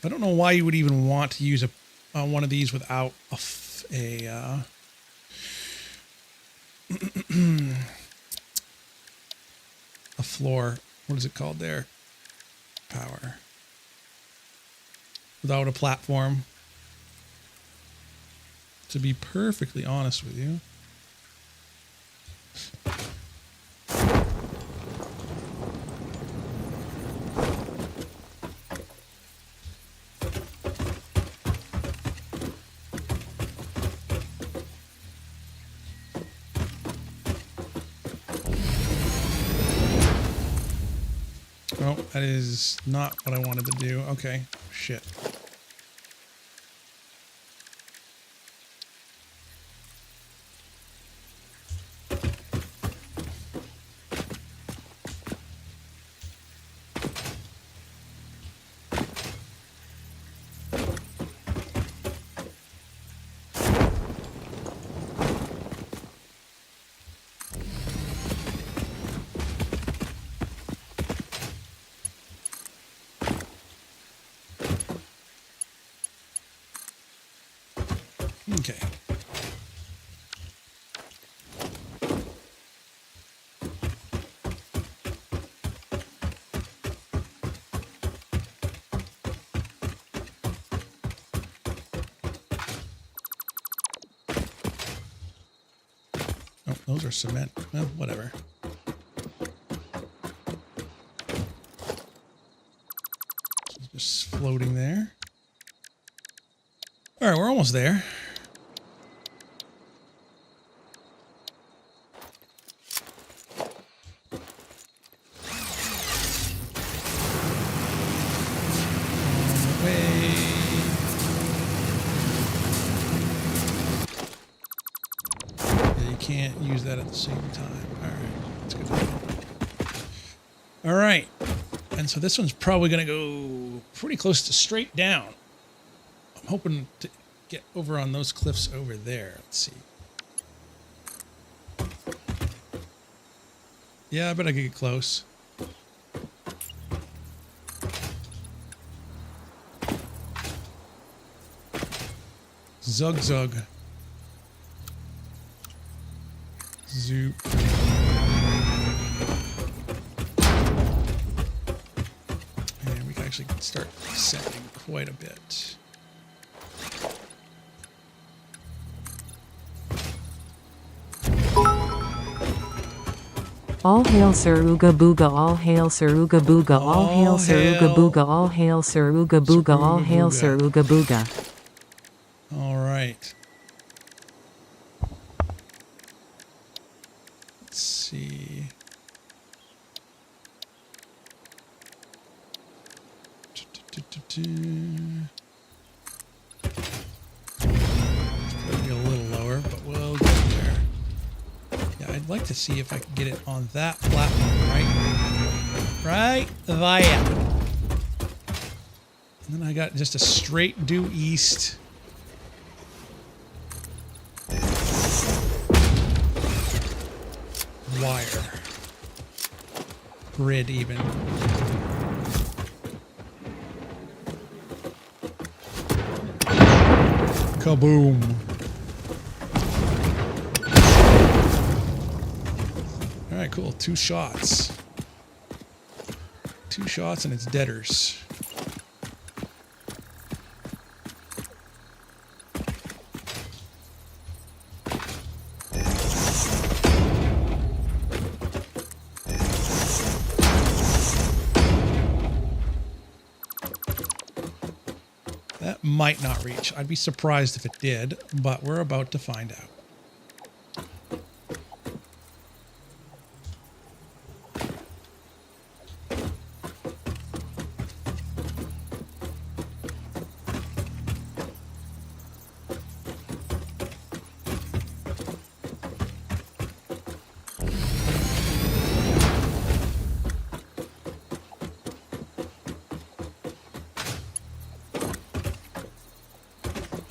[SPEAKER 1] I don't know why you would even want to use one of these without a floor. What is it called there? Power. Without a platform. To be perfectly honest with you. Oh, that is not what I wanted to do. Okay, shit. Okay. Those are cement. Well, whatever. Just floating there. All right, we're almost there. Can't use that at the same time. All right, that's good. All right, and so this one's probably going to go pretty close to straight down. I'm hoping to get over on those cliffs over there. Let's see. Yeah, I bet I could get close. Zug zug. Zoop. And we can actually start descending quite a bit.
[SPEAKER 2] All hail Sir Ooga Booga, all hail Sir Ooga Booga, all hail Sir Ooga Booga, all hail Sir Ooga Booga, all hail Sir Ooga Booga.
[SPEAKER 1] All right. Let's see. Maybe a little lower, but we'll get there. Yeah, I'd like to see if I can get it on that platform, right there. And then I got just a straight due east. Wire. Grid even. Kaboom. All right, cool. 2 shots. 2 shots and it's deaders. That might not reach. I'd be surprised if it did, but we're about to find out.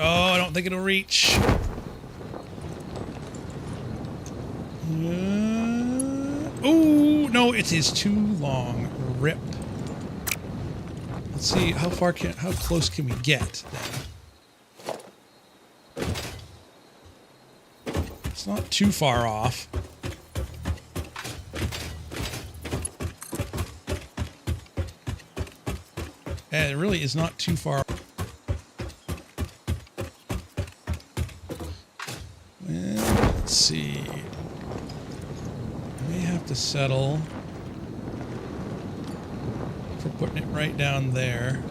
[SPEAKER 1] Oh, I don't think it'll reach. Oh, no, it is too long. Rip. Let's see how close can we get then? It's not too far off. And it really is not too far. Let's see. I may have to settle for putting it right down there.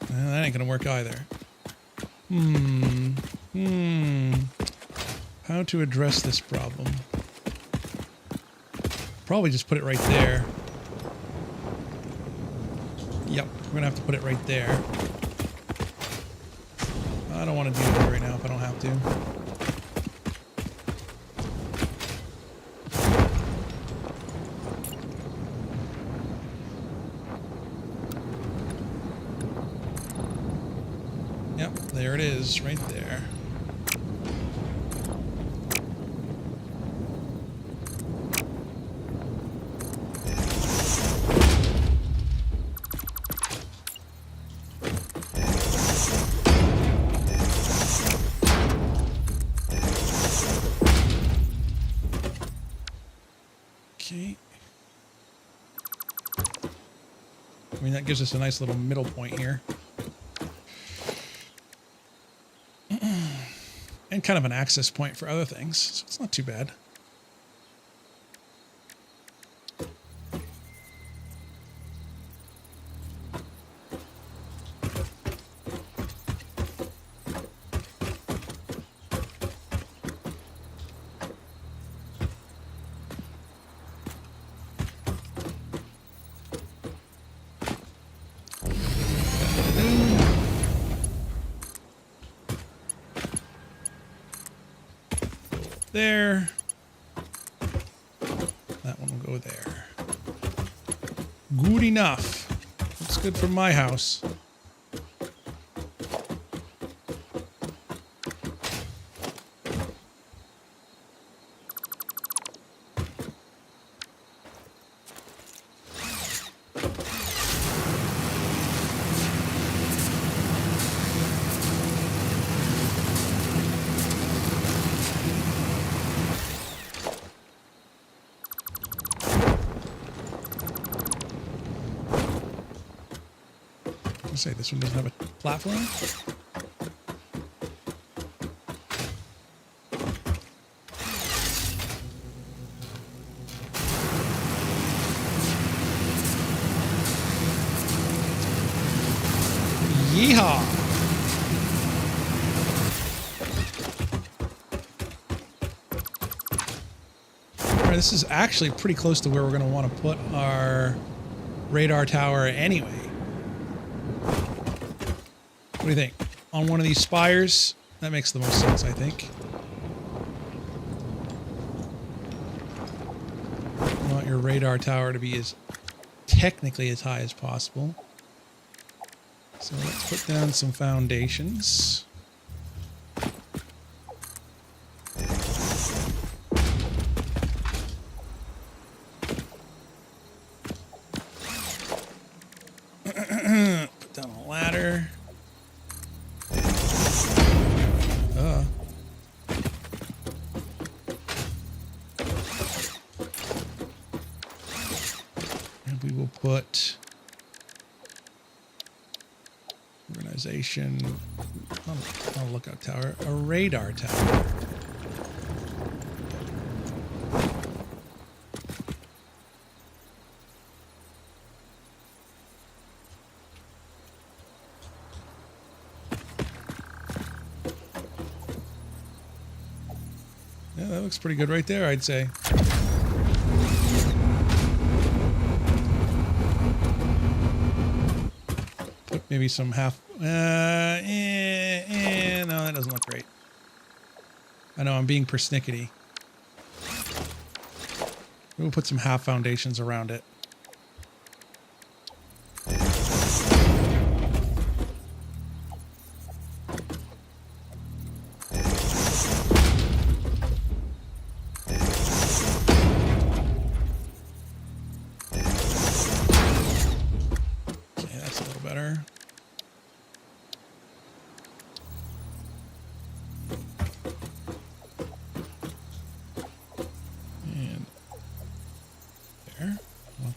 [SPEAKER 1] Well, that ain't gonna work either. How to address this problem? Probably just put it right there. Yep, we're gonna have to put it right there. I don't want to do that right now if I don't have to. Yep, there it is, right there. Okay, mean, that gives us a nice little middle point here. And kind of an access point for other things, so it's not too bad. There. That one will go there. Good enough. Looks good from my house. Say this one doesn't have a platform. Yeehaw! All right, this is actually pretty close to where we're going to want to put our radar tower anyway. What do you think? On one of these spires? That makes the most sense, I think. You want your radar tower to be as technically as high as possible. So let's put down some foundations. Put down a ladder. We will put organization, not a lookout tower, a radar tower. Yeah, that looks pretty good right there, I'd say. Maybe some half, no, that doesn't look great. I know, I'm being persnickety. We'll put some half foundations around it. Okay, that's a little better.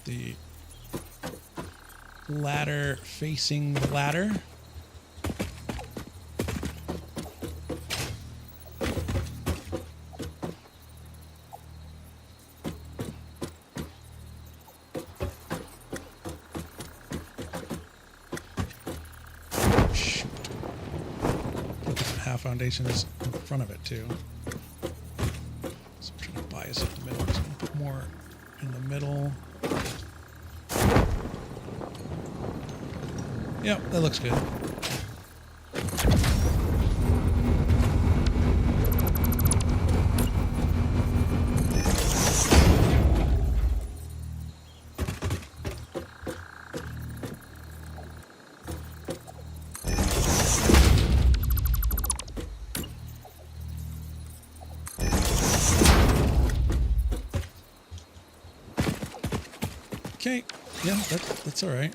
[SPEAKER 1] The ladder facing the ladder. Shoot. Put some half foundations in front of it too. So I'm trying to bias it in the middle. I'm just going to put more in the middle. Yep, that looks good. Okay, yeah, that's all right.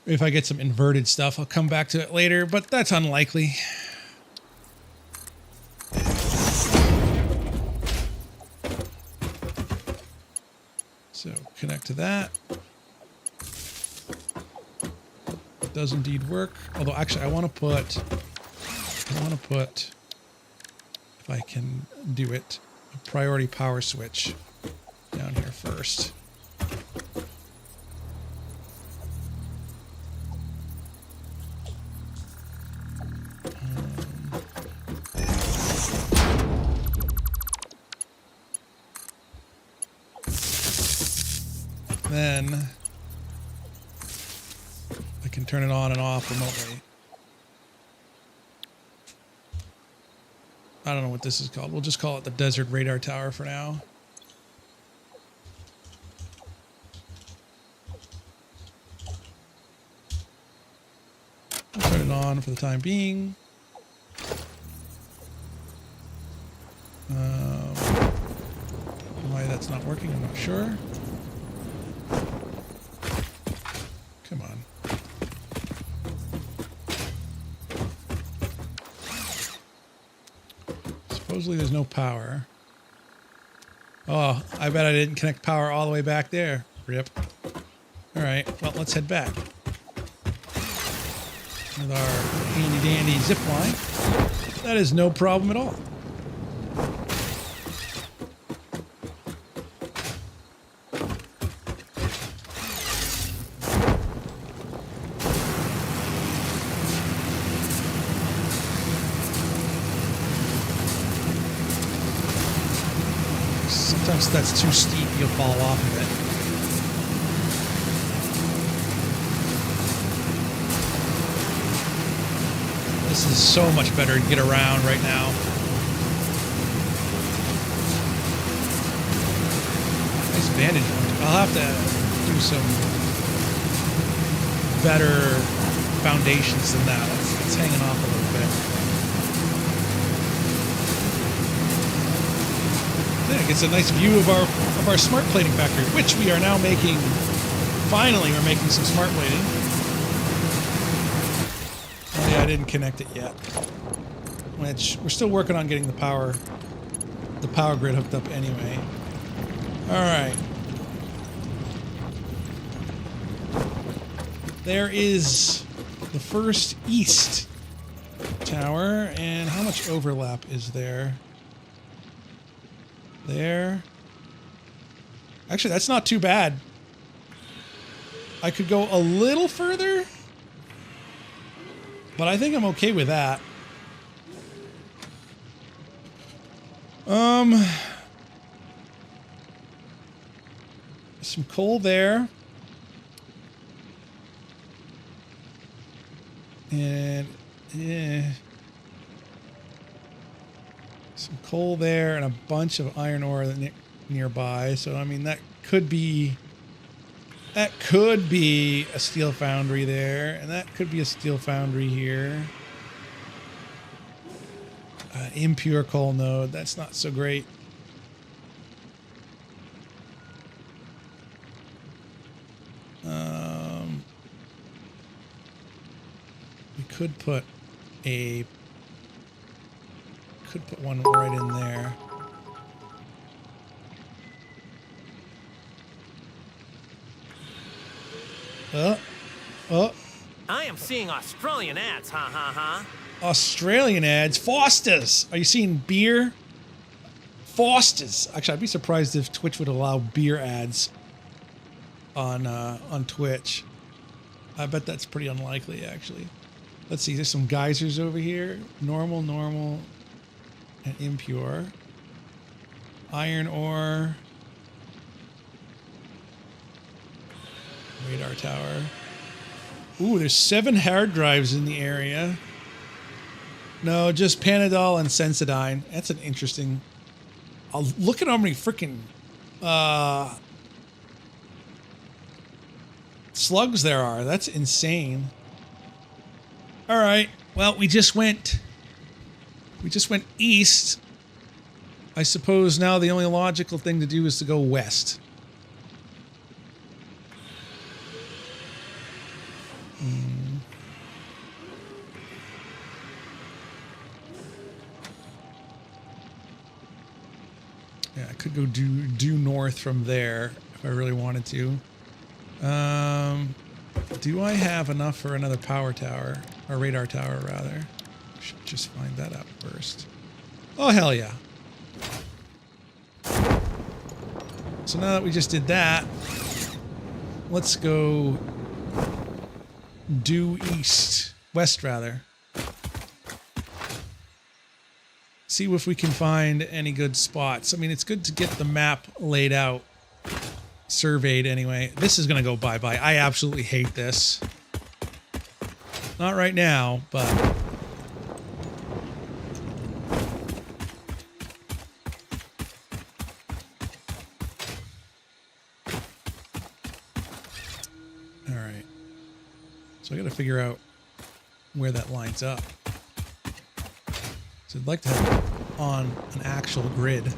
[SPEAKER 1] If I get some inverted stuff, I'll come back to it later, but that's unlikely. So connect to that. That does indeed work. Although actually I want to put, if I can do it, a priority power switch down here first. Then I can turn it on and off remotely. I don't know what this is called. We'll just call it the Desert Radar Tower for now. I'll turn it on for the time being. Why that's not working, I'm not sure. Come on. Supposedly there's no power. Oh, I bet I didn't connect power all the way back there. Rip. Alright, well, let's head back. With our handy dandy zip line. That is no problem at all. Sometimes that's too steep, you'll fall off of it. This is so much better to get around right now. Nice vantage point. I'll have to do some better foundations than that. It's hanging off a little bit. It gets a nice view of our smart plating factory, which we are now making. Finally, we're making some smart plating. Oh yeah, I didn't connect it yet. Which we're still working on getting the power grid hooked up anyway. All right. There is the first east tower, and how much overlap is there? There. Actually, that's not too bad. I could go a little further, but I think I'm okay with that. Some coal there. And yeah. Some coal there and a bunch of iron ore nearby. So I mean that could be a steel foundry there, and that could be a steel foundry here. Impure coal node, that's not so great. We could put one right in there.
[SPEAKER 8] I am seeing Australian ads, ha ha ha.
[SPEAKER 1] Australian ads? Foster's! Are you seeing beer? Foster's! Actually, I'd be surprised if Twitch would allow beer ads on Twitch. I bet that's pretty unlikely, actually. Let's see, there's some geysers over here. Normal, and impure. Iron ore. Radar tower. Ooh, there's 7 hard drives in the area. No, just Panadol and Sensodyne. That's an interesting... look at how many freaking slugs there are. That's insane. All right. Well, we just went east. I suppose now the only logical thing to do is to go west. Yeah, I could go due north from there if I really wanted to. Do I have enough for another power tower, or radar tower rather? Should just find that out first. Oh, hell yeah. So now that we just did that, let's go due west rather. See if we can find any good spots. I mean, it's good to get the map laid out, surveyed anyway. This is going to go bye-bye. I absolutely hate this. Not right now, but... Alright. So I got to figure out where that lines up. So I'd like to have it on an actual grid. It's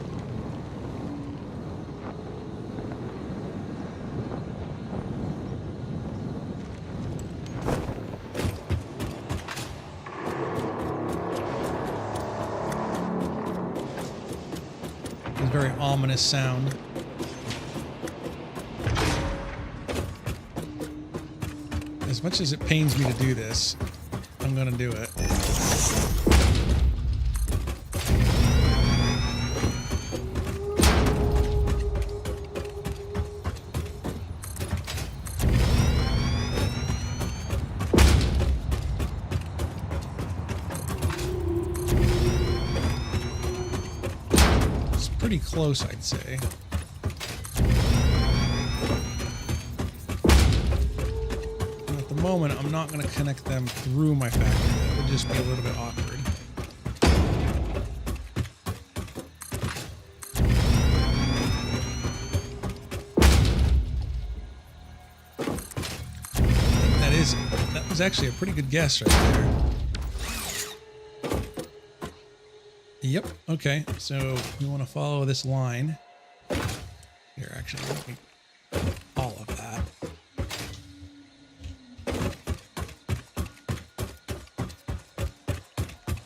[SPEAKER 1] a very ominous sound. As much as it pains me to do this, I'm gonna do it. Pretty close, I'd say. And at the moment, I'm not going to connect them through my factory. That would just be a little bit awkward. I think that was actually a pretty good guess right there. Yep. Okay. So we want to follow this line. Here, actually, let me all of that.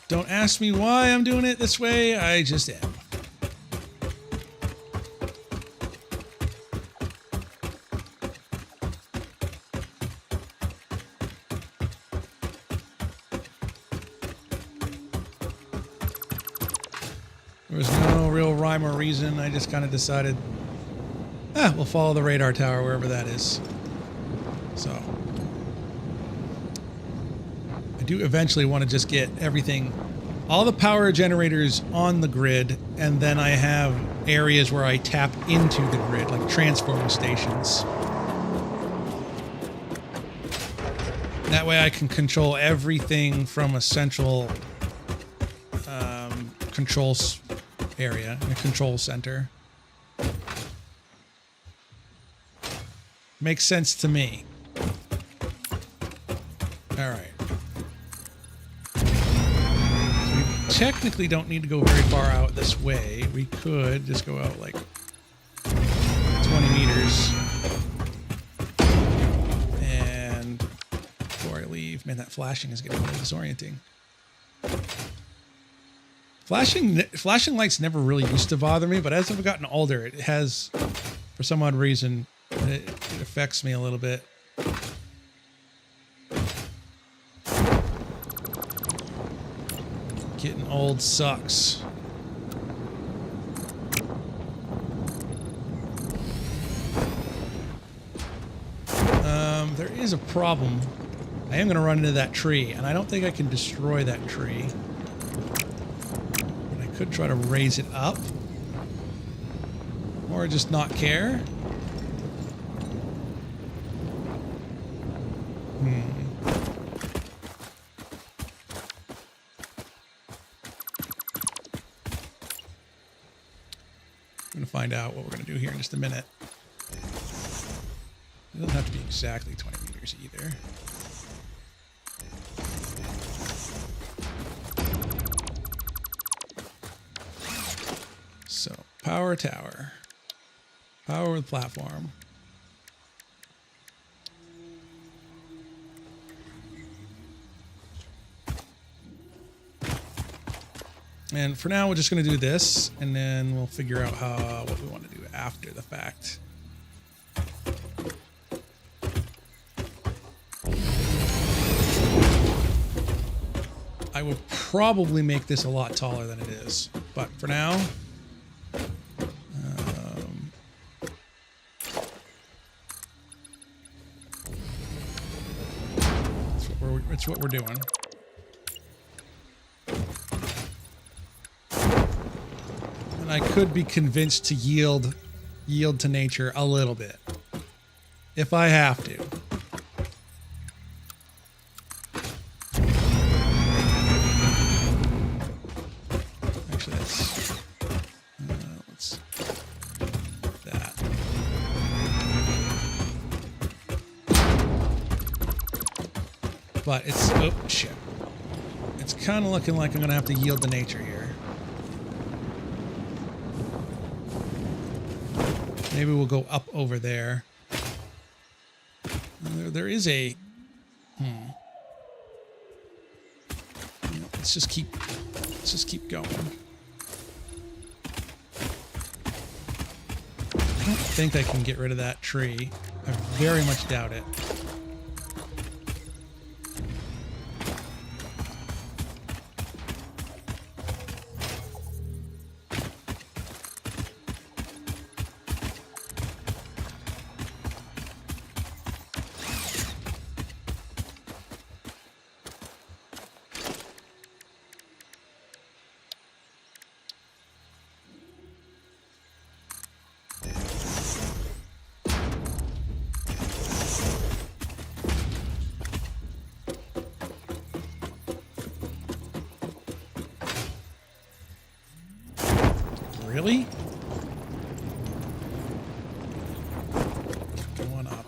[SPEAKER 1] Don't ask me why I'm doing it this way. I just am. There was no real rhyme or reason. I just kind of decided, we'll follow the radar tower wherever that is. So I do eventually want to just get everything, all the power generators on the grid, and then I have areas where I tap into the grid, like transformer stations. That way I can control everything from a central control area, a control center. Makes sense to me. All right. So we technically don't need to go very far out this way. We could just go out like 20 meters. And before I leave, man, that flashing is getting really disorienting. Flashing lights never really used to bother me, but as I've gotten older, it has, for some odd reason, it affects me a little bit. Getting old sucks. There is a problem. I am going to run into that tree, and I don't think I can destroy that tree. Could try to raise it up, or just not care. I'm gonna find out what we're gonna do here in just a minute. It doesn't have to be exactly 20 meters either. So, power tower. Power with platform. And for now, we're just going to do this, and then we'll figure out what we want to do after the fact. would probably make this a lot taller than it is. But for now, it's what we're doing. And I could be convinced to yield to nature a little bit, if I have to. Actually, let's that. But it's, oh shit. It's kind of looking like I'm going to have to yield to nature here. Maybe we'll go up over there. There is a... Let's just keep going. I don't think I can get rid of that tree. I very much doubt it. Really? Keep going up.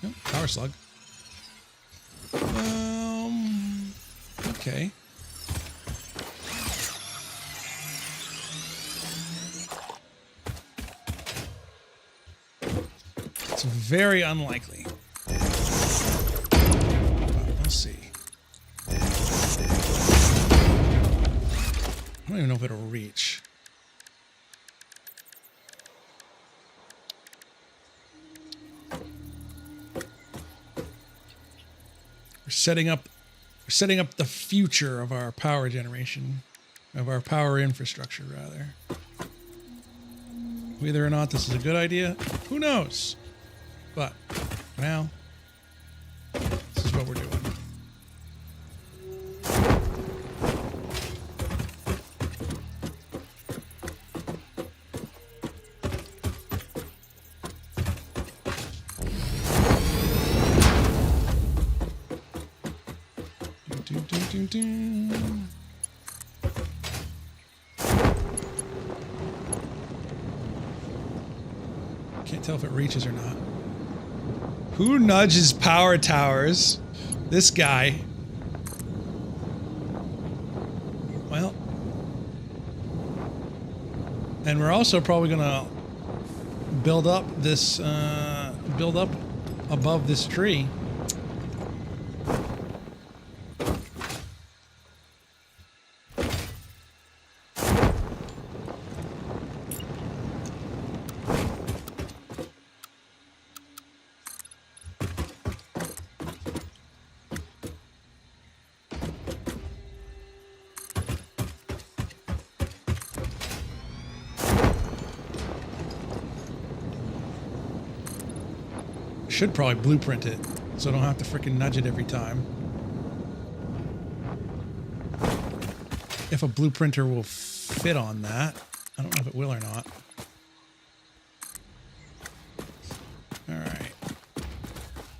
[SPEAKER 1] Oh, power slug. Okay. It's very unlikely. We'll see. I don't even know if it'll reach. We're setting up the future of our power generation, of our power infrastructure, rather. Whether or not this is a good idea, who knows? But for now, this is what we're doing. Can't tell if it reaches or not. Who nudges power towers? This guy. Well. And we're also probably gonna build up this, build up above this tree. Should probably blueprint it so I don't have to freaking nudge it every time. If a blueprinter will fit on that. I don't know if it will or not. Alright.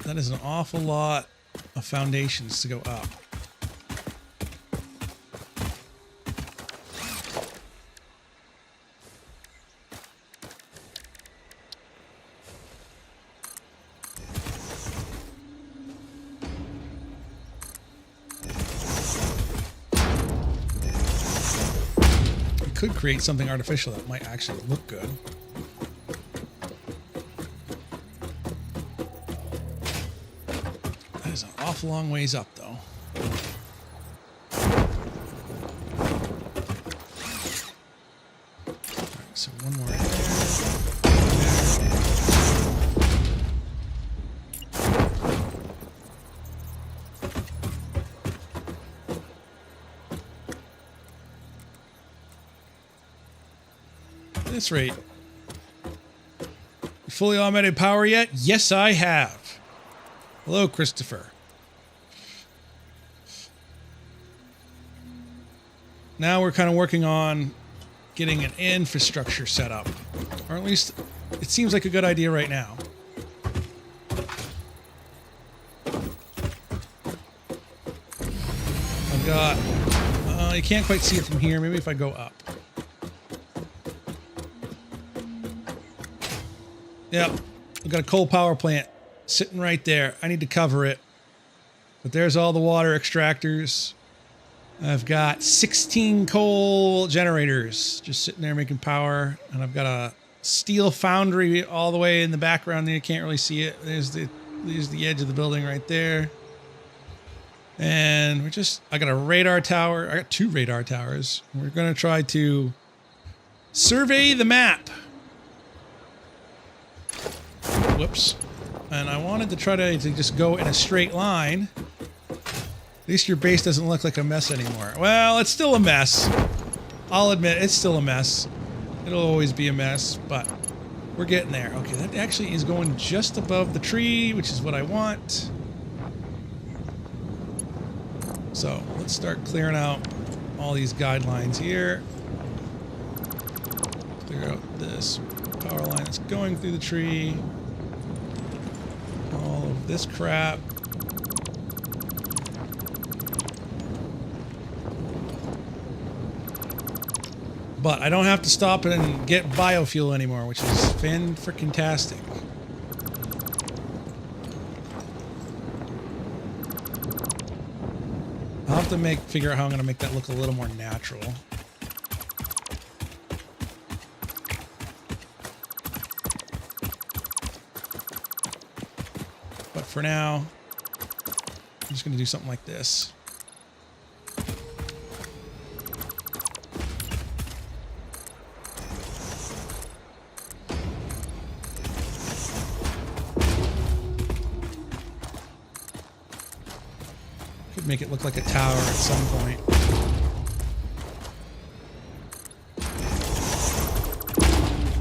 [SPEAKER 1] That is an awful lot of foundations to go up. Could create something artificial that might actually look good. That is an awful long ways up, though. So one more there. At this rate. Fully automated power yet? Yes, I have. Hello, Christopher. Now we're kind of working on getting an infrastructure set up. Or at least it seems like a good idea right now. I've got... you can't quite see it from here. Maybe if I go up. Yep. We've got a coal power plant sitting right there. I need to cover it. But there's all the water extractors. I've got 16 coal generators just sitting there making power. And I've got a steel foundry all the way in the background there. You can't really see it. There's the edge of the building right there. And I got a radar tower. I got 2 radar towers. We're going to try to survey the map. Whoops. And I wanted to try to just go in a straight line. At least your base doesn't look like a mess anymore. Well, it's still a mess. I'll admit, it's still a mess. It'll always be a mess, but we're getting there. Okay, that actually is going just above the tree, which is what I want. So, let's start clearing out all these guidelines here. Clear out this power line that's going through the tree. All of this crap. But I don't have to stop and get biofuel anymore, which is fan-frickin-tastic. I'll have to figure out how I'm going to make that look a little more natural. But for now, I'm just going to do something like this. Make it look like a tower at some point.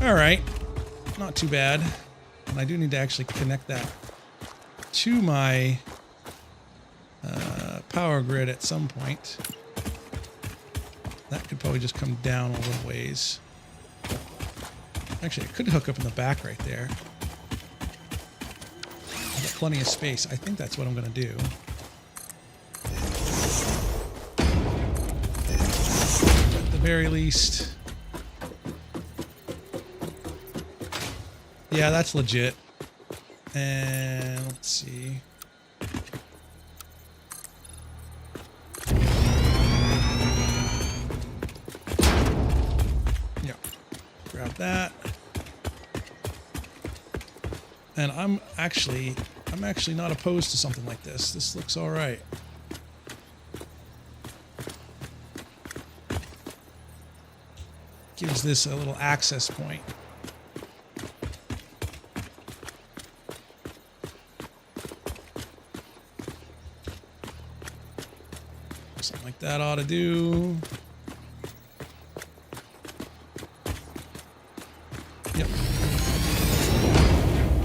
[SPEAKER 1] All right, not too bad. And I do need to actually connect that to my power grid at some point. That could probably just come down a little ways. Actually, I could hook up in the back right there. I've got plenty of space. I think that's what I'm going to do. Very least. Yeah, that's legit. And let's see. Yeah. Grab that. And I'm actually not opposed to something like this. This looks all right. Gives this a little access point. Something like that ought to do. Yep.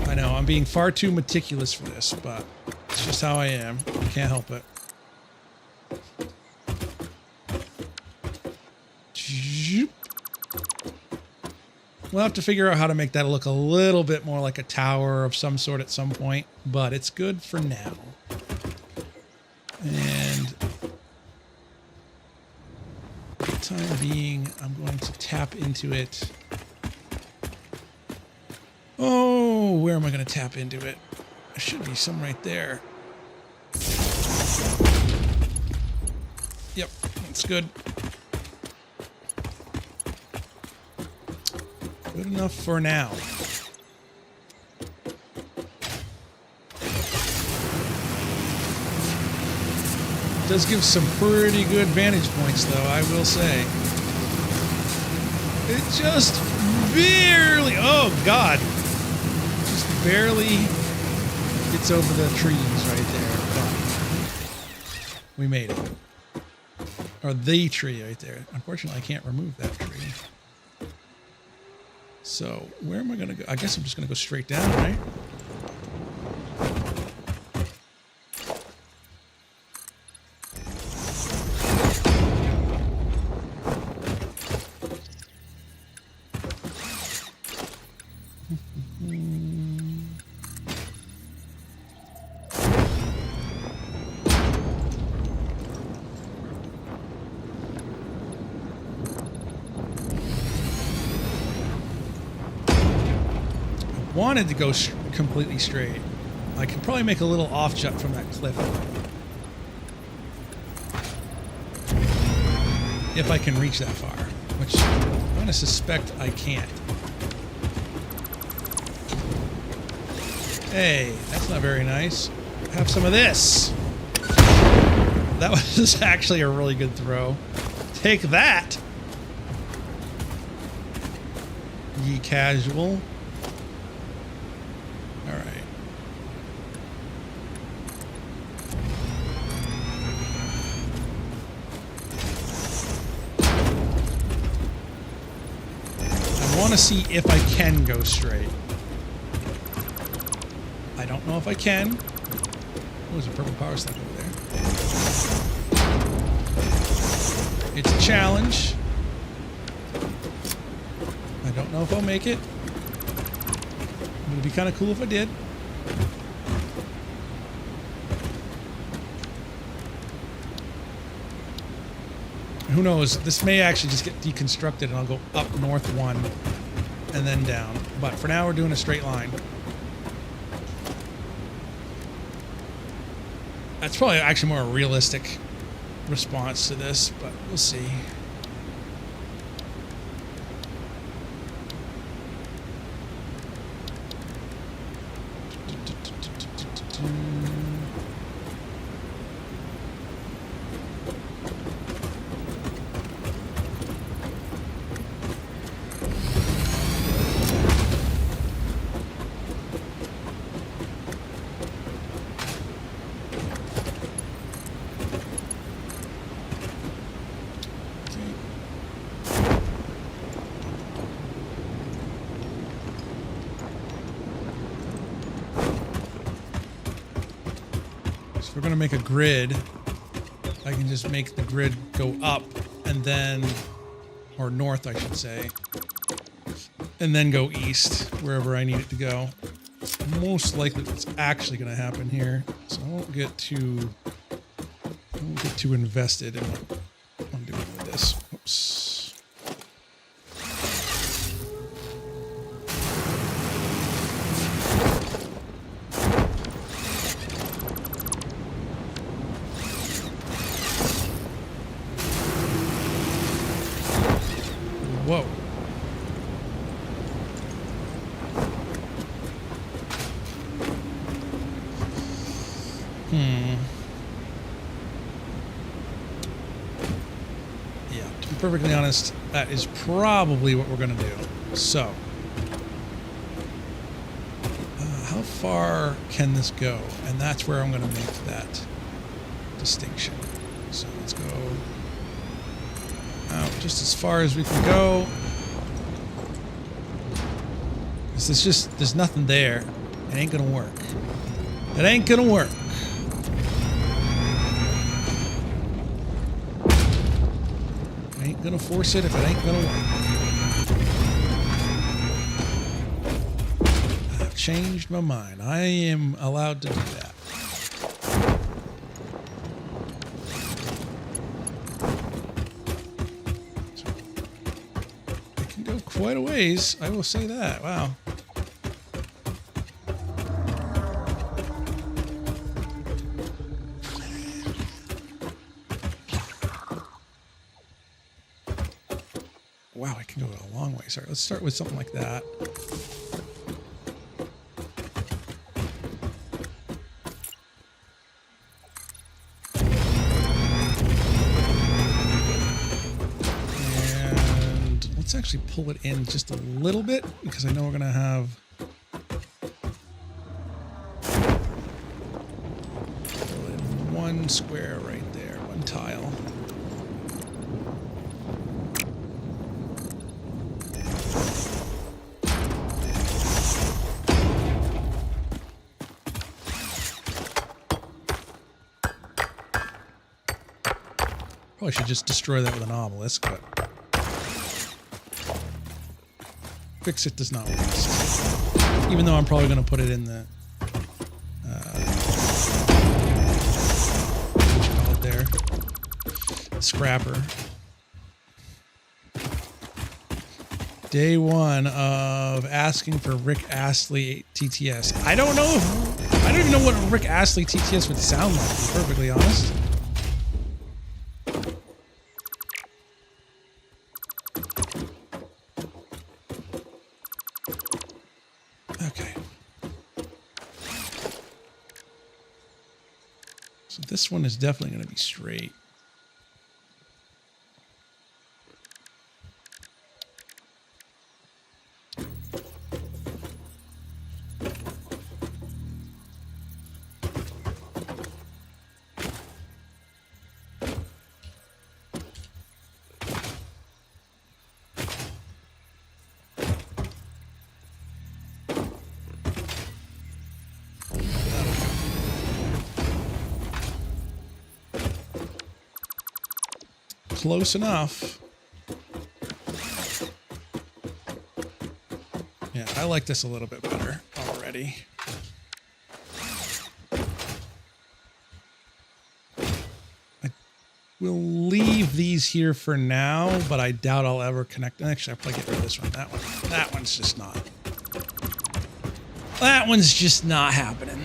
[SPEAKER 1] I know, I'm being far too meticulous for this, but it's just how I am. I can't help it. We'll have to figure out how to make that look a little bit more like a tower of some sort at some point, but it's good for now. And for the time being, I'm going to tap into it. Oh, where am I going to tap into it? There should be some right there. Yep, that's good. Good enough for now. Does give some pretty good vantage points, though, I will say. It just barely, oh God. Just barely gets over the trees right there. But we made it. Or the tree right there. Unfortunately, I can't remove that tree. So where am I going to go? I guess I'm just going to go straight down, right? Wanted to go completely straight. I could probably make a little off jump from that cliff. If I can reach that far, which I'm going to suspect I can't. Hey, that's not very nice. Have some of this. That was actually a really good throw. Take that, ye casual. I want to see if I can go straight. I don't know if I can. Oh, there's a purple power slug over there. It's a challenge. I don't know if I'll make it. It would be kind of cool if I did. Who knows? This may actually just get deconstructed and I'll go up north one and then down. But for now, we're doing a straight line. That's probably actually more a realistic response to this, but we'll see. We're going to make a grid. I can just make the grid go up and then, or north, I should say, and then go east wherever I need it to go. Most likely that's actually going to happen here. So I won't get too invested in what I'm doing with this. Oops. Whoa. Yeah, to be perfectly honest, that is probably what we're going to do. So, how far can this go? And that's where I'm going to make that distinction. So let's go out just as far as we can go. It's just, there's nothing there. It ain't gonna work. It ain't gonna work. I ain't gonna force it if it ain't gonna work. I've changed my mind. I am allowed to do that. Quite a ways, I will say that. Wow. Wow, I can go a long way. Sorry, let's start with something like that. Let's actually pull it in just a little bit because I know we're going to have one square right there, one tile. Probably should just destroy that with an obelisk, but FICSIT does not waste. Even though I'm probably going to put it in the what you call it there, scrapper. Day one of asking for Rick Astley TTS. I don't know. I don't even know what a Rick Astley TTS would sound like, to be perfectly honest. So this one is definitely going to be straight. Close enough. Yeah, I like this a little bit better already. I will leave these here for now, but I doubt I'll ever connect. Actually, I'll probably get rid of this one. That one's just not. That one's just not happening.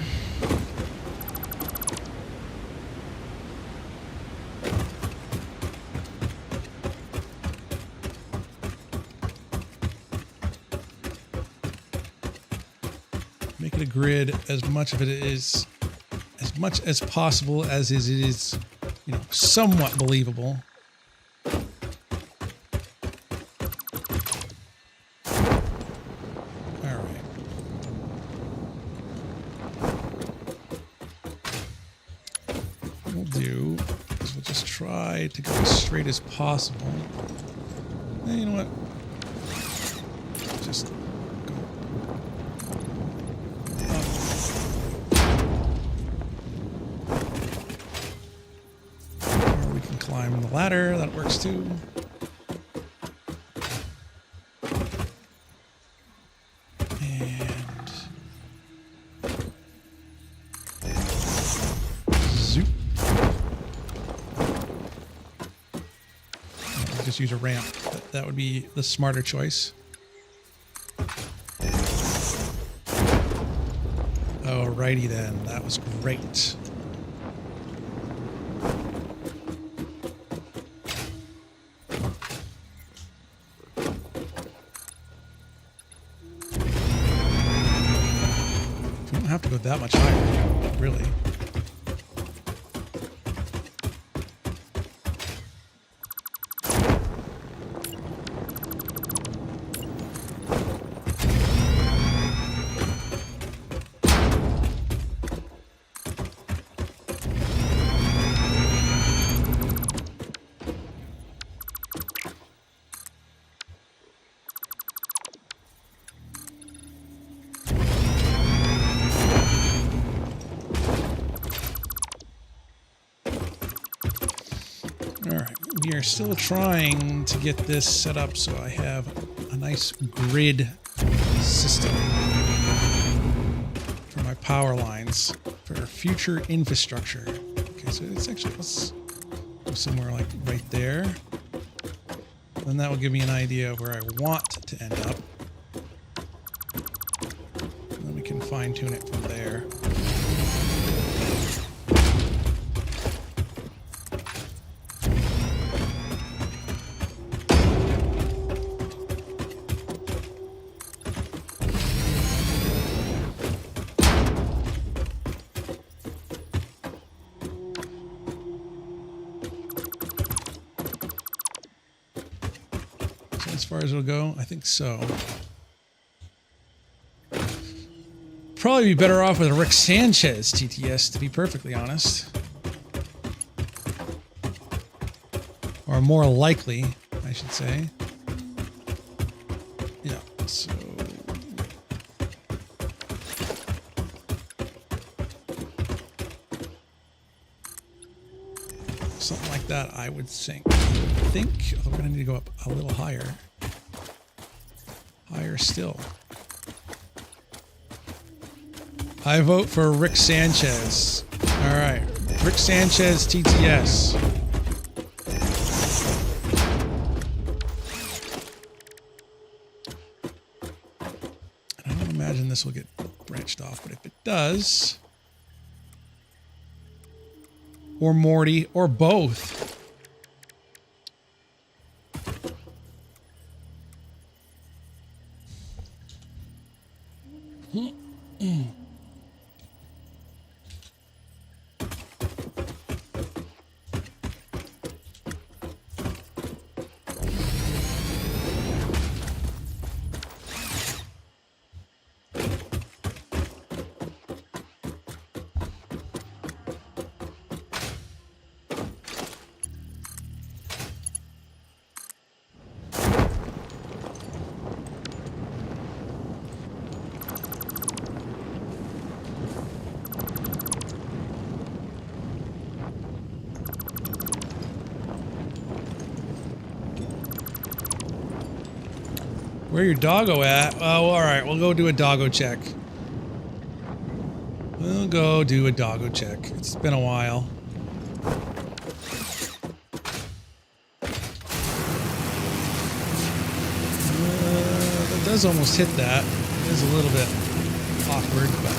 [SPEAKER 1] Make it a grid as much of it is, as much as possible as it is, you know, somewhat believable. All right. What we'll do is we'll just try to go as straight as possible. You know what? Just climb the ladder, that works too. And zoop. I'll just use a ramp. That would be the smarter choice. Alrighty then, that was great. Have to go that much higher, really. We are still trying to get this set up so I have a nice grid system for my power lines for future infrastructure. Okay, so it's actually, let's go somewhere like right there. Then that will give me an idea of where I want to end up. And then we can fine tune it from there. So as far as it'll go, I think so. Probably be better off with a Rick Sanchez TTS, to be perfectly honest. Or more likely, I should say. Yeah, so... something like that, I would think. Although we're going to need to go up a little higher. Higher still. I vote for Rick Sanchez. All right. Rick Sanchez TTS. I don't imagine this will get branched off, but if it does... or Morty, or both. Where your doggo at? Oh, all right. We'll go do a doggo check. We'll go do a doggo check. It's been a while. That does almost hit that. It is a little bit awkward, but...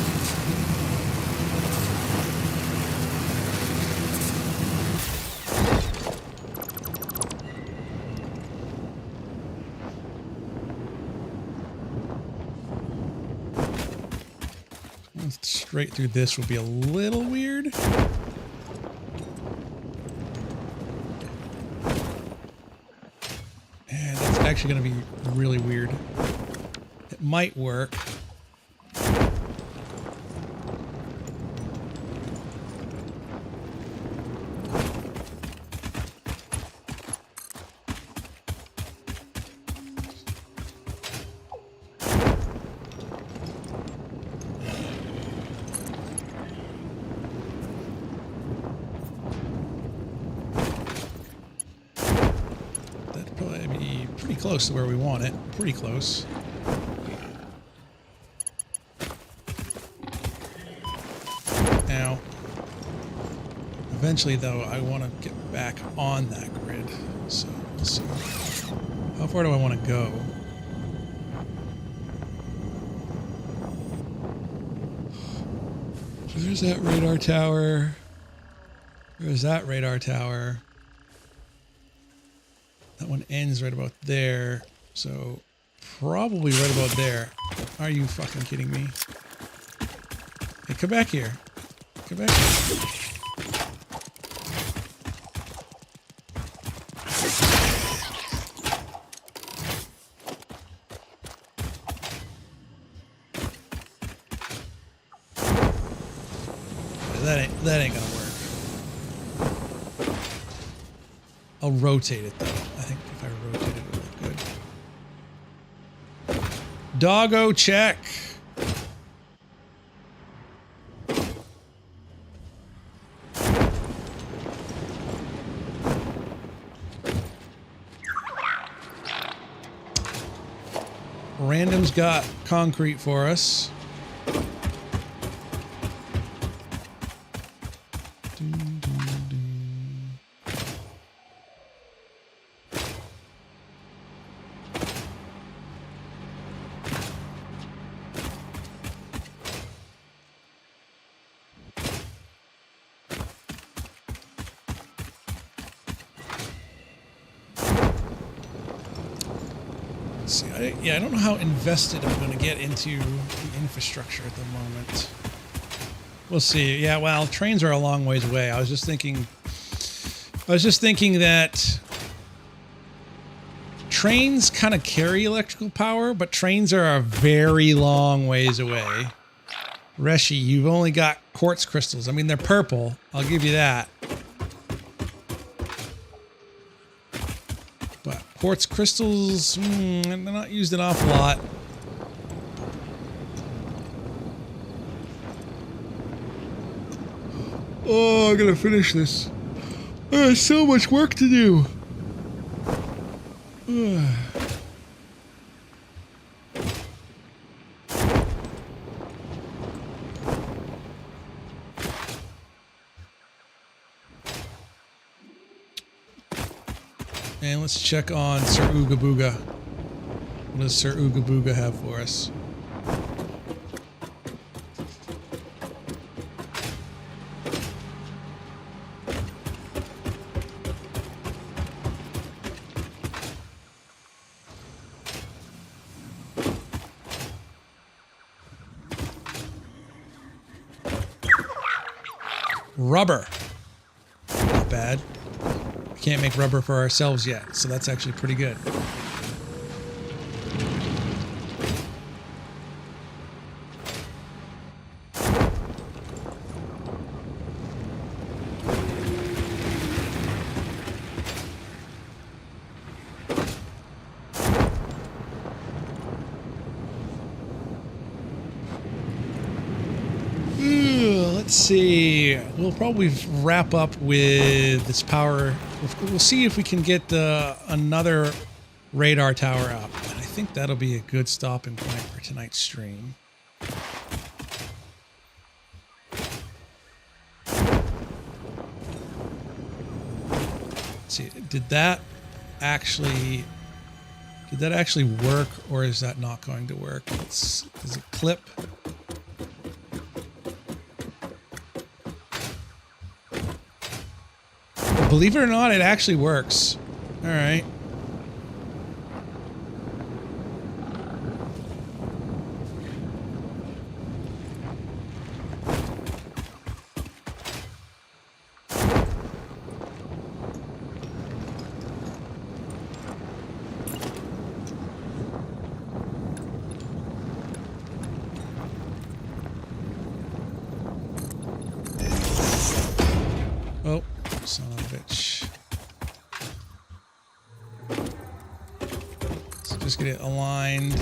[SPEAKER 1] straight through this will be a little weird. And that's actually going to be really weird. It might work. Close to where we want it. Pretty close. Now, eventually, though, I want to get back on that grid. So, let's see. How far do I want to go? So there's that radar tower. There's that radar tower. That one ends right about there, so probably right about there. Are you fucking kidding me? Hey, come back here. Come back here. That ain't gonna work. I'll rotate it though. I think if I rotate it, it'll look good. Doggo check. Random's got concrete for us. Yeah, I don't know how invested I'm going to get into the infrastructure at the moment. We'll see. Yeah, well, trains are a long ways away. I was just thinking that Trains kind of carry electrical power, but trains are a very long ways away. Reshi, you've only got quartz crystals. I mean, they're purple. I'll give you that. But quartz crystals, they're not used an awful lot. Oh, I gotta finish this. There's so much work to do. And let's check on Sir Ooga Booga. What does Sir Ooga Booga have for us? Rubber. Not bad. We can't make rubber for ourselves yet, so that's actually pretty good. Let's see. We'll probably wrap up with this power. We'll see if we can get another radar tower up. And I think that'll be a good stopping point for tonight's stream. Let's see. Did that actually work, or is that not going to work? Does it clip? Believe it or not, it actually works. All right. Oh, son of a bitch. Let's just get it aligned.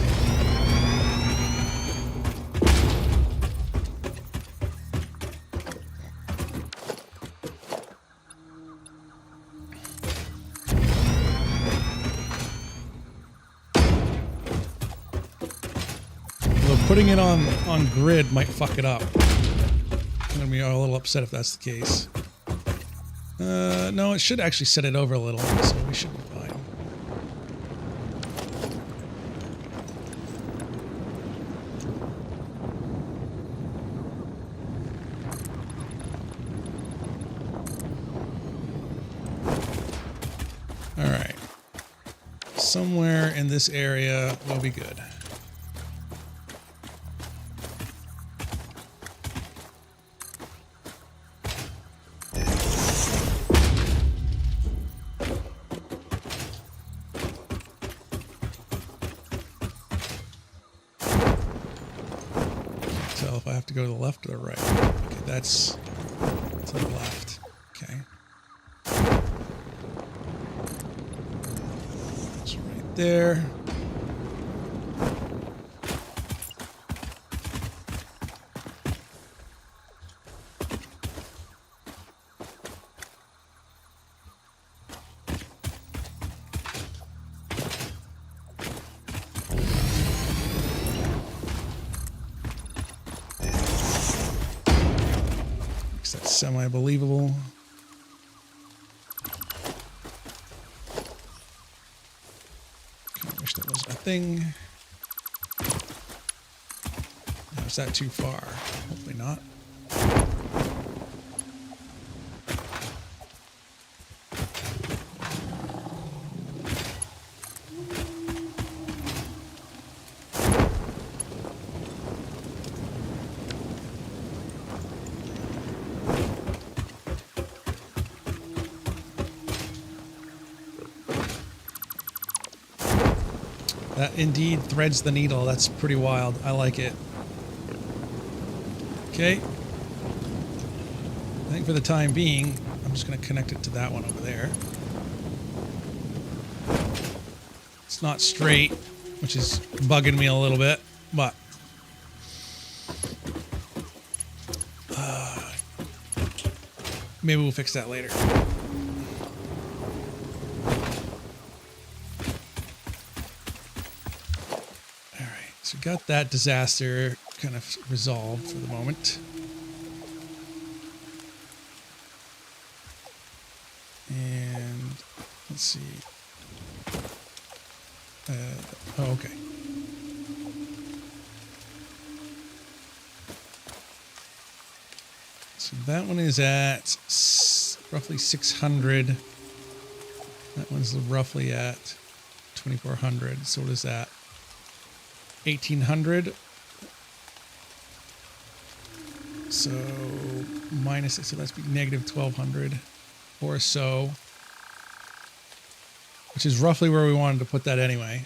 [SPEAKER 1] Although putting it on grid might fuck it up. I'm gonna be a little upset if that's the case. No, it should actually set it over a little, so we should be fine. All right. Somewhere in this area will be good. To go to the left or the right. Okay, that's to the left. Okay. That's right there. That's semi-believable. I wish that wasn't a thing. Now, is that too far? Hopefully not. That indeed threads the needle. That's pretty wild. I like it. Okay. I think for the time being, I'm just going to connect it to that one over there. It's not straight, which is bugging me a little bit, but maybe we'll fix that later. Alright, so we got that disaster kind of resolved for the moment. And let's see. Oh, okay. So that one is at roughly 600. That one's roughly at 2400. So what is that? 1800. So minus it. So that's be negative 1200 or so. Which is roughly where we wanted to put that anyway.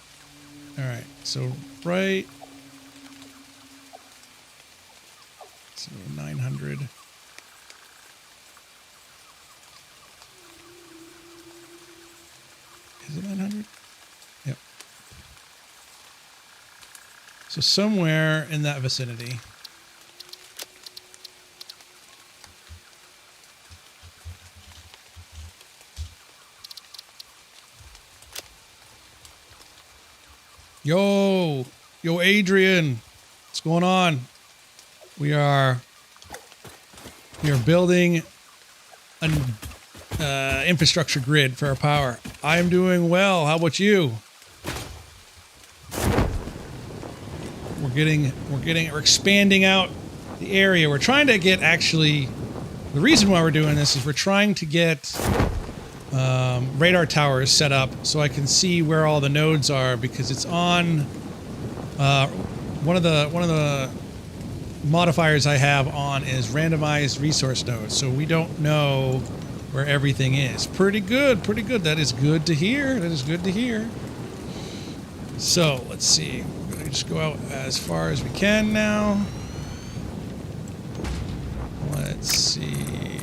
[SPEAKER 1] All right. So right. So 900. Is it 900? Yep. So somewhere in that vicinity. Yo, Adrian, what's going on? We are building an infrastructure grid for our power. I'm doing well. How about you? We're expanding out the area. We're trying to get the reason why we're doing this is we're trying to get radar towers set up so I can see where all the nodes are, because it's on one of the modifiers I have on is randomized resource nodes, so we don't know where everything is. Pretty good. That is good to hear. So let's see. We're gonna just go out as far as we can now. Let's see.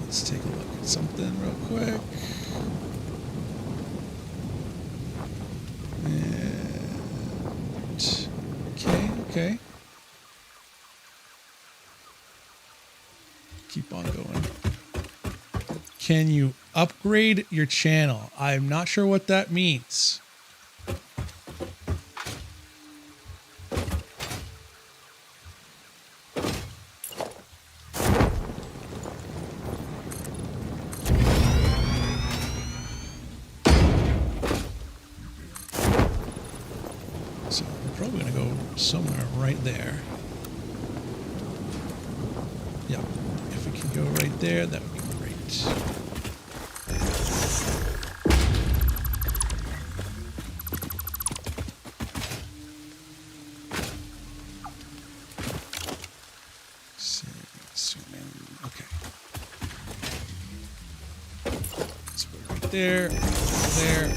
[SPEAKER 1] Let's take a look at something real quick. And okay. Keep on going. Can you upgrade your channel? I'm not sure what that means. So we're probably going to go somewhere right there. Yeah. If we can go right there, that would be great. Zoom in. Okay. Let's put it right there, there, and there.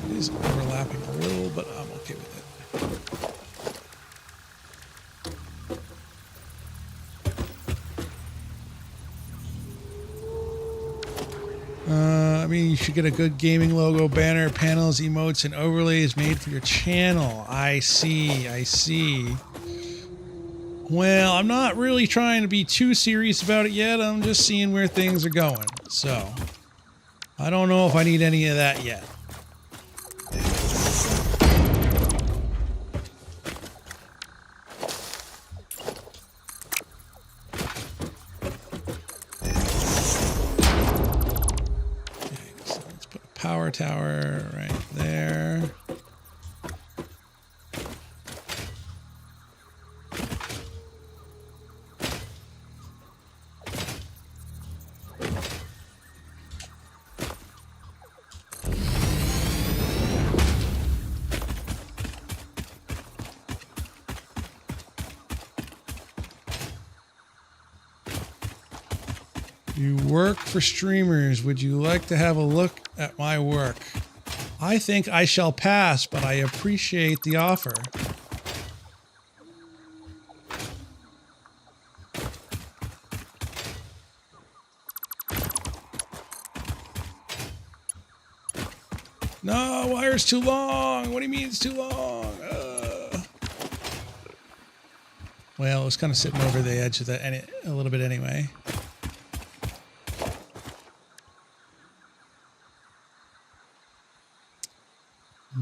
[SPEAKER 1] It is overlapping a little, but I'm okay with it. I mean, you should get a good gaming logo, banner, panels, emotes, and overlays made for your channel. I see. Well, I'm not really trying to be too serious about it yet. I'm just seeing where things are going. So, I don't know if I need any of that yet. Power tower right there. You work for streamers. Would you like to have a look at my work? I think I shall pass, but I appreciate the offer. No, wire's too long. What do you mean it's too long? Well, it was kind of sitting over the edge of that a little bit anyway.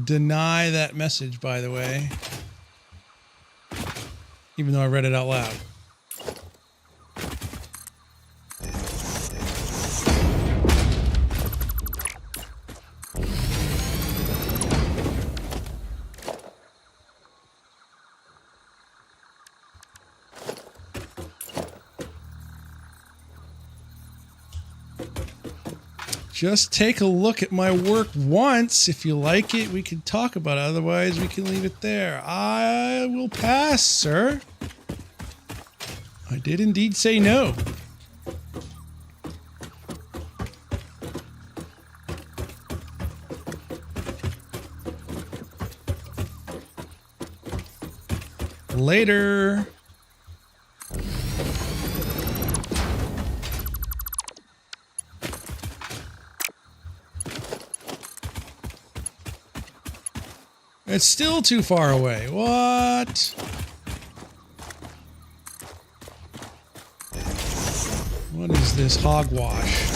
[SPEAKER 1] Deny that message, by the way. Even though I read it out loud. Just take a look at my work once. If you like it, we can talk about it. Otherwise, we can leave it there. I will pass, sir. I did indeed say no. Later. It's still too far away. What? What is this hogwash?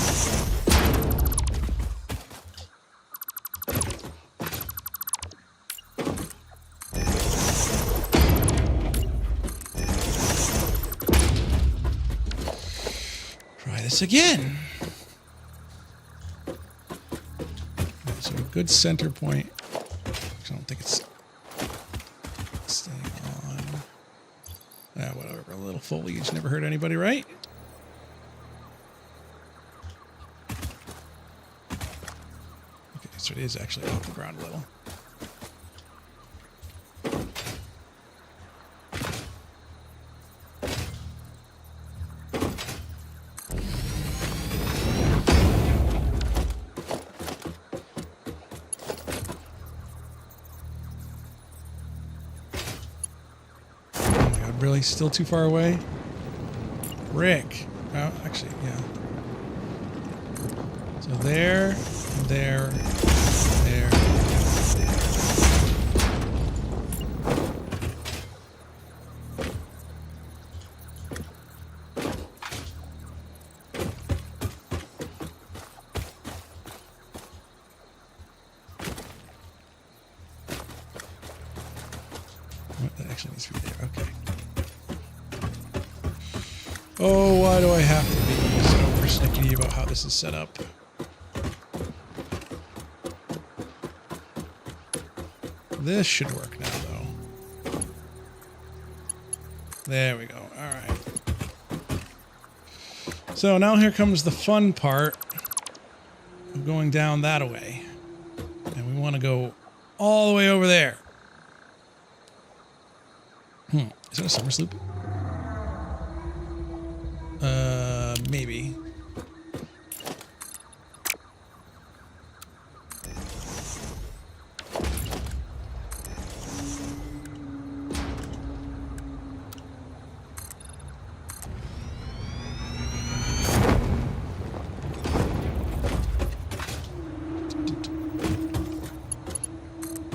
[SPEAKER 1] Try this again. So a good center point. I don't think it's staying on. Whatever. A little foliage never hurt anybody, right? Okay, so it is actually off the ground a little. Really? Still too far away? Rick. Oh, actually, yeah. So there, there, there. That actually needs to be there. Okay. Oh, why do I have to be so persnickety about how this is set up? This should work now, though. There we go. All right. So now here comes the fun part of going down that way. And we want to go all the way over there. Is that a summer sloop? Maybe.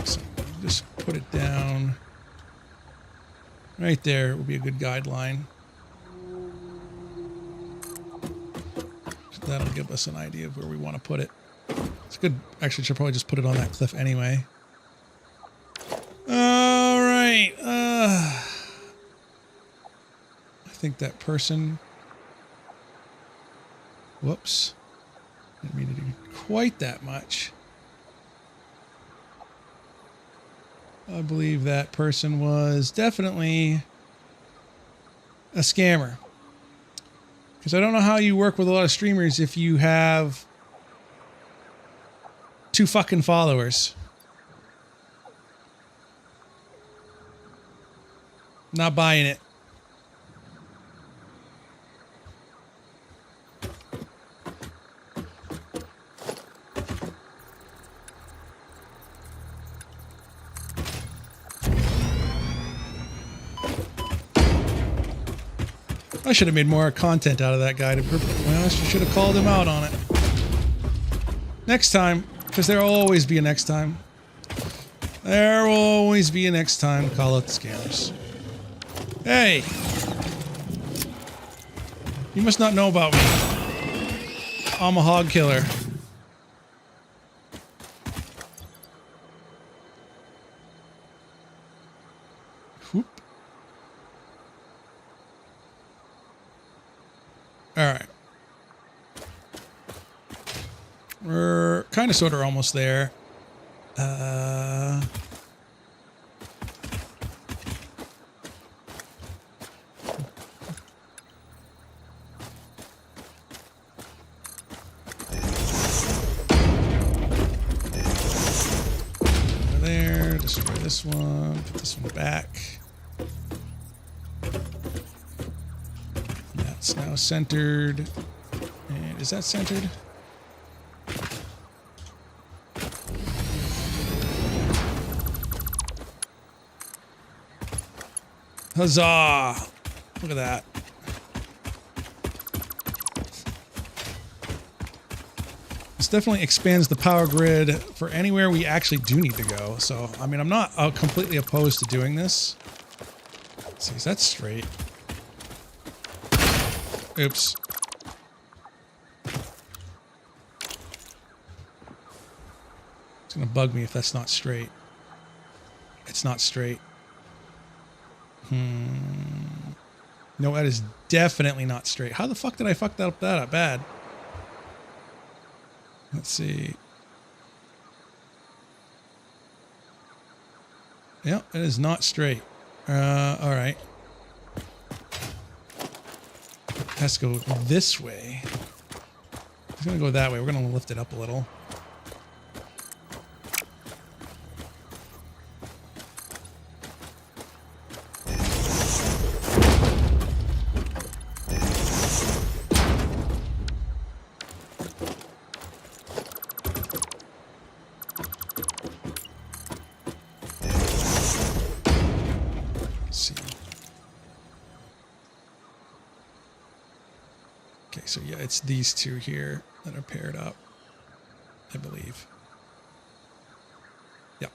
[SPEAKER 1] So just put it down right there. Would be a good guideline. That'll give us an idea of where we want to put it. It's good. Actually, should probably just put it on that cliff anyway. All right. I think that person... Whoops. Didn't mean to do quite that much. I believe that person was definitely a scammer. Because I don't know how you work with a lot of streamers if you have 2 fucking followers. Not buying it. I should have made more content out of that guy, to be perfectly honest. You should have called him out on it. Next time, because there will always be a next time. There will always be a next time. Call out the scammers. Hey! You must not know about me. I'm a hog killer. Whoop. Alright. We're kind of sort of almost there. There, destroy this one, put this one back. That's now centered. And is that centered? Huzzah! Look at that. This definitely expands the power grid for anywhere we actually do need to go. So, I mean, I'm not completely opposed to doing this. Let's see, is that straight? Oops. It's gonna bug me if that's not straight. It's not straight. No, that is definitely not straight. How the fuck did I fuck that up bad? Let's see. Yeah, it is not straight. All right. It has to go this way. It's gonna go that way. We're gonna lift it up a little. So yeah, it's these two here that are paired up, I believe. Yep.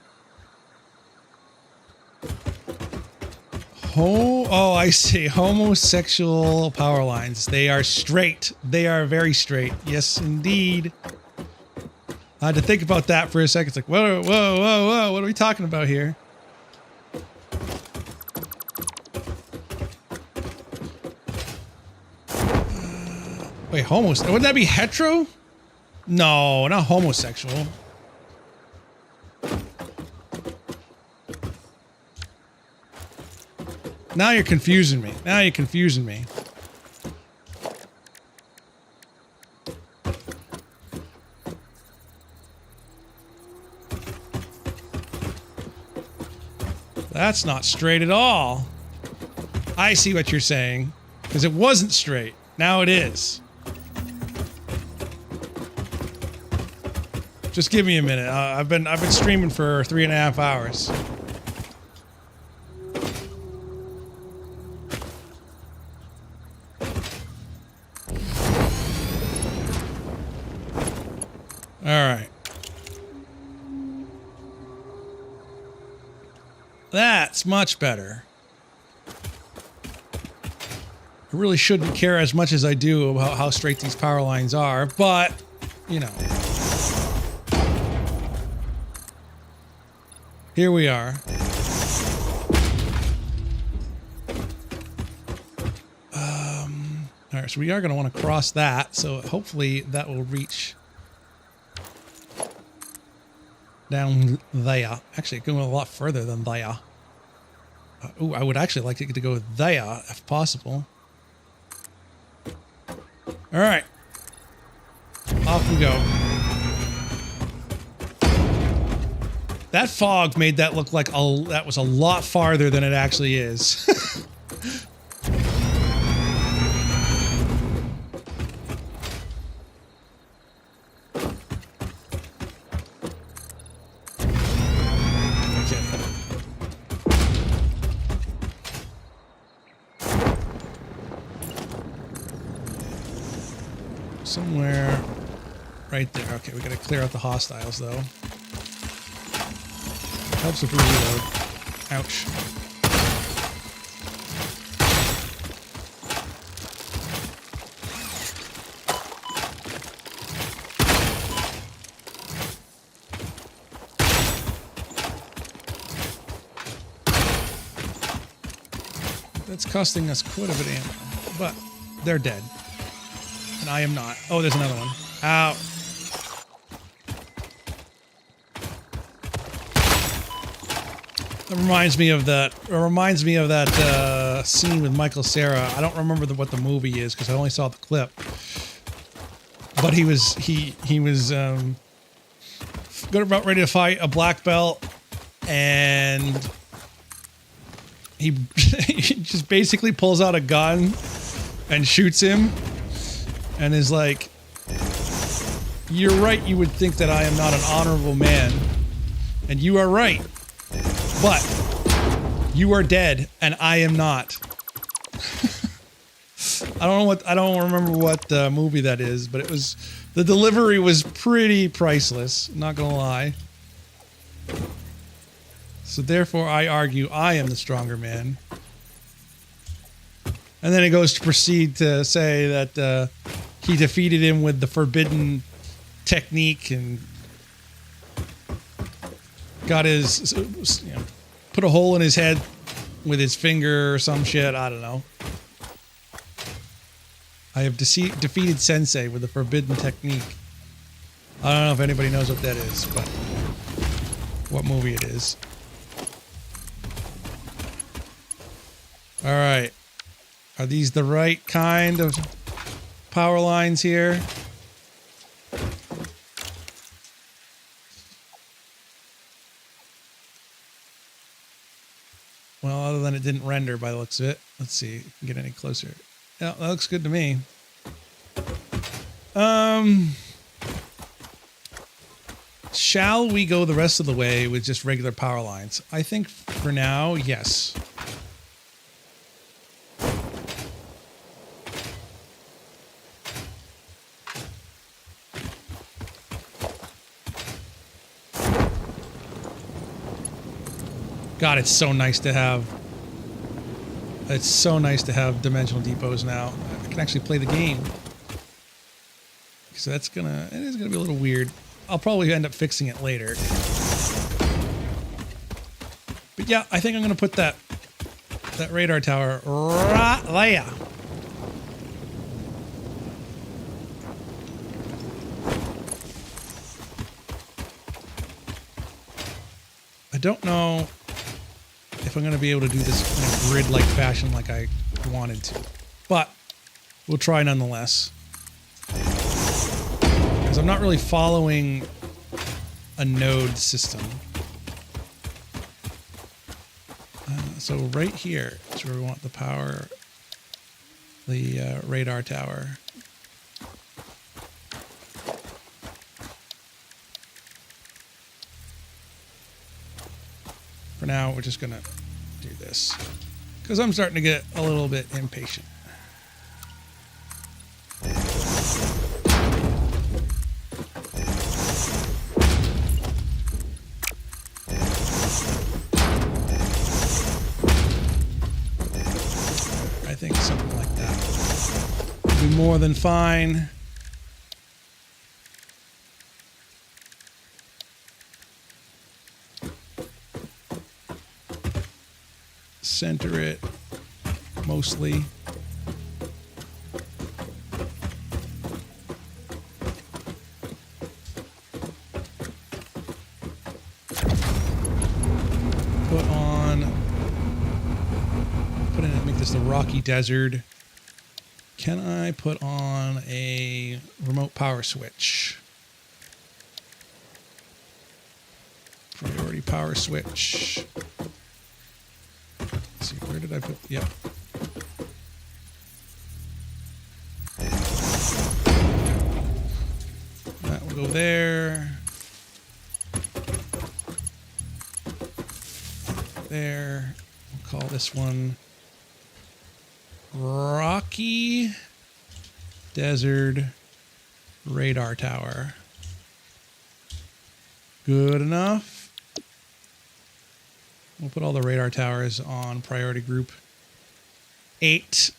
[SPEAKER 1] Oh, I see. Homosexual power lines. They are straight. They are very straight. Yes, indeed. I had to think about that for a second. It's like, whoa, whoa, whoa, whoa. What are we talking about here? Wait, wouldn't that be hetero? No, not homosexual. Now you're confusing me. Now you're confusing me. That's not straight at all. I see what you're saying. Because it wasn't straight. Now it is. Just give me a minute. I've been streaming for 3.5 hours. All right. That's much better. I really shouldn't care as much as I do about how straight these power lines are, but, you know. Here we are. All right, so we are going to want to cross that, so hopefully that will reach down there. Actually, going a lot further than there. Ooh, I would actually like it to go there, if possible. All right. Off we go. That fog made that look like that was a lot farther than it actually is. somewhere right there. Okay, we gotta clear out the hostiles though. Helps if we reload. Ouch. That's costing us quite a bit of ammo, but they're dead. And I am not. Oh, there's another one. Ow. That reminds me of that. It reminds me of that scene with Michael Cera. I don't remember what the movie is because I only saw the clip. But he was about ready to fight a black belt, and he just basically pulls out a gun and shoots him, and is like, "You're right. You would think that I am not an honorable man, and you are right. But you are dead, and I am not." I don't remember what movie that is, but the delivery was pretty priceless, not gonna lie. So therefore I argue I am the stronger man. And then it goes to proceed to say that he defeated him with the forbidden technique and got his, put a hole in his head with his finger or some shit. I don't know. I have defeated Sensei with the forbidden technique. I don't know if anybody knows what that is, but what movie it is. All right. Are these the right kind of power lines here? Well, other than it didn't render by the looks of it. Let's see if we can get any closer. Yeah, that looks good to me. Shall we go the rest of the way with just regular power lines? I think for now, yes. God, it's so nice to have. It's so nice to have dimensional depots now. I can actually play the game. So it is gonna be a little weird. I'll probably end up fixing it later. But yeah, I think I'm gonna put that radar tower right there. I don't know if I'm going to be able to do this in a grid-like fashion like I wanted to. But we'll try nonetheless. Because I'm not really following a node system. So right here is where we want the power, the radar tower. For now, we're just gonna do this because I'm starting to get a little bit impatient. I think something like that would be more than fine. Center it mostly. Make this the rocky desert. Can I put on a remote power switch? Priority power switch. Let's see, where did I put? Yep. That will go there. There. We'll call this one Rocky Desert radar tower. Good enough. We'll put all the radar towers on priority group 8.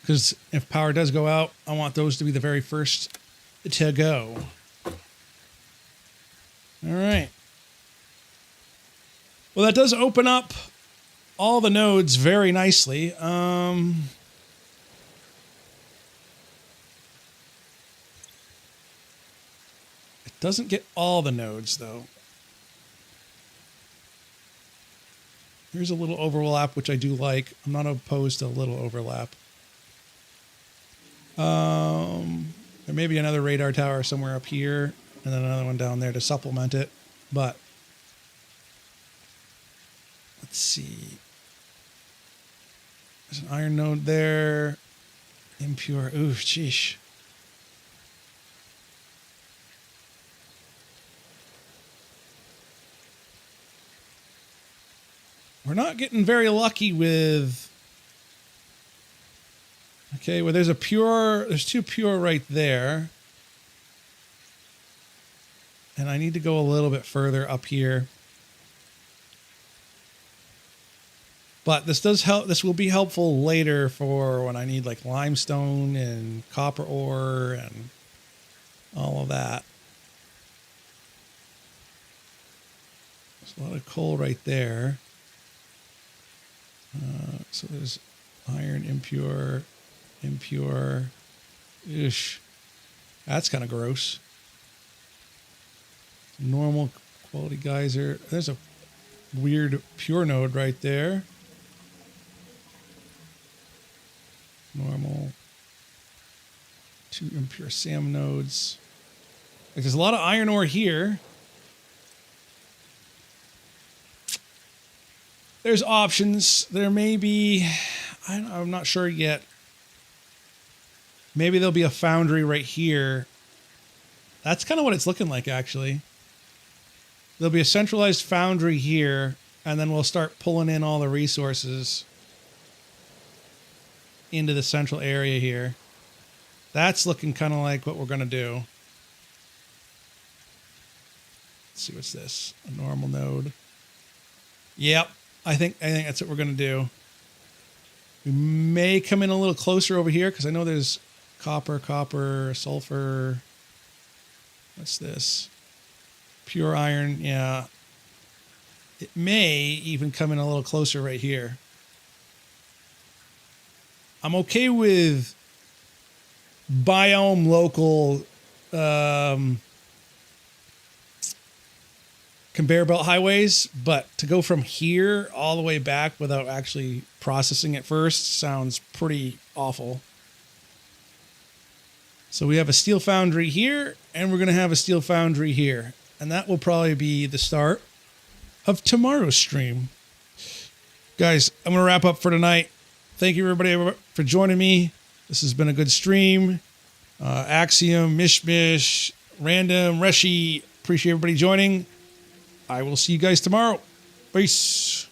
[SPEAKER 1] Because if power does go out, I want those to be the very first to go. All right. Well, that does open up all the nodes very nicely. It doesn't get all the nodes, though. Here's a little overlap, which I do like. I'm not opposed to a little overlap. There may be another radar tower somewhere up here, and then another one down there to supplement it. But let's see. There's an iron node there. Impure. Ooh, sheesh. We're not getting very lucky with... Okay, well, there's two pure right there. And I need to go a little bit further up here. But this does help. This will be helpful later for when I need like limestone and copper ore and all of that. There's a lot of coal right there. So there's iron, impure. Ish. That's kind of gross. Normal quality geyser. There's a weird pure node right there. Normal. 2 impure SAM nodes. Like there's a lot of iron ore here. There's options. There may be, I'm not sure yet. Maybe there'll be a foundry right here. That's kind of what it's looking like, actually. There'll be a centralized foundry here, and then we'll start pulling in all the resources into the central area here. That's looking kind of like what we're going to do. Let's see, what's this? A normal node. Yep, I think that's what we're going to do. We may come in a little closer over here because I know there's copper, sulfur. What's this? Pure iron, yeah. It may even come in a little closer right here. I'm okay with biome local conveyor belt highways, but to go from here all the way back without actually processing it first sounds pretty awful. So we have a steel foundry here, and we're going to have a steel foundry here. And that will probably be the start of tomorrow's stream. Guys, I'm going to wrap up for tonight. Thank you, everybody, for joining me. This has been a good stream. Axiom, Mishmish, Random, Reshi. Appreciate everybody joining. I will see you guys tomorrow. Peace.